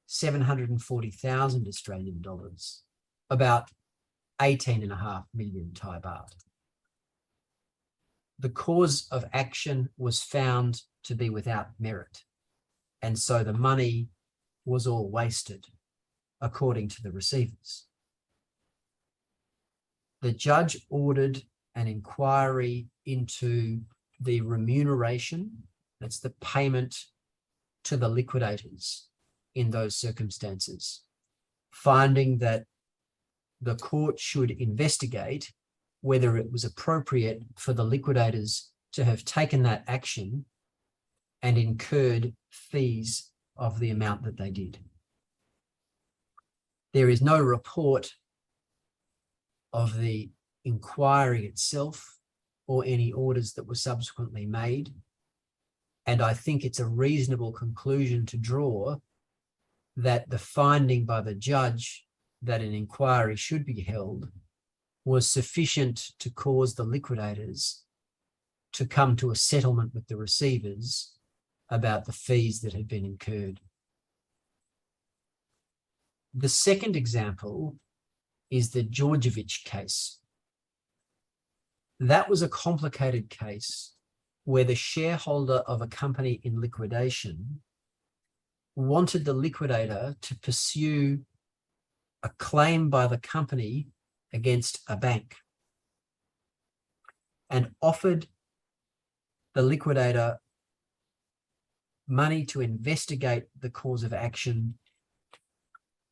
740,000 Australian dollars, about 18.5 million Thai baht. The cause of action was found to be without merit, and so the money was all wasted, according to the receivers. The judge ordered an inquiry into the remuneration, that's the payment to the liquidators in those circumstances, finding that the court should investigate whether it was appropriate for the liquidators to have taken that action and incurred fees of the amount that they did. There is no report of the inquiry itself or any orders that were subsequently made, and I think it's a reasonable conclusion to draw that the finding by the judge that an inquiry should be held was sufficient to cause the liquidators to come to a settlement with the receivers about the fees that had been incurred. The second example is the Georgievich case. That was a complicated case where the shareholder of a company in liquidation wanted the liquidator to pursue a claim by the company against a bank and offered the liquidator money to investigate the cause of action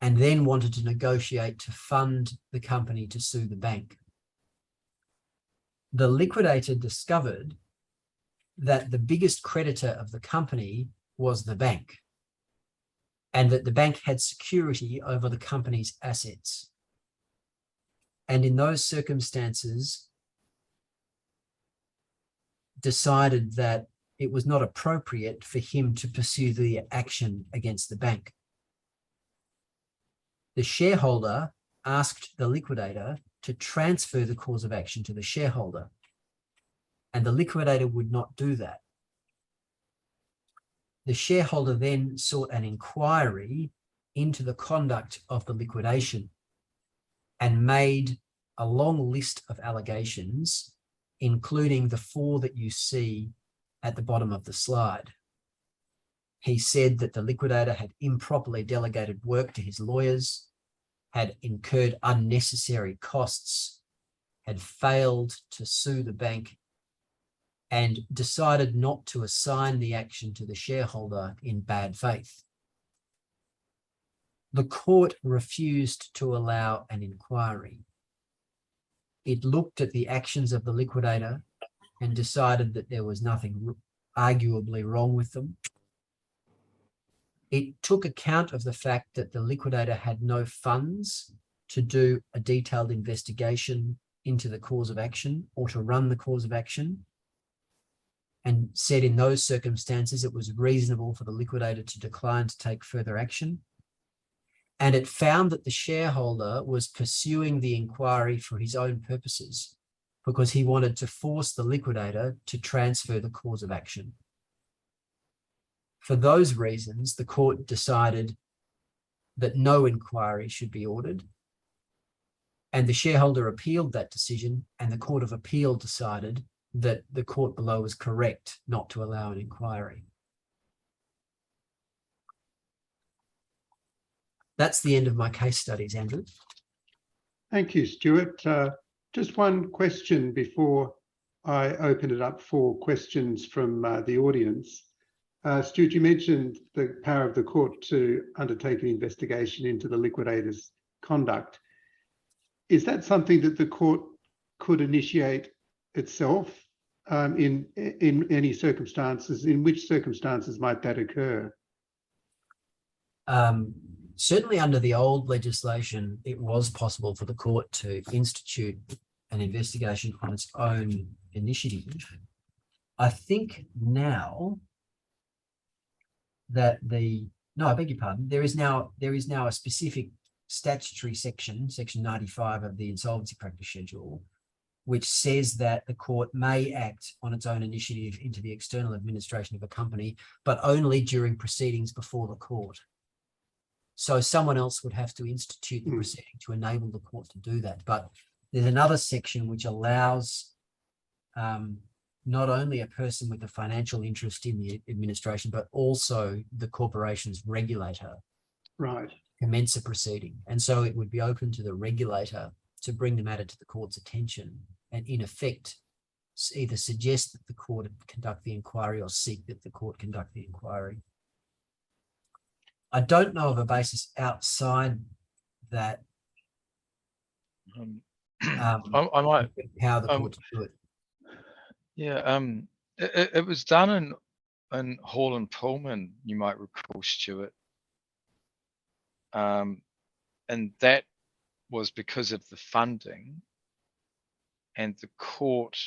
and then wanted to negotiate to fund the company to sue the bank. The liquidator discovered that the biggest creditor of the company was the bank, and that the bank had security over the company's assets. And in those circumstances, decided that it was not appropriate for him to pursue the action against the bank. The shareholder asked the liquidator to transfer the cause of action to the shareholder, and the liquidator would not do that. The shareholder then sought an inquiry into the conduct of the liquidation and made a long list of allegations, including the 4 that you see at the bottom of the slide. He said that the liquidator had improperly delegated work to his lawyers, had incurred unnecessary costs, had failed to sue the bank, and decided not to assign the action to the shareholder in bad faith. The court refused to allow an inquiry. It looked at the actions of the liquidator and decided that there was nothing arguably wrong with them. It took account of the fact that the liquidator had no funds to do a detailed investigation into the cause of action or to run the cause of action. and said in those circumstances it was reasonable for the liquidator to decline to take further action. And it found that the shareholder was pursuing the inquiry for his own purposes because he wanted to force the liquidator to transfer the cause of action. For those reasons, the court decided that no inquiry should be ordered, and the shareholder appealed that decision, and the Court of Appeal decided that the court below was correct not to allow an inquiry. That's the end of my case studies, Andrew.
Thank you, Stuart. Just one question before I open it up for questions from the audience. Stuart, you mentioned the power of the court to undertake an investigation into the liquidator's conduct. Is that something that the court could initiate itself in any circumstances? In which circumstances might that occur?
Certainly under the old legislation, it was possible for the court to institute an investigation on its own initiative. I think now that I beg your pardon, there is now a specific statutory section 95 of the Insolvency Practice Schedule, which says that the court may act on its own initiative into the external administration of a company, but only during proceedings before the court. So someone else would have to institute the proceeding to enable the court to do that. But there's another section which allows not only a person with a financial interest in the administration, but also the corporation's regulator,
right,
commence a proceeding. And so it would be open to the regulator to bring the matter to the court's attention and in effect either suggest that the court conduct the inquiry or seek that the court conduct the inquiry. I don't know of a basis outside that
I might
how the court to do it.
Yeah, it was done in Hall and Pullman, you might recall, Stuart. And that was because of the funding, and the court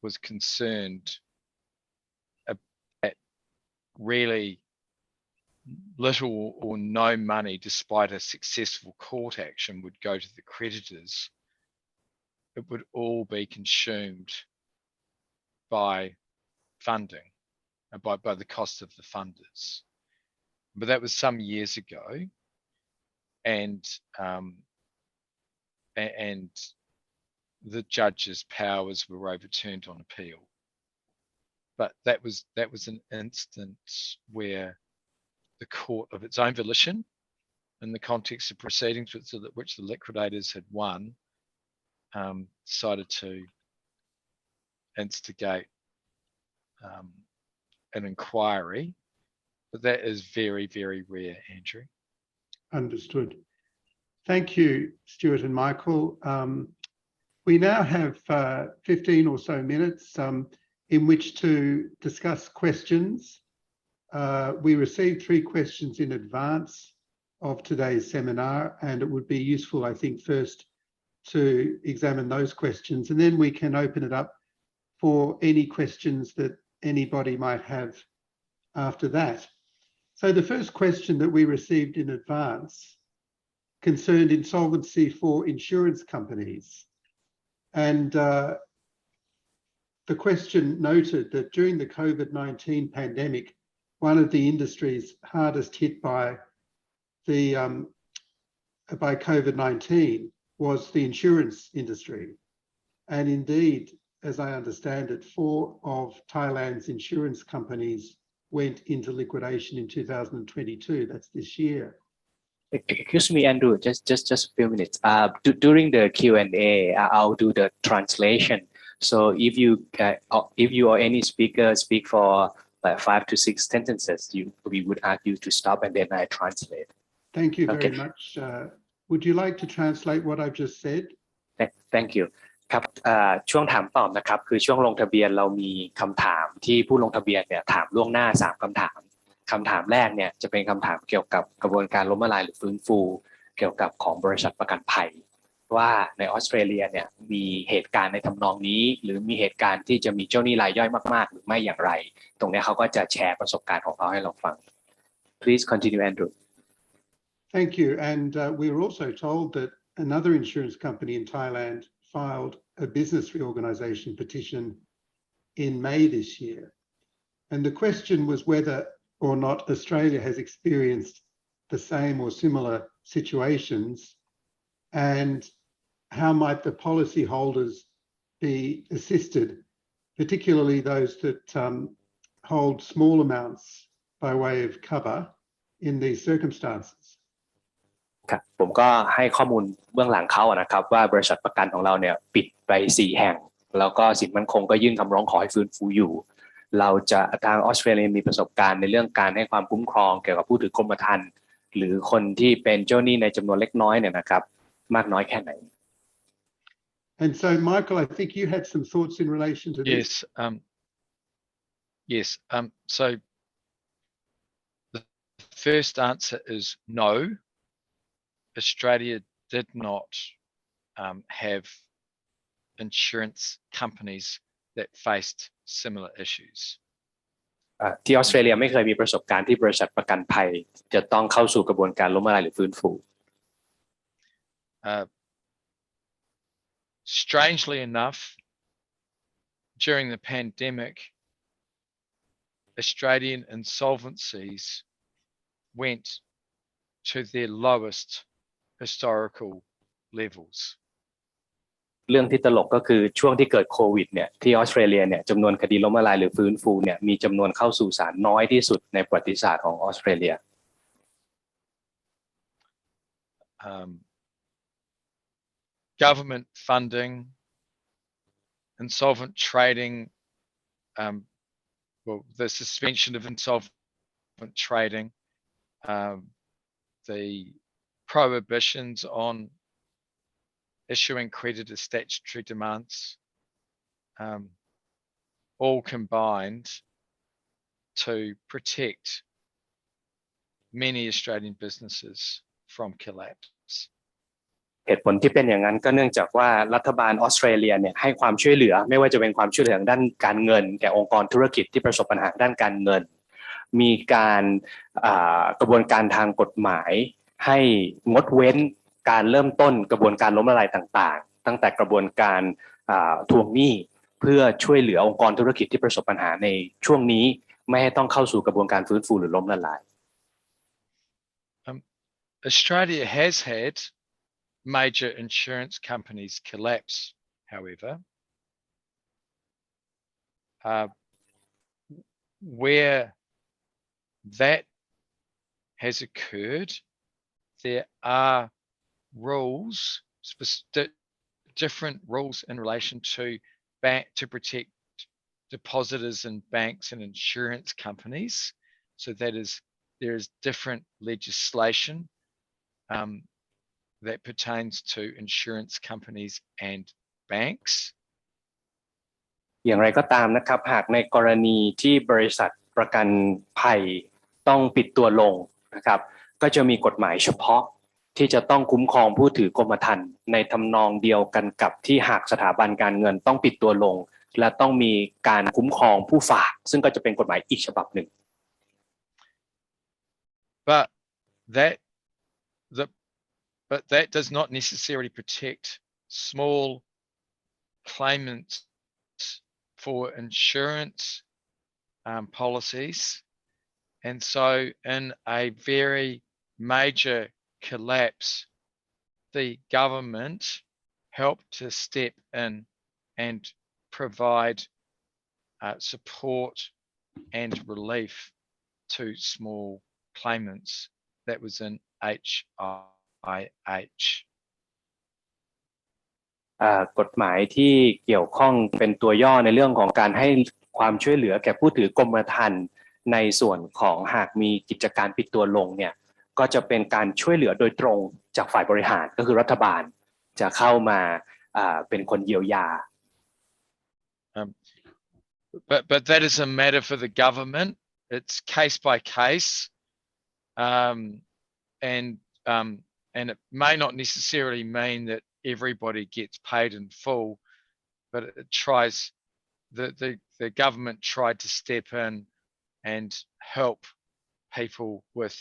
was concerned that really little or no money, despite a successful court action, would go to the creditors. It would all be consumed by funding, by the cost of the funders. But that was some years ago, and the judge's powers were overturned on appeal. But that was an instance where the court, of its own volition, in the context of proceedings which the liquidators had won, decided to instigate an inquiry. But that is very, very rare, Andrew.
Understood. Thank you, Stuart and Michael. We now have 15 or so minutes in which to discuss questions. We received 3 questions in advance of today's seminar, and it would be useful, I think, first to examine those questions, and then we can open it up for any questions that anybody might have after that. So the first question that we received in advance concerned insolvency for insurance companies. And the question noted that during the COVID-19 pandemic, one of the industries hardest hit by COVID-19 was the insurance industry. And indeed, as I understand it, 4 of Thailand's insurance companies went into liquidation in 2022. That's this year.
Excuse me, Andrew, just a few minutes. During the Q&A, I'll do the translation. So if you or any speaker speak for like 5 to 6 sentences, we would ask you to stop and then I translate.
Thank you very much. Would you like to translate what I've just said?
Thank you. ครับช่วงถามตอบนะครับคือช่วงลงทะเบียนเรามีคำถามที่ผู้ลงทะเบียนเนี่ยถามล่วงหน้า3คำถามคำถามแรกเนี่ยจะเป็นคำถามเกี่ยวกับกระบวนการล้มละลายหรือฟื้นฟูเกี่ยวกับของบริษัทประกันภัย ว่าในออสเตรเลียเนี่ยมีเหตุการณ์ในทำนองนี้หรือมีเหตุการณ์ที่จะมีเจ้าหนี้รายย่อยมากๆหรือไม่อย่างไรตรงนี้เขาก็จะแชร์ประสบการณ์ของเขาให้เราฟัง Please continue Andrew
Thank you. And we were also told that another insurance company in Thailand filed a business reorganisation petition in May this year. And the question was whether or not Australia has experienced the same or similar situations, and how might the policyholders be assisted, particularly those that hold small amounts by way of cover in these circumstances.
ครับผมก็ให้ข้อมูลเบื้องหลังเขานะครับว่าบริษัทประกันของเราเนี่ยปิดไป4แห่งแล้วก็สินมั่นคงก็ยื่นคำร้องขอให้ฟื้นฟูอยู่เราจะทางออสเตรเลียมีประสบการณ์ในเรื่องการให้ความคุ้มครองเกี่ยวกับผู้ถือกรมธรรม์หรือคนที่เป็นเจ้าหนี้ในจำนวนเล็กน้อยเนี่ยนะครับมากน้อยแค่ไหน
And so Michael, I think you had some thoughts in relation to this.
Yes. So the first answer is no. Australia did not have insurance companies that faced similar issues.
ที่ออสเตรเลียไม่เคยมีประสบการณ์ที่บริษัทประกันภัยจะต้องเข้าสู่กระบวนการล้มละลายหรือฟื้นฟู
Strangely enough, during the pandemic, Australian insolvencies went to their lowest historical levels.
เรื่องที่ตลกก็คือช่วงที่เกิดโควิดเนี่ยที่ออสเตรเลียเนี่ยจำนวนคดีล้มละลายหรือฟื้นฟูเนี่ยมีจำนวนเข้าสู่ศาลน้อยที่สุดในประวัติศาสตร์ของออสเตรเลีย
Government funding, insolvent trading, the suspension of insolvent trading, the prohibitions on issuing creditor statutory demands, all combined to protect many Australian businesses from collapse.
เหตุผลที่เป็นอย่างนั้นก็เนื่องจากว่ารัฐบาลออสเตรเลียเนี่ยให้ความช่วยเหลือไม่ว่าจะเป็นความช่วยเหลือด้านการเงินแก่องค์กรธุรกิจที่ประสบปัญหาด้านการเงินมีการกระบวนการทางกฎหมายให้งดเว้นการเริ่มต้นกระบวนการล้มละลายต่างๆตั้งแต่กระบวนการทวงหนี้เพื่อช่วยเหลือองค์กรธุรกิจที่ประสบปัญหาในช่วงนี้ไม่ให้ต้องเข้าสู่กระบวนการฟื้นฟูหรือล้มละลาย
Australia has had major insurance companies collapse, however. Where that has occurred, there are rules, different rules in relation to protect depositors in banks and insurance companies. So that is, there is different legislation that pertains to insurance companies and banks.
อย่างไรก็ตามนะครับหากในกรณีที่บริษัทประกันภัยต้องปิดตัวลงนะครับก็จะมีกฎหมายเฉพาะที่จะต้องคุ้มครองผู้ถือกรมธรรม์ในทำนองเดียวกันกับที่หากสถาบันการเงินต้องปิดตัวลงและต้องมีการคุ้มครองผู้ฝากซึ่งก็จะเป็นกฎหมายอีกฉบับหนึ่ง
But that does not necessarily protect small claimants for insurance policies. And so in a very major collapse, the government helped to step in and provide support and relief to small claimants. That was in HIH.
กฎหมายที่เกี่ยวข้องเป็นตัวย่อในเรื่องของการให้ความช่วยเหลือแก่ผู้ถือกรมธรรม์ในส่วนของหากมีกิจการปิดตัวลงเนี่ยก็จะเป็นการช่วยเหลือโดยตรงจากฝ่ายบริหารก็คือรัฐบาลจะเข้ามาเป็นคนเยียวยา
But that is a matter for the government. It's case by case, and it may not necessarily mean that everybody gets paid in full, but it tries, the government tried to step in and help people with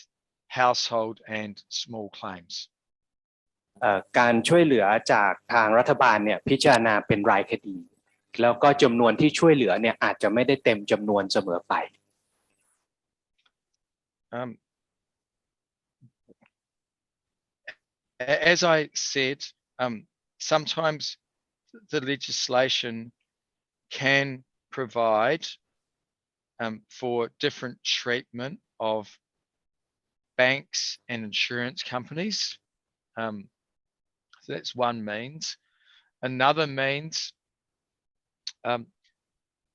household and small claims.
การช่วยเหลือจากทางรัฐบาลเนี่ยพิจารณาเป็นรายคดีแล้วก็จำนวนที่ช่วยเหลือเนี่ยอาจจะไม่ได้เต็มจำนวนเสมอไป
As I said, sometimes the legislation can provide for different treatment of banks and insurance companies. So that's one means. Another means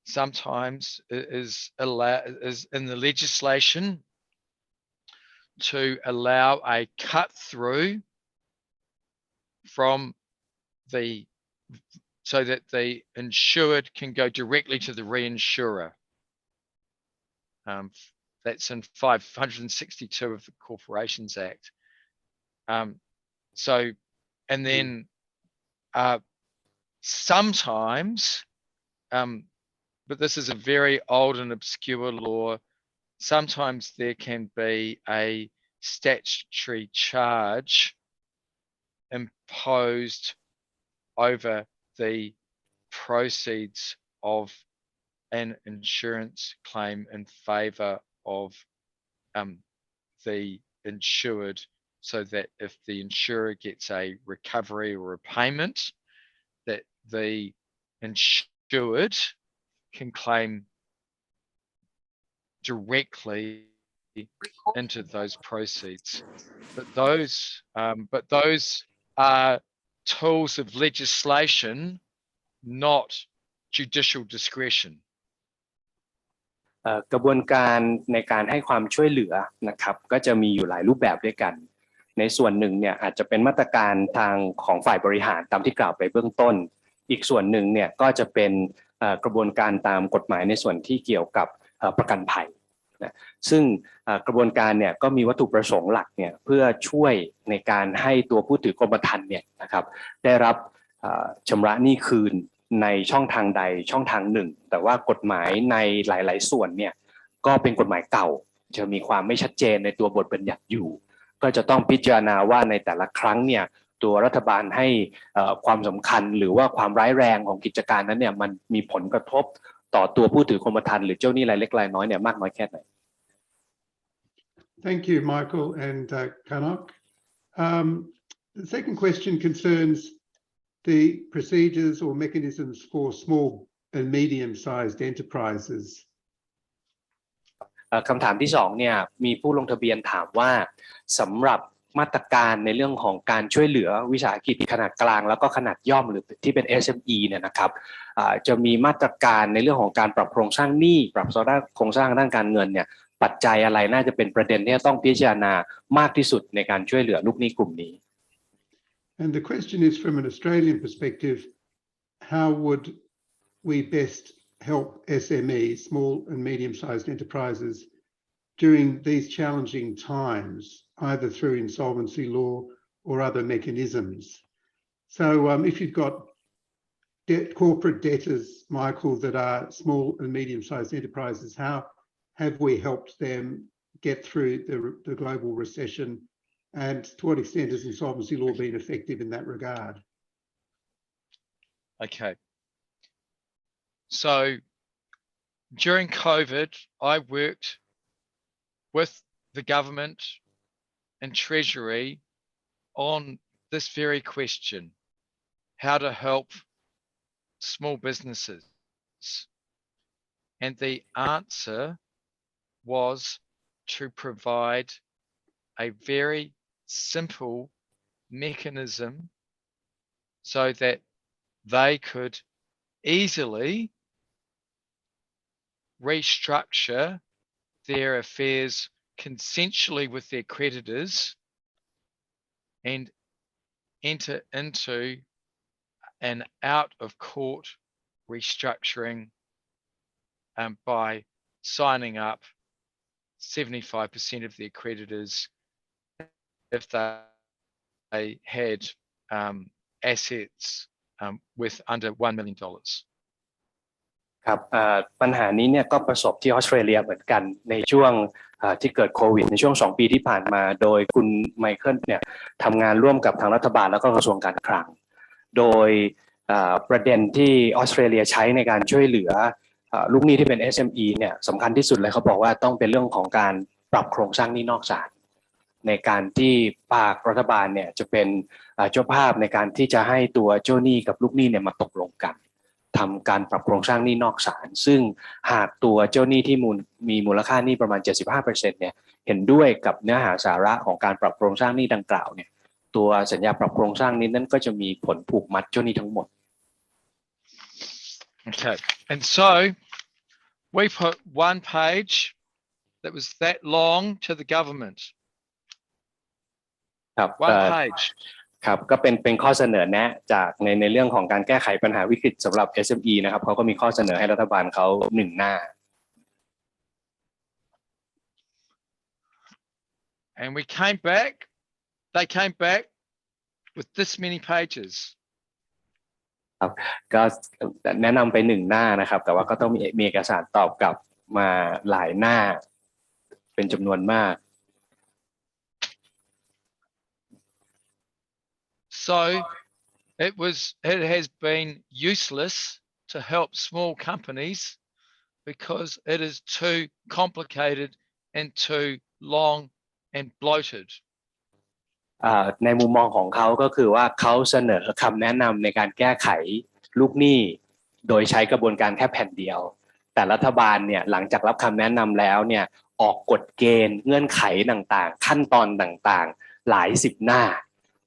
sometimes is in the legislation to allow a cut through from so that the insured can go directly to the reinsurer. That's in 562 of the Corporations Act. And then sometimes, but this is a very old and obscure law, sometimes there can be a statutory charge imposed over the proceeds of an insurance claim in favour of the insured, so that if the insurer gets a recovery or a payment, that the insured can claim directly into those proceeds. But those are tools of legislation, not judicial discretion.
กระบวนการในการให้ความช่วยเหลือนะครับก็จะมีอยู่หลายรูปแบบด้วยกันในส่วนหนึ่งเนี่ยอาจจะเป็นมาตรการทางของฝ่ายบริหารตามที่กล่าวไปเบื้องต้นอีกส่วนหนึ่งเนี่ยก็จะเป็นกระบวนการตามกฎหมายในส่วนที่เกี่ยวกับประกันภัยนะซึ่งกระบวนการเนี่ยก็มีวัตถุประสงค์หลักเนี่ยเพื่อช่วยในการให้ตัวผู้ถือกรมธรรม์เนี่ยนะครับได้รับชำระหนี้คืนในช่องทางใดช่องทางหนึ่งแต่ว่ากฎหมายในหลายๆส่วนเนี่ยก็เป็นกฎหมายเก่าจะมีความไม่ชัดเจนในตัวบทบัญญัติอยู่ก็จะต้องพิจารณาว่าในแต่ละครั้งเนี่ยตัวรัฐบาลให้ความสำคัญหรือว่าความร้ายแรงของกิจการนั้นเนี่ยมันมีผลกระทบต่อตัวผู้ถือกรมธรรม์หรือเจ้าหนี้รายเล็กรายน้อยเนี่ยมากน้อยแค่ไหน
Thank you, Michael and Kanok. The second question concerns the procedures or mechanisms for small and medium-sized enterprises.
คำถามที่สองเนี่ยมีผู้ลงทะเบียนถามว่าสำหรับมาตรการในเรื่องของการช่วยเหลือวิสาหกิจขนาดกลางแล้วก็ขนาดย่อมหรือที่เป็น SME เนี่ยนะครับจะมีมาตรการในเรื่องของการปรับโครงสร้างหนี้ปรับโครงสร้างด้านการเงินเนี่ยปัจจัยอะไรน่าจะเป็นประเด็นที่ต้องพิจารณามากที่สุดในการช่วยเหลือลูกหนี้กลุ่มนี้
And the question is, from an Australian perspective, how would we best help SMEs, small and medium-sized enterprises, during these challenging times, either through insolvency law or other mechanisms? So if you've got corporate debtors, Michael, that are small and medium-sized enterprises, how have we helped them get through the global recession? And to what extent has insolvency law been effective in that regard?
Okay. So during COVID, I worked with the government and Treasury on this very question, how to help small businesses. And the answer was to provide a very simple mechanism so that they could easily restructure their affairs consensually with their creditors and enter into an out-of-court restructuring by signing up 75% of their creditors if they had assets with under $1 million.
ครับปัญหานี้เนี่ยก็ประสบที่ออสเตรเลียเหมือนกันในช่วงที่เกิดโควิดในช่วง2 ปีที่ผ่านมาโดยคุณไมเคิลเนี่ยทำงานร่วมกับทางรัฐบาลแล้วก็กระทรวงการคลังโดยประเด็นที่ออสเตรเลียใช้ในการช่วยเหลือลูกหนี้ที่เป็น SME เนี่ยสำคัญที่สุดเลยเขาบอกว่าต้องเป็นเรื่องของการปรับโครงสร้างหนี้นอกศาลในการที่ภาครัฐบาลเนี่ยจะเป็นเจ้าภาพในการที่จะให้ตัวเจ้าหนี้กับลูกหนี้เนี่ยมาตกลงกันทำการปรับโครงสร้างหนี้นอกศาลซึ่งหากตัวเจ้าหนี้ที่มีมูลค่าหนี้ประมาณ 75% เนี่ยเห็นด้วยกับเนื้อหาสาระของการปรับโครงสร้างหนี้ดังกล่าวเนี่ยตัวสัญญาปรับโครงสร้างนี้นั้นก็จะมีผลผูกมัดเจ้าหนี้ทั้งหมด
Okay, and so we put one page that was that long to the government.
ครับ
One page.
ครับก็เป็นข้อเสนอแนะจากในเรื่องของการแก้ไขปัญหาวิกฤตสำหรับ SME นะครับเขาก็มีข้อเสนอให้รัฐบาลเขา1 หน้า
And we came back, they came back with this many pages.
ครับก็แนะนำไป1 หน้านะครับแต่ว่าก็ต้องมีเอกสารตอบกลับมาหลายหน้าเป็นจำนวนมาก
So it has been useless to help small companies because it is too complicated and too long and bloated.
ในมุมมองของเขาก็คือว่าเขาเสนอคำแนะนำในการแก้ไขลูกหนี้โดยใช้กระบวนการแค่แผ่นเดียวแต่รัฐบาลเนี่ยหลังจากรับคำแนะนำแล้วเนี่ยออกกฎเกณฑ์เงื่อนไขต่างๆขั้นตอนต่างๆหลาย10 หน้า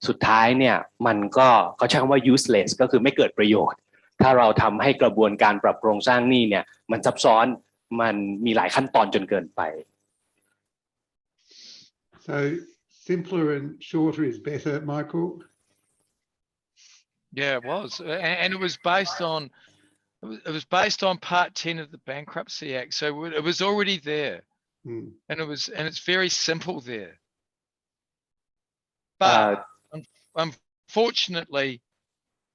สุดท้ายเนี่ยมันก็เขาใช้คำว่า useless ก็คือไม่เกิดประโยชน์ถ้าเราทำให้กระบวนการปรับโครงสร้างหนี้เนี่ยมันซับซ้อนมันมีหลายขั้นตอนจนเกินไป
So simpler and shorter is better, Michael.
Yeah, it was, and it was based on Part 10 of the Bankruptcy Act, so it was already there, and it's very simple there. But unfortunately,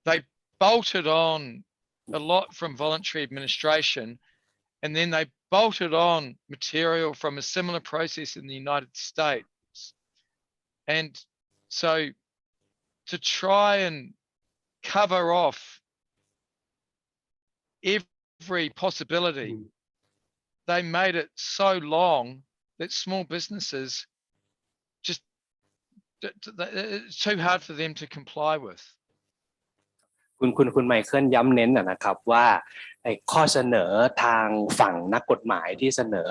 they bolted on a lot from voluntary administration, and then they bolted on material from a similar process in the United States. And so to try and cover off every possibility, they made it so long that small businesses just, it's too hard for them to comply with.
คุณไมเคิลย้ำเน้นนะครับว่าข้อเสนอทางฝั่งนักกฎหมายที่เสนอ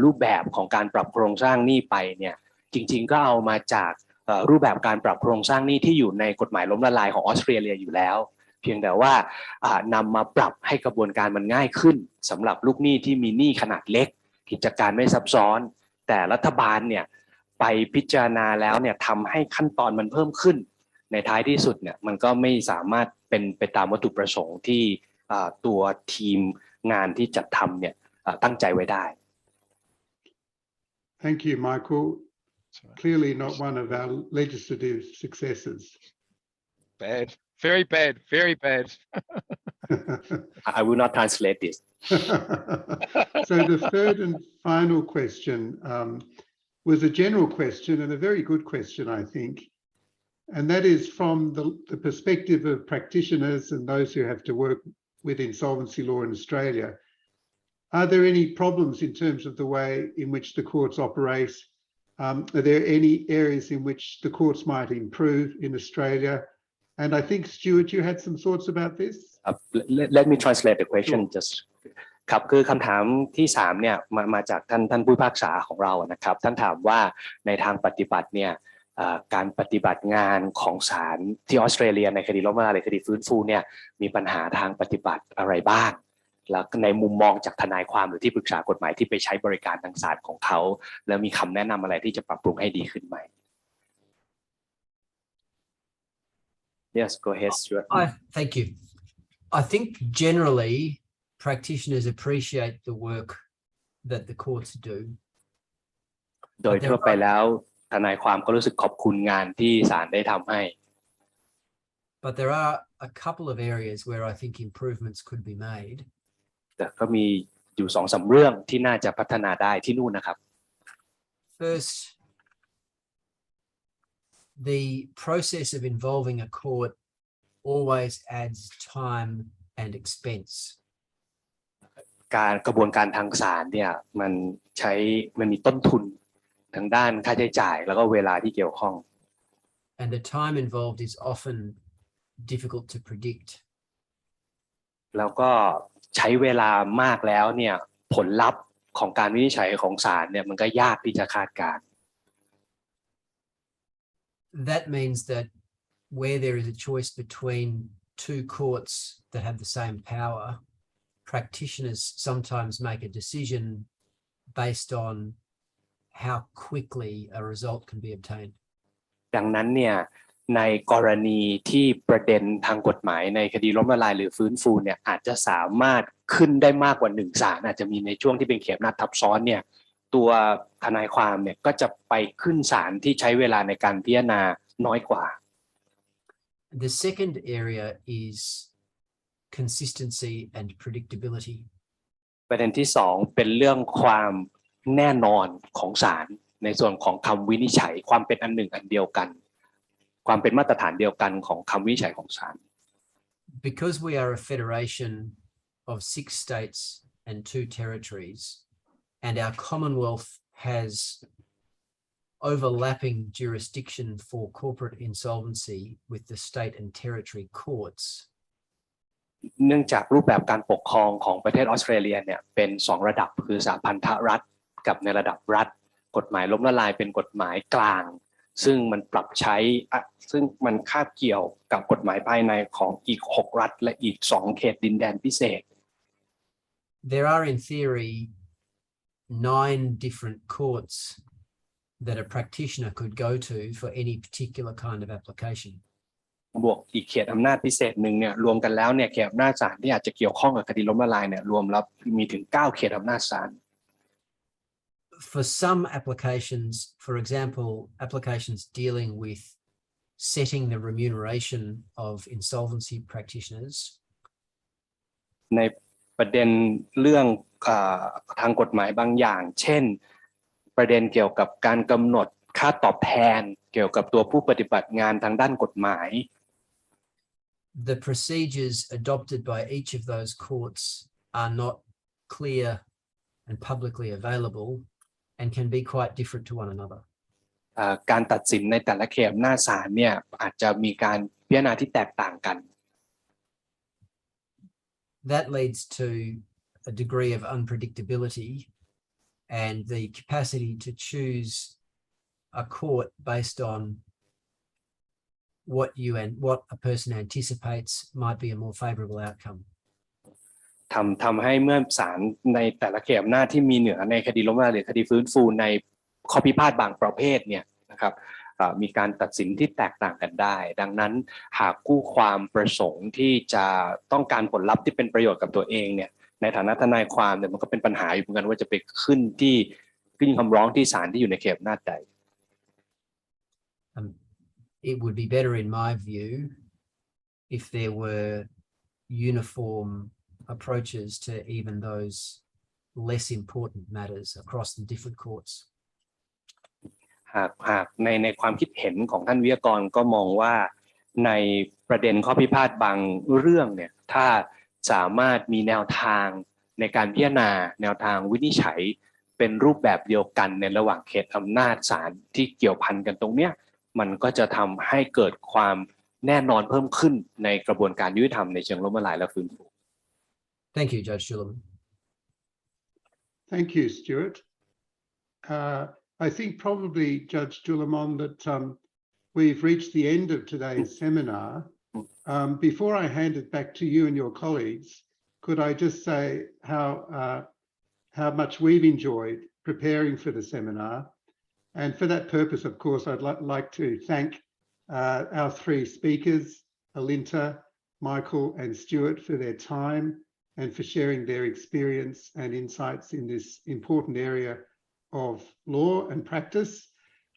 รูปแบบของการปรับโครงสร้างหนี้ไปเนี่ยจริงๆก็เอามาจากรูปแบบการปรับโครงสร้างหนี้ที่อยู่ในกฎหมายล้มละลายของออสเตรเลียอยู่แล้วเพียงแต่ว่านำมาปรับให้กระบวนการมันง่ายขึ้นสำหรับลูกหนี้ที่มีหนี้ขนาดเล็กกิจการไม่ซับซ้อนแต่รัฐบาลเนี่ยไปพิจารณาแล้วเนี่ยทำให้ขั้นตอนมันเพิ่มขึ้นในท้ายที่สุดเนี่ยมันก็ไม่สามารถเป็นไปตามวัตถุประสงค์ที่ตัวทีมงานที่จัดทำเนี่ยตั้งใจไว้ได้
Thank you, Michael. Clearly not one of our legislative successes.
Bad, very bad, very bad.
I will not translate this.
So the third and final question was a general question and a very good question, I think. And that is from the perspective of practitioners and those who have to work with insolvency law in Australia. Are there any problems in terms of the way in which the courts operate? Are there any areas in which the courts might improve in Australia? And I think, Stuart, you had some thoughts about this?
Let me translate the question just ครับคือคำถามที่3เนี่ยมาจากท่านผู้พิพากษาของเรานะครับท่านถามว่าในทางปฏิบัติเนี่ยการปฏิบัติงานของศาลที่ออสเตรเลียในคดีล้มละลายหรือคดีฟื้นฟูเนี่ยมีปัญหาทางปฏิบัติอะไรบ้างแล้วในมุมมองจากทนายความหรือที่ปรึกษากฎหมายที่ไปใช้บริการทางศาลของเขาแล้วมีคำแนะนำอะไรที่จะปรับปรุงให้ดีขึ้นไหม Yes, go ahead, Stuart.
Thank you. I think generally practitioners appreciate the work that the courts do.
โดยทั่วไปแล้วทนายความก็รู้สึกขอบคุณงานที่ศาลได้ทำให้
but there are a couple of areas where I think improvements could be made.
แต่ก็มีอยู่2-3 เรื่องที่น่าจะพัฒนาได้ที่นู่นนะครับ
First, the process of involving a court always adds time and expense.
กระบวนการทางศาลเนี่ยมันมีต้นทุนทางด้านค่าใช้จ่ายแล้วก็เวลาที่เกี่ยวข้อง
And the time involved is often difficult to predict.
แล้วก็ใช้เวลามากแล้วเนี่ยผลลัพธ์ของการวินิจฉัยของศาลเนี่ยมันก็ยากที่จะคาดการณ์
That means that where there is a choice between two courts that have the same power, practitioners sometimes make a decision based on how quickly a result can be obtained.
ดังนั้นเนี่ยในกรณีที่ประเด็นทางกฎหมายในคดีล้มละลายหรือฟื้นฟูเนี่ยอาจจะสามารถขึ้นได้มากกว่า1ศาลอาจจะมีในช่วงที่เป็นเขตอำนาจทับซ้อนเนี่ยตัวทนายความเนี่ยก็จะไปขึ้นศาลที่ใช้เวลาในการพิจารณาน้อยกว่า
The second area is consistency and predictability.
ประเด็นที่2เป็นเรื่องความแน่นอนของศาลในส่วนของคำวินิจฉัยความเป็นอันหนึ่งอันเดียวกันความเป็นมาตรฐานเดียวกันของคำวินิจฉัยของศาล
Because we are a federation of 6 states and 2 territories, and our Commonwealth has overlapping jurisdiction for corporate insolvency with the state and territory courts.
เนื่องจากรูปแบบการปกครองของประเทศออสเตรเลียเนี่ยเป็น2ระดับคือสหพันธรัฐกับในระดับรัฐกฎหมายล้มละลายเป็นกฎหมายกลางซึ่งมันปรับใช้ซึ่งมันคาบเกี่ยวกับกฎหมายภายในของอีก6รัฐและอีก2เขตดินแดนพิเศษ
There are in theory 9 different courts that a practitioner could go to for any particular kind of application.
บวกอีกเขตอำนาจพิเศษหนึ่งเนี่ยรวมกันแล้วเนี่ยเขตอำนาจศาลที่อาจจะเกี่ยวข้องกับคดีล้มละลายเนี่ยรวมแล้วมีถึง9เขตอำนาจศาล
For some applications, for example, applications dealing with setting the remuneration of insolvency practitioners,
ในประเด็นเรื่องทางกฎหมายบางอย่างเช่นประเด็นเกี่ยวกับการกำหนดค่าตอบแทนเกี่ยวกับตัวผู้ปฏิบัติงานทางด้านกฎหมาย
the procedures adopted by each of those courts are not clear and publicly available and can be quite different to one another.
การตัดสินในแต่ละเขตอำนาจศาลเนี่ยอาจจะมีการพิจารณาที่แตกต่างกัน
That leads to a degree of unpredictability and the capacity to choose a court based on what a person anticipates might be a more favorable outcome.
ทำให้เมื่อศาลในแต่ละเขตอำนาจที่มีเหนือในคดีล้มละลายหรือคดีฟื้นฟูในข้อพิพาทบางประเภทเนี่ยนะครับมีการตัดสินที่แตกต่างกันได้ดังนั้นหากคู่ความประสงค์ที่จะต้องการผลลัพธ์ที่เป็นประโยชน์กับตัวเองเนี่ยในฐานะทนายความเนี่ยมันก็เป็นปัญหาอยู่เหมือนกันว่าจะไปขึ้นคำร้องที่ศาลที่อยู่ในเขตอำนาจใด
It would be better in my view if there were uniform approaches to even those less important matters across the different courts.
หากในความคิดเห็นของท่านวิทยากรก็มองว่าในประเด็นข้อพิพาทบางเรื่องเนี่ยถ้าสามารถมีแนวทางในการพิจารณาแนวทางวินิจฉัยเป็นรูปแบบเดียวกันในระหว่างเขตอำนาจศาลที่เกี่ยวพันกันตรงเนี้ยมันก็จะทำให้เกิดความแน่นอนเพิ่มขึ้นในกระบวนการยุติธรรมในเชิงล้มละลายและฟื้นฟู
Thank you, Judge Juliman.
Thank you, Stuart. I think probably, Judge Juliman, that we've reached the end of today's seminar. Before I hand it back to you and your colleagues, could I just say how much we've enjoyed preparing for the seminar? And for that purpose, of course, I'd like to thank our 3 speakers, Alinta, Michael and Stuart, for their time and for sharing their experience and insights in this important area of law and practice.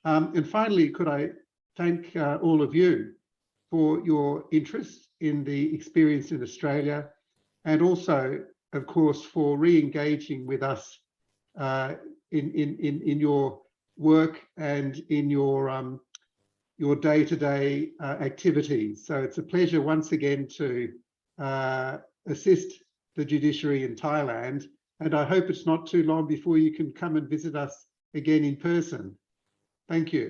And finally, could I thank all of you for your interest in the experience in Australia, and also, of course, for re-engaging with us in your work and in your day-to-day activities. So it's a pleasure once again to assist the judiciary in Thailand, and I hope it's not too long before you can come and visit us again in person. Thank you.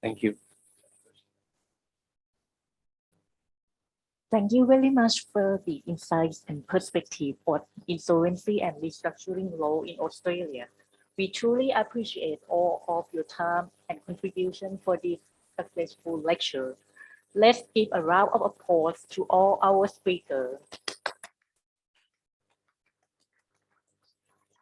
Thank you.
Thank you very much for the insights and perspective on insolvency and restructuring law in Australia. We truly appreciate all of your time and contribution for this successful lecture. Let's give a round of applause to all our speakers.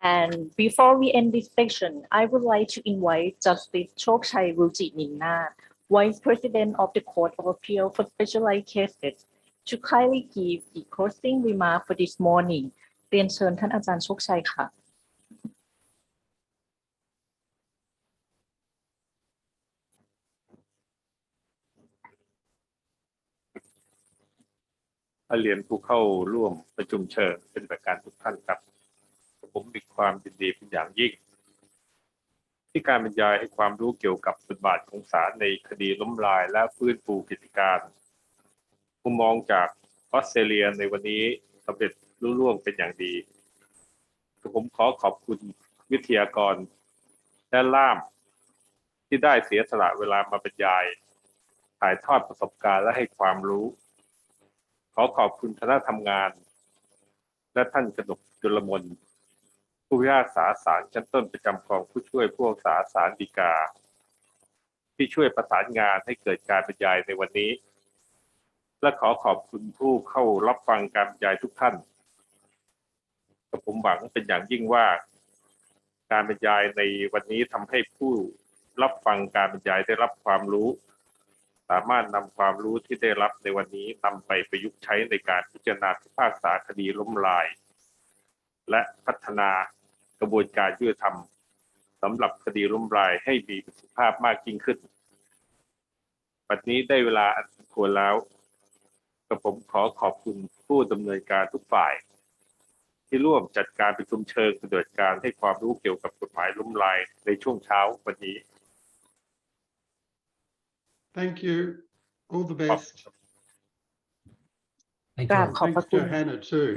And before we end this section, I would like to invite Justice Chokchai Ruchi Ninna, Vice President of the Court of Appeal for Specialized Cases, to kindly give the closing remark for this morning. เรียนเชิญท่านอาจารย์โชคชัยค่ะ
เรียนผู้เข้าร่วมประชุมเชิญเป็นประการทุกท่านครับผมมีความยินดีเป็นอย่างยิ่งที่การบรรยายให้ความรู้เกี่ยวกับบทบาทของศาลในคดีล้มละลายและฟื้นฟูกิจการมุมมองจากออสเตรเลียในวันนี้สำเร็จรุ่ร่วงเป็นอย่างดีผมขอขอบคุณวิทยากรและล่ามที่ได้เสียสละเวลามาบรรยายถ่ายทอดประสบการณ์และให้ความรู้ขอขอบคุณคณะทำงานและท่านกนกจุลมนผู้พิพากษาศาลชั้นต้นประจำกองผู้ช่วยผู้พิพากษาศาลฎีกาที่ช่วยประสานงานให้เกิดการบรรยายในวันนี้และขอขอบคุณผู้เข้ารับฟังการบรรยายทุกท่านผมหวังเป็นอย่างยิ่งว่าการบรรยายในวันนี้ทำให้ผู้รับฟังการบรรยายได้รับความรู้สามารถนำความรู้ที่ได้รับในวันนี้นำไปประยุกต์ใช้ในการพิจารณาพิพากษาคดีล้มละลายและพัฒนากระบวนการยุติธรรมสำหรับคดีล้มละลายให้มีประสิทธิภาพมากยิ่งขึ้นปัจจุบันนี้ได้เวลาอันสมควรแล้วกับผมขอขอบคุณผู้ดำเนินการทุกฝ่ายที่ร่วมจัดการประชุมเชิงปฏิบัติการให้ความรู้เกี่ยวกับกฎหมายล้มละลายในช่วงเช้าวันนี้
Thank you. All the best.
Thank
กราบ
you.
ขอบพระ
Thanks
คุณ
Johanna too.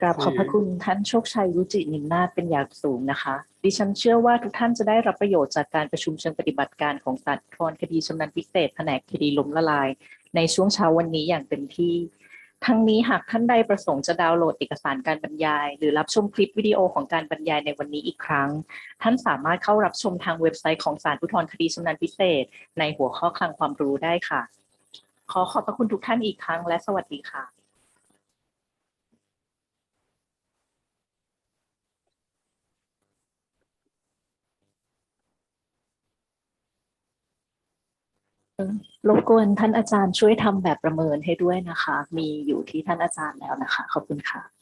กราบขอบพระคุณท่านโชคชัยรุจินินนาถเป็นอย่างสูงนะคะดิฉันเชื่อว่าทุกท่านจะได้รับประโยชน์จากการประชุมเชิงปฏิบัติการของศาลอุทธรณ์คดีชำนาญพิเศษแผนกคดีล้มละลายในช่วงเช้าวันนี้อย่างเต็มที่ทั้งนี้หากท่านใดประสงค์จะดาวน์โหลดเอกสารการบรรยายหรือรับชมคลิปวิดีโอของการบรรยายในวันนี้อีกครั้งท่านสามารถเข้ารับชมทางเว็บไซต์ของศาลอุทธรณ์คดีชำนาญพิเศษในหัวข้อคลังความรู้ได้ค่ะขอขอบพระคุณทุกท่านอีกครั้งและสวัสดีค่ะรบกวนท่านอาจารย์ช่วยทำแบบประเมินให้ด้วยนะคะมีอยู่ที่ท่านอาจารย์แล้วนะคะขอบคุณค่ะ